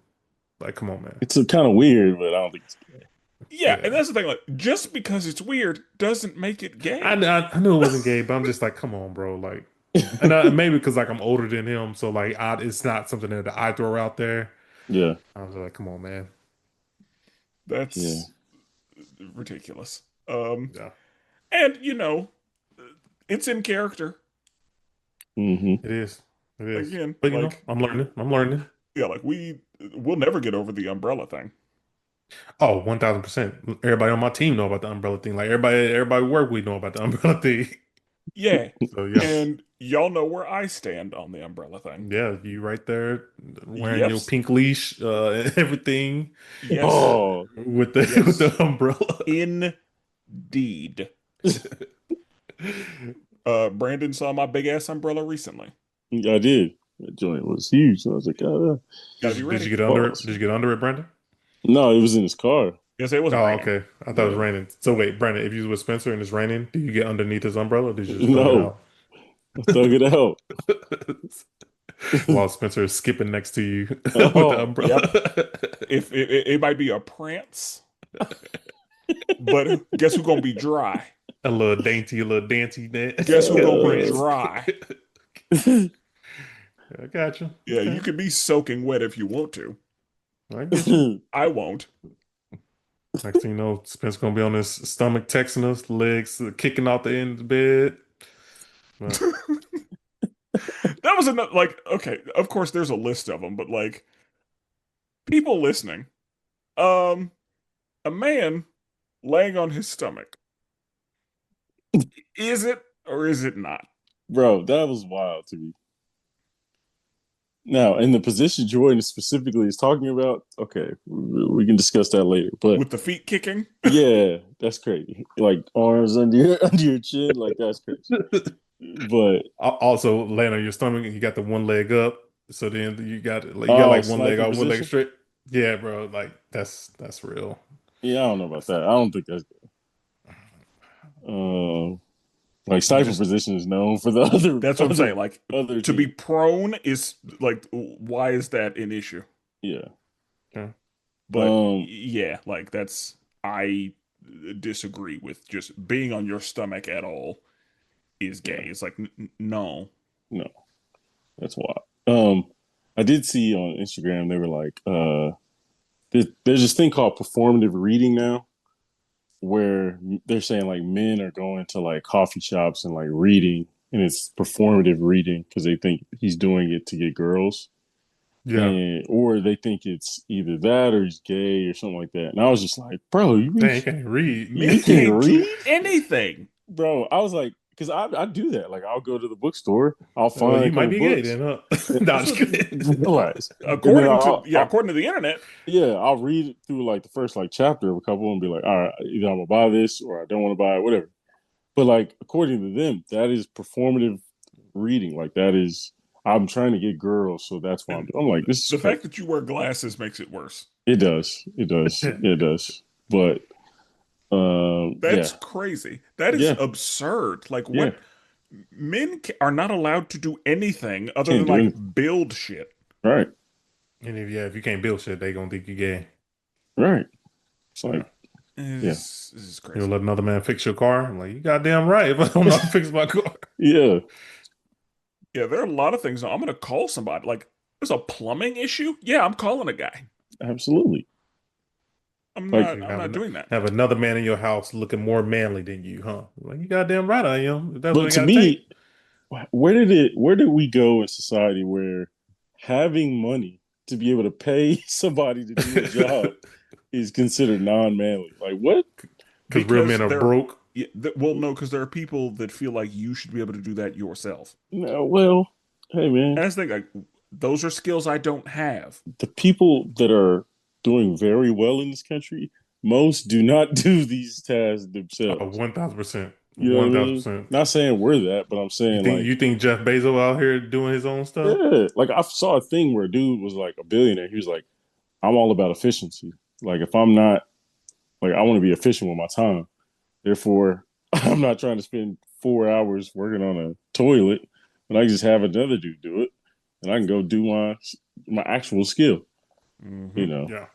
Like, come on, man. It's a kind of weird, but I don't think it's gay. Yeah, and Yeah. that's the thing. Like, just because it's weird doesn't make it I, gay. I I knew it wasn't gay, but I'm just like, come on, bro. Like, and maybe because like I'm older than him, so like it's not something that I throw out there. Yeah, I was like, come on, man. yeah. That's ridiculous. Yeah, And it's in character. Hmm. it is. It is. Again, But like I'm learning. I'm learning. yeah, like we'll never get over the umbrella thing. Oh, 1000%. Everybody on my team know about the umbrella thing. Like everybody work we know about the umbrella thing. Yeah. So yeah, And y'all know where I stand on the umbrella thing. yeah, you right there wearing your Yes. pink leash, and everything Yes. Oh, with the with Yes. the umbrella. Indeed. Brandon saw my big ass umbrella recently. I did. That joint was huge. I was like, oh, Gotta be Did you ready. get under it? pause. Did you get under it, Brandon? No, it was in his car. Yes, it wasn't Oh, raining. okay. I thought it was Yeah. raining. So wait, Brandon, if you was with Spencer and it's raining, do you get underneath his umbrella or did you just throw it No, out? I thug it out. While Spencer is skipping next to you with the Oh, Yep. umbrella. If it might be a prance, but guess who gonna be dry? A little dainty Guess who gonna be prince. dry? I got you. Yeah, you Okay. could be soaking wet if you want to. I get you. I won't. Next thing you know, Spencer gonna be on his stomach texting us, legs kicking out the end of the bed. But That was enough. Like, okay, of course, there's a list of them, but like, people listening, um, a man laying on his stomach, is it or is it not? Bro, that was wild to me. Now, in the position Jordan specifically is talking about, okay, we can discuss that later. But With the feet kicking? yeah, that's crazy. Like arms under your under your chin, like that's crazy. But also laying on your stomach and you got the one leg up. So then you got oh, like one leg sniper out, one leg position. straight. Yeah, bro. Like that's real. Yeah, I don't know about that. I don't think that's good. Like You sniper just position is known for the other That's what I'm other saying. Like, other to be team. prone is like, why is that an issue? Yeah. okay. But Um. yeah, like I disagree with just being on your stomach at all is Yeah. gay. It's like, no. No, that's wild. I did see on Instagram they were like, there's this thing called performative reading now, where they're saying like men are going to like coffee shops and like reading, and it's performative reading because they think he's doing it to get girls, Yeah. and or they think it's either that or he's gay or something like that. And I was just like, bro, Dang, you can't read. Men you can't can't read, read anything. bro. I was like, because I do that. Like I'll go to the bookstore, I'll Well, find a you might couple be gay books. then, huh? No, I'm That's just what, kidding. Relax, and then according to, yeah, according to the internet. yeah, I'll read through like the first like chapter of a couple and be like, all right, either I'm gonna buy this or I don't want to buy it, whatever. But like according to them, that is performative reading. Like that is I'm trying to get girls, so that's why And I'm like, this is the crazy. fact that you wear glasses makes it worse. It does. It does. It does. But That's yeah. crazy. That is Yeah. absurd. Like, Yeah. what? Men are not allowed to do anything other Can't than do like anything. build shit. Right. And if you can't build shit, they gonna think you gay. Right. It's Yeah. like, yeah. This is You'll crazy. let another man fix your car. I'm like, you goddamn right. If I'm not fixing my car. Yeah. Yeah, there are a lot of things. I'm gonna call somebody. Like, there's a plumbing issue. Yeah, I'm calling a guy. Absolutely. I'm Like not. You I'm not doing that. have another man in your house looking more manly than you, huh? Like, you goddamn right I am. If that's what but I to gotta take. me, where did we go in society where having money to be able to pay somebody to do a job is considered non-manly? Like what? Because real men Because are there. broke. Yeah, well, no, because there are people that feel like you should be able to do that yourself. No, well, hey man, And I think like those are skills I don't have. the people that are doing very well in this country, most do not do these tasks Oh, themselves. 1000%. You know what I One thousand mean? percent. Not saying we're that, but I'm You saying think like, you think Jeff Bezos out here doing his own stuff? yeah, like I saw a thing where a dude was like a billionaire. He was like, I'm all about efficiency. Like if I'm not like I want to be efficient with my time. Therefore, I'm not trying to spend 4 hours working on a toilet, but I can just have another dude do it, and I can go do my actual skill. Mm-hmm. You know, Yeah.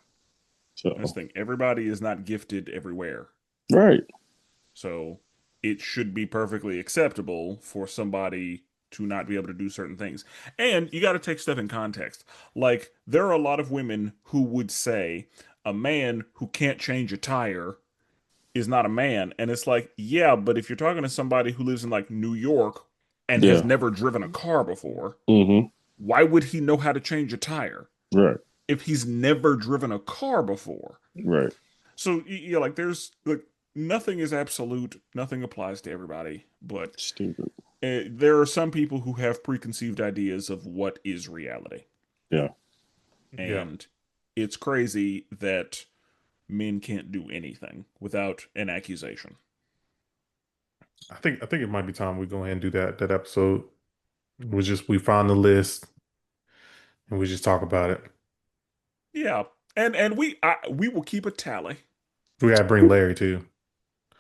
This so thing, everybody is not gifted everywhere, right, so it should be perfectly acceptable for somebody to not be able to do certain things. And you got to take stuff in context. Like there are a lot of women who would say a man who can't change a tire is not a man. And it's like, yeah, but if you're talking to somebody who lives in like New York and has yeah, never driven a car before, mm-hmm, why would he know how to change a tire right, if he's never driven a car before? right, So yeah, like there's like nothing is absolute, nothing applies to everybody, but stupid, there are some people who have preconceived ideas of what is reality. yeah, Yeah. And it's crazy that men can't do anything without an accusation. I think it might be time we go ahead and do that episode. We found the list and we just talk about it. Yeah, and we will keep a tally. We gotta bring Larry too.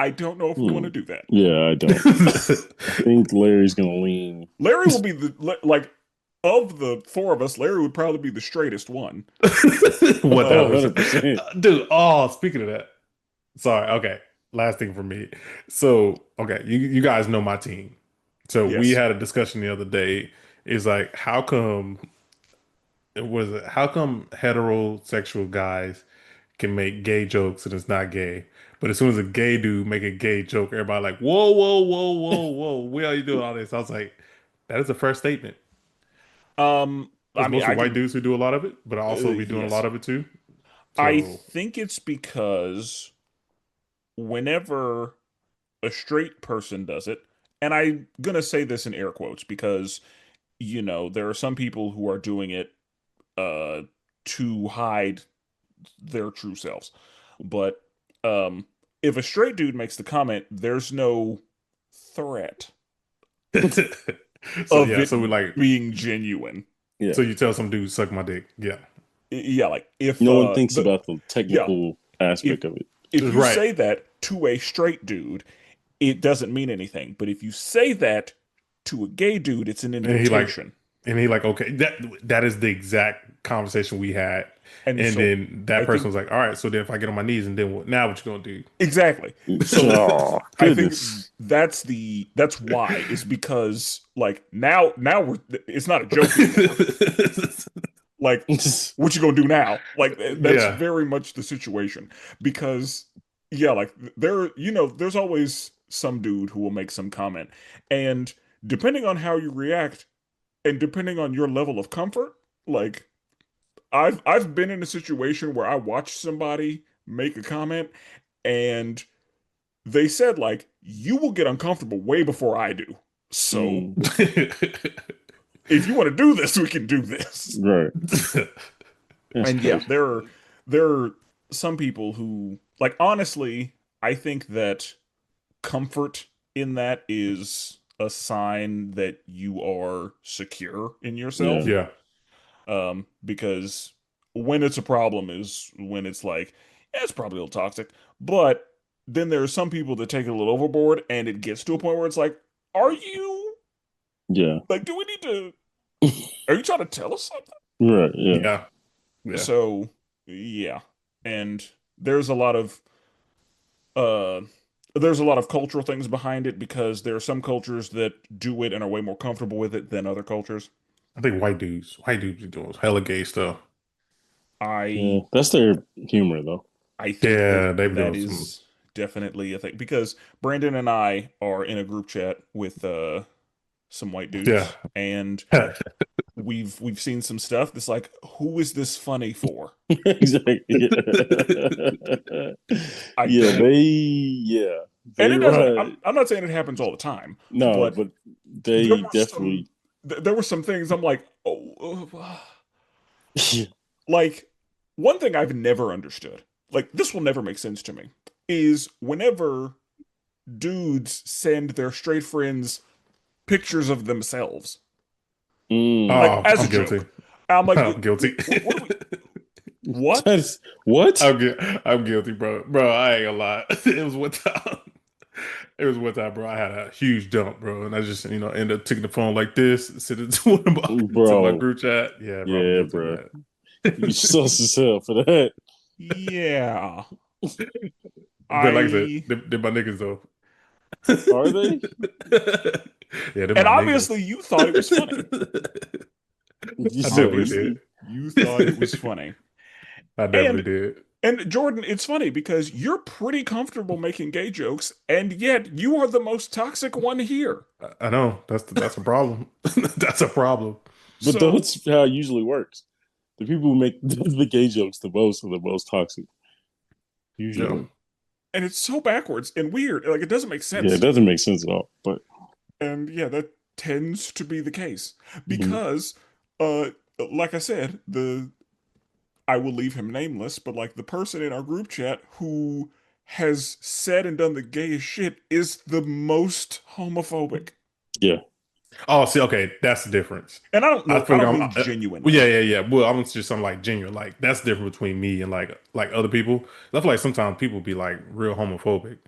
I don't know if we want to mm. do that. Yeah. I don't. I think Larry's gonna lean. Larry will be the like of the four of us. Larry would probably be the straightest one. 1000%. 100%. Dude, oh, speaking of that. Sorry, okay. Last thing for me. So, okay, you guys know my team. So we Yes, had a discussion the other day. It's like, how come heterosexual guys can make gay jokes and it's not gay. But as soon as a gay dude make a gay joke, everybody like, whoa, whoa, whoa, whoa, whoa. Why are you doing all this? I was like, that is a first statement. I It's mean, mostly I white can, dudes who do a lot of it, but I also be doing a lot yes. of it too. I So think it's because whenever a straight person does it, and I'm gonna say this in air quotes because, there are some people who are doing it uh to hide their true selves. But um if a straight dude makes the comment, there's no threat so of yeah, it so we like being genuine. Yeah. so you tell some dude suck my dick. Yeah. Yeah, like if No one thinks the about the yeah, technical if aspect of it. if you Right. say that to a straight dude, it doesn't mean anything. But if you say that to a gay dude, it's an And he like, invitation. okay, that is the exact conversation we had. And And so then that I person think was like, all right, so then if I get on my knees and then what now what you gonna do? exactly. So Oh, I think goodness. that's why is because like now we're it's not a joke anymore. Like what you gonna do now? Like that's Yeah. very much the situation because yeah, like there's always some dude who will make some comment, and depending on how you react and depending on your level of comfort, like I've been in a situation where I watched somebody make a comment and they said like you will get uncomfortable way before I do. So Mm, if you want to do this, we can do this. right. That's And yeah, crazy. there are some people who like honestly, I think that comfort in that is a sign that you are secure in Yeah. yourself. Yeah. Because when it's a problem is when it's like, yeah, it's probably a little toxic. But then there are some people that take it a little overboard and it gets to a point where it's like, are you Yeah. like, do we need to, are you trying to tell us something? Right. Yeah. Yeah. Yeah. So, yeah. And there's a lot of, uh, there's a lot of cultural things behind it because there are some cultures that do it and are way more comfortable with it than other cultures. I think white dudes be doing hella gay stuff. Yeah. I That's their humor, though. I think that Yeah, they be that doing some is definitely a thing because Brandon and I are in a group chat with some white yeah. dudes and we've seen some stuff that's like, who is this funny for? Exactly. Yeah. I Yeah. don't, Yeah. and They it doesn't. ride. I'm not saying it happens all the time, No, but but there they were some definitely. there were some things I'm like, oh, Yeah. like one thing I've never understood, like this will never make sense to me, is whenever dudes send their straight friends pictures of themselves, Mm. like Oh, as a I'm guilty. joke. I'm like, I'm guilty. what are we? What? That's what? I'm guilty, bro. Bro, I ain't gonna lie. It was one time. It was one time, bro. I had a huge dump, bro, and I just, ended up taking the phone like this, send it to one of my Bro. group chat. Yeah, bro, I'm Yeah, guilty, bro. man. You sus as hell for that. Yeah, But like I said, I they're my niggas though. Are they? Yeah, they're and my obviously niggas. you thought it was funny. You I definitely sus. did. Obviously, you thought it was funny. I definitely And did. Jordan, it's funny because you're pretty comfortable making gay jokes, and yet you are the most toxic one here. I know that's a problem. That's a problem. But So, that's how it usually works. The people who make the gay jokes the most are the most toxic, Yeah. usually. and it's so backwards and weird. Like it doesn't make Yeah, it sense. doesn't make sense at all. But And yeah, that tends to be the case mhm. because, uh, like I said, the I will leave him nameless, but like the person in our group chat who has said and done the gayest shit is the most homophobic. Yeah, Oh, see, okay, that's the difference. And I don't I know, I feel like don't I'm. mean Well, yeah, genuinely. yeah, yeah. Well, I'm just something like genuine. Like that's different between me and like other people. I feel like sometimes people be like real homophobic,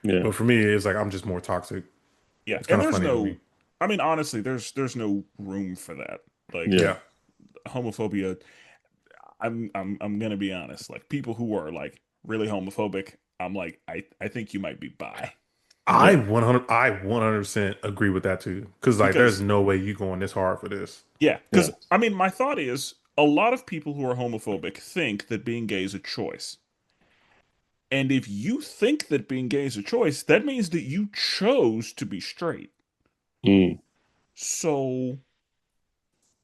yeah, but for me, it's like I'm just more toxic. Yeah, It's kind and of there's funny to no, me. I mean, honestly, there's no room for that. Like yeah. Yeah. homophobia. I'm gonna be honest. Like people who are like really homophobic, I'm like, I think you might be bi I Yeah. 100% agree with that too. Because like, there's because no way you going this hard for this. yeah, Yeah. because I mean, my thought is a lot of people who are homophobic think that being gay is a choice. And if you think that being gay is a choice, that means that you chose to be straight. Mm, So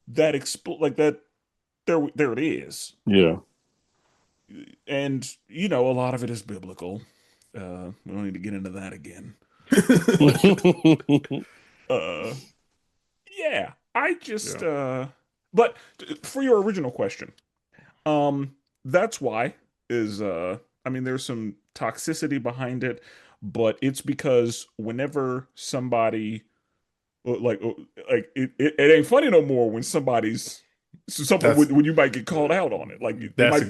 that like that there it is. yeah. And a lot of it is biblical. We don't need to get into that again. Uh yeah, I just Yeah. but for your original question, um that's why is I mean there's some toxicity behind it, but it's because whenever somebody like it ain't funny no more when somebody's That's when you might get called out on it. Like it might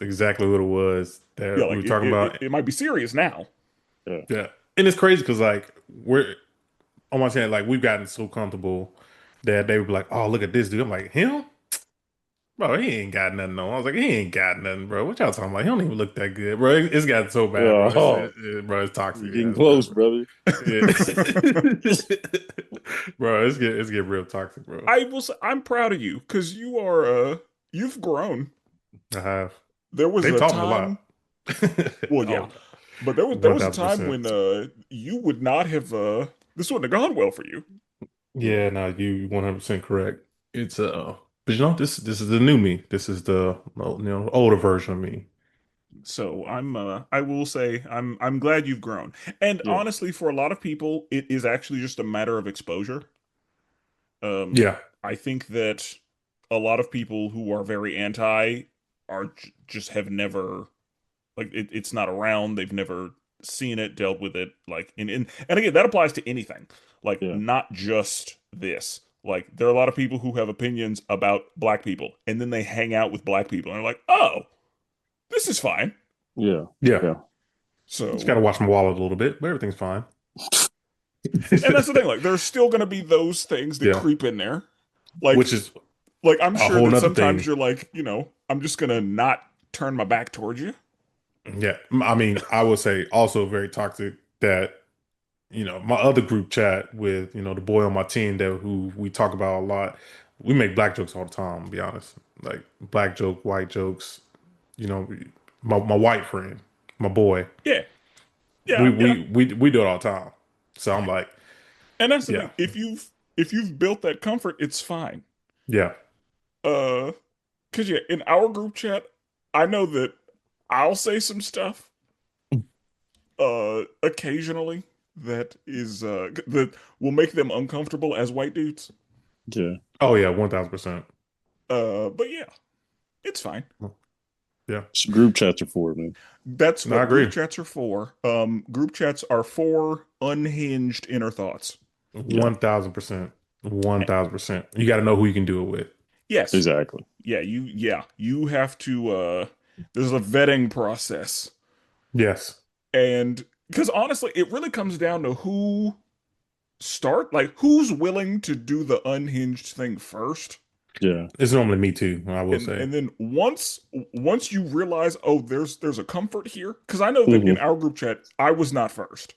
exactly what it was yeah, that we like were talking about. it might be serious now. Yeah. Yeah, and it's crazy because like we're almost saying like we've gotten so comfortable that they would be like, "Oh, look at this dude." I'm like, "Him, bro, he ain't got nothing on." I was like, "He ain't got nothing, bro. What y'all talking about? He don't even look that good, bro. It's gotten so bad, bro. Oh, Bro, it's toxic, you're yeah, getting it's bad, close, bro. brother. Yeah. Bro, it's get real toxic, bro. I will say I'm proud of you because you've grown. I have. There was They've a taught me a lot. time, well, yeah, Oh, but there was a time 1000%. when you would not have this wouldn't have gone well for you. Yeah, no, you 100% correct. It's but you know, this is the new me. This is the older version of me. So I will say I'm glad you've grown. And Yeah. honestly, for a lot of people, it is actually just a matter of exposure. Um, Yeah. I think that a lot of people who are very anti are just have never like it's not around. They've never seen it, dealt with it. Like and again, that applies to anything. Like Yeah. not just this. Like there are a lot of people who have opinions about black people, and then they hang out with black people, and they're like, "Oh, this is fine." Yeah. Yeah. Yeah. Just So, gotta watch my wallet a little bit, but everything's fine. and that's the thing. Like, there's still going to be those things that Yeah. creep in there. Which Like, is I'm a sure whole that nother sometimes thing. you're like, I'm just gonna not turn my back towards you. Yeah. I mean, I would say also very toxic that, my other group chat with, the boy on my team that who we talk about a lot, we make black jokes all the time, to be honest. Like black joke, white jokes, you know, my white friend, my boy. Yeah, We yeah, yeah. we we we do it all the time. So I'm like, And that's the yeah, thing. If you've built that comfort, it's fine. yeah, Uh, cause yeah, in our group chat, I know that I'll say some stuff occasionally that will make them uncomfortable as white dudes. Yeah. oh yeah, 1000%. But yeah, it's fine. Yeah, So group chats are for it, man. That's no, I what group agree. chats are for. Group chats are for unhinged inner thoughts. Yeah. 1000%, 1000%. You got to know who you can do it with. Yes. Exactly. You have to there's a vetting process. Yes, And because honestly, it really comes down to who's willing to do the unhinged thing first. Yeah. it's normally me too. I will And say. and then once you realize, oh, there's a comfort here. Because I know that in Hmm. our group chat, I was not first.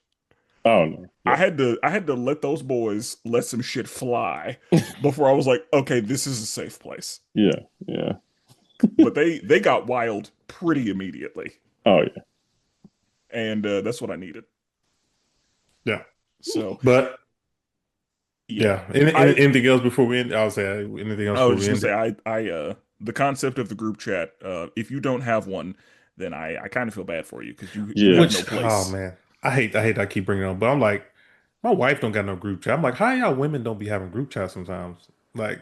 Oh no. I Yeah. had to I had to let those boys let some shit fly before I was like, okay, this is a safe place. Yeah. Yeah. But they got wild pretty immediately, Oh yeah. and that's what I needed. Yeah, So but yeah, yeah. I Anything else before we end? I'll say anything else I before was we just gonna end it. say I the concept of the group chat. If you don't have one, then I kind of feel bad for you because you have Yeah. no Oh place. man, I hate that I keep bringing it up, but I'm like, my wife don't got no group chat. I'm like, how y'all women don't be having group chat sometimes? Like,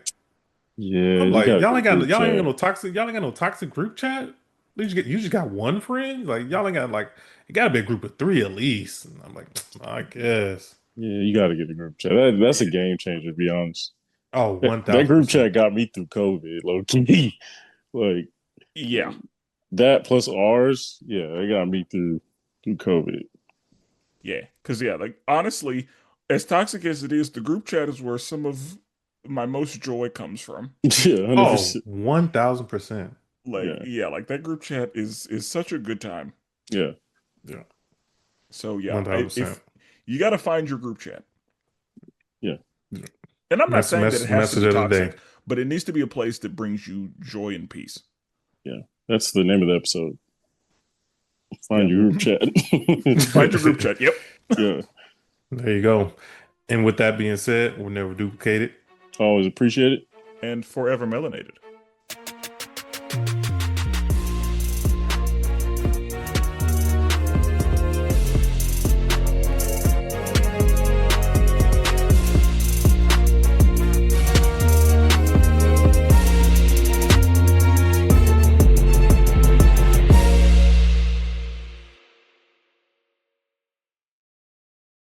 Yeah. I'm You like, gotta get a group y'all ain't got chat. no toxic, y'all ain't got no toxic group chat. You just got one friend. Like y'all ain't got like it got to be a group of three at least. And I'm like, I guess. Yeah, you gotta get a group chat. That's a Yeah. game changer, to be honest. Oh, That group 1000%. chat got me through COVID, low key. Like Yeah, that plus ours, yeah, it got me through COVID. yeah, because yeah, like honestly, as toxic as it is, the group chat is where some of my most joy comes from. Yeah, Oh, 100%. 1000%. Like Yeah, yeah, like that group chat is such a good time. yeah, Yeah, So yeah, 1000%. if you got to find your group chat. yeah, Yeah. And I'm not saying that it has to Message be of the day. toxic, but it needs to be a place that brings you joy and peace. yeah. That's the name of the episode. Find Yep. your group chat. Find your group chat. Yep. Yeah. There you go. And with that being said, we'll never duplicate it. Always appreciate it. And forever melanated.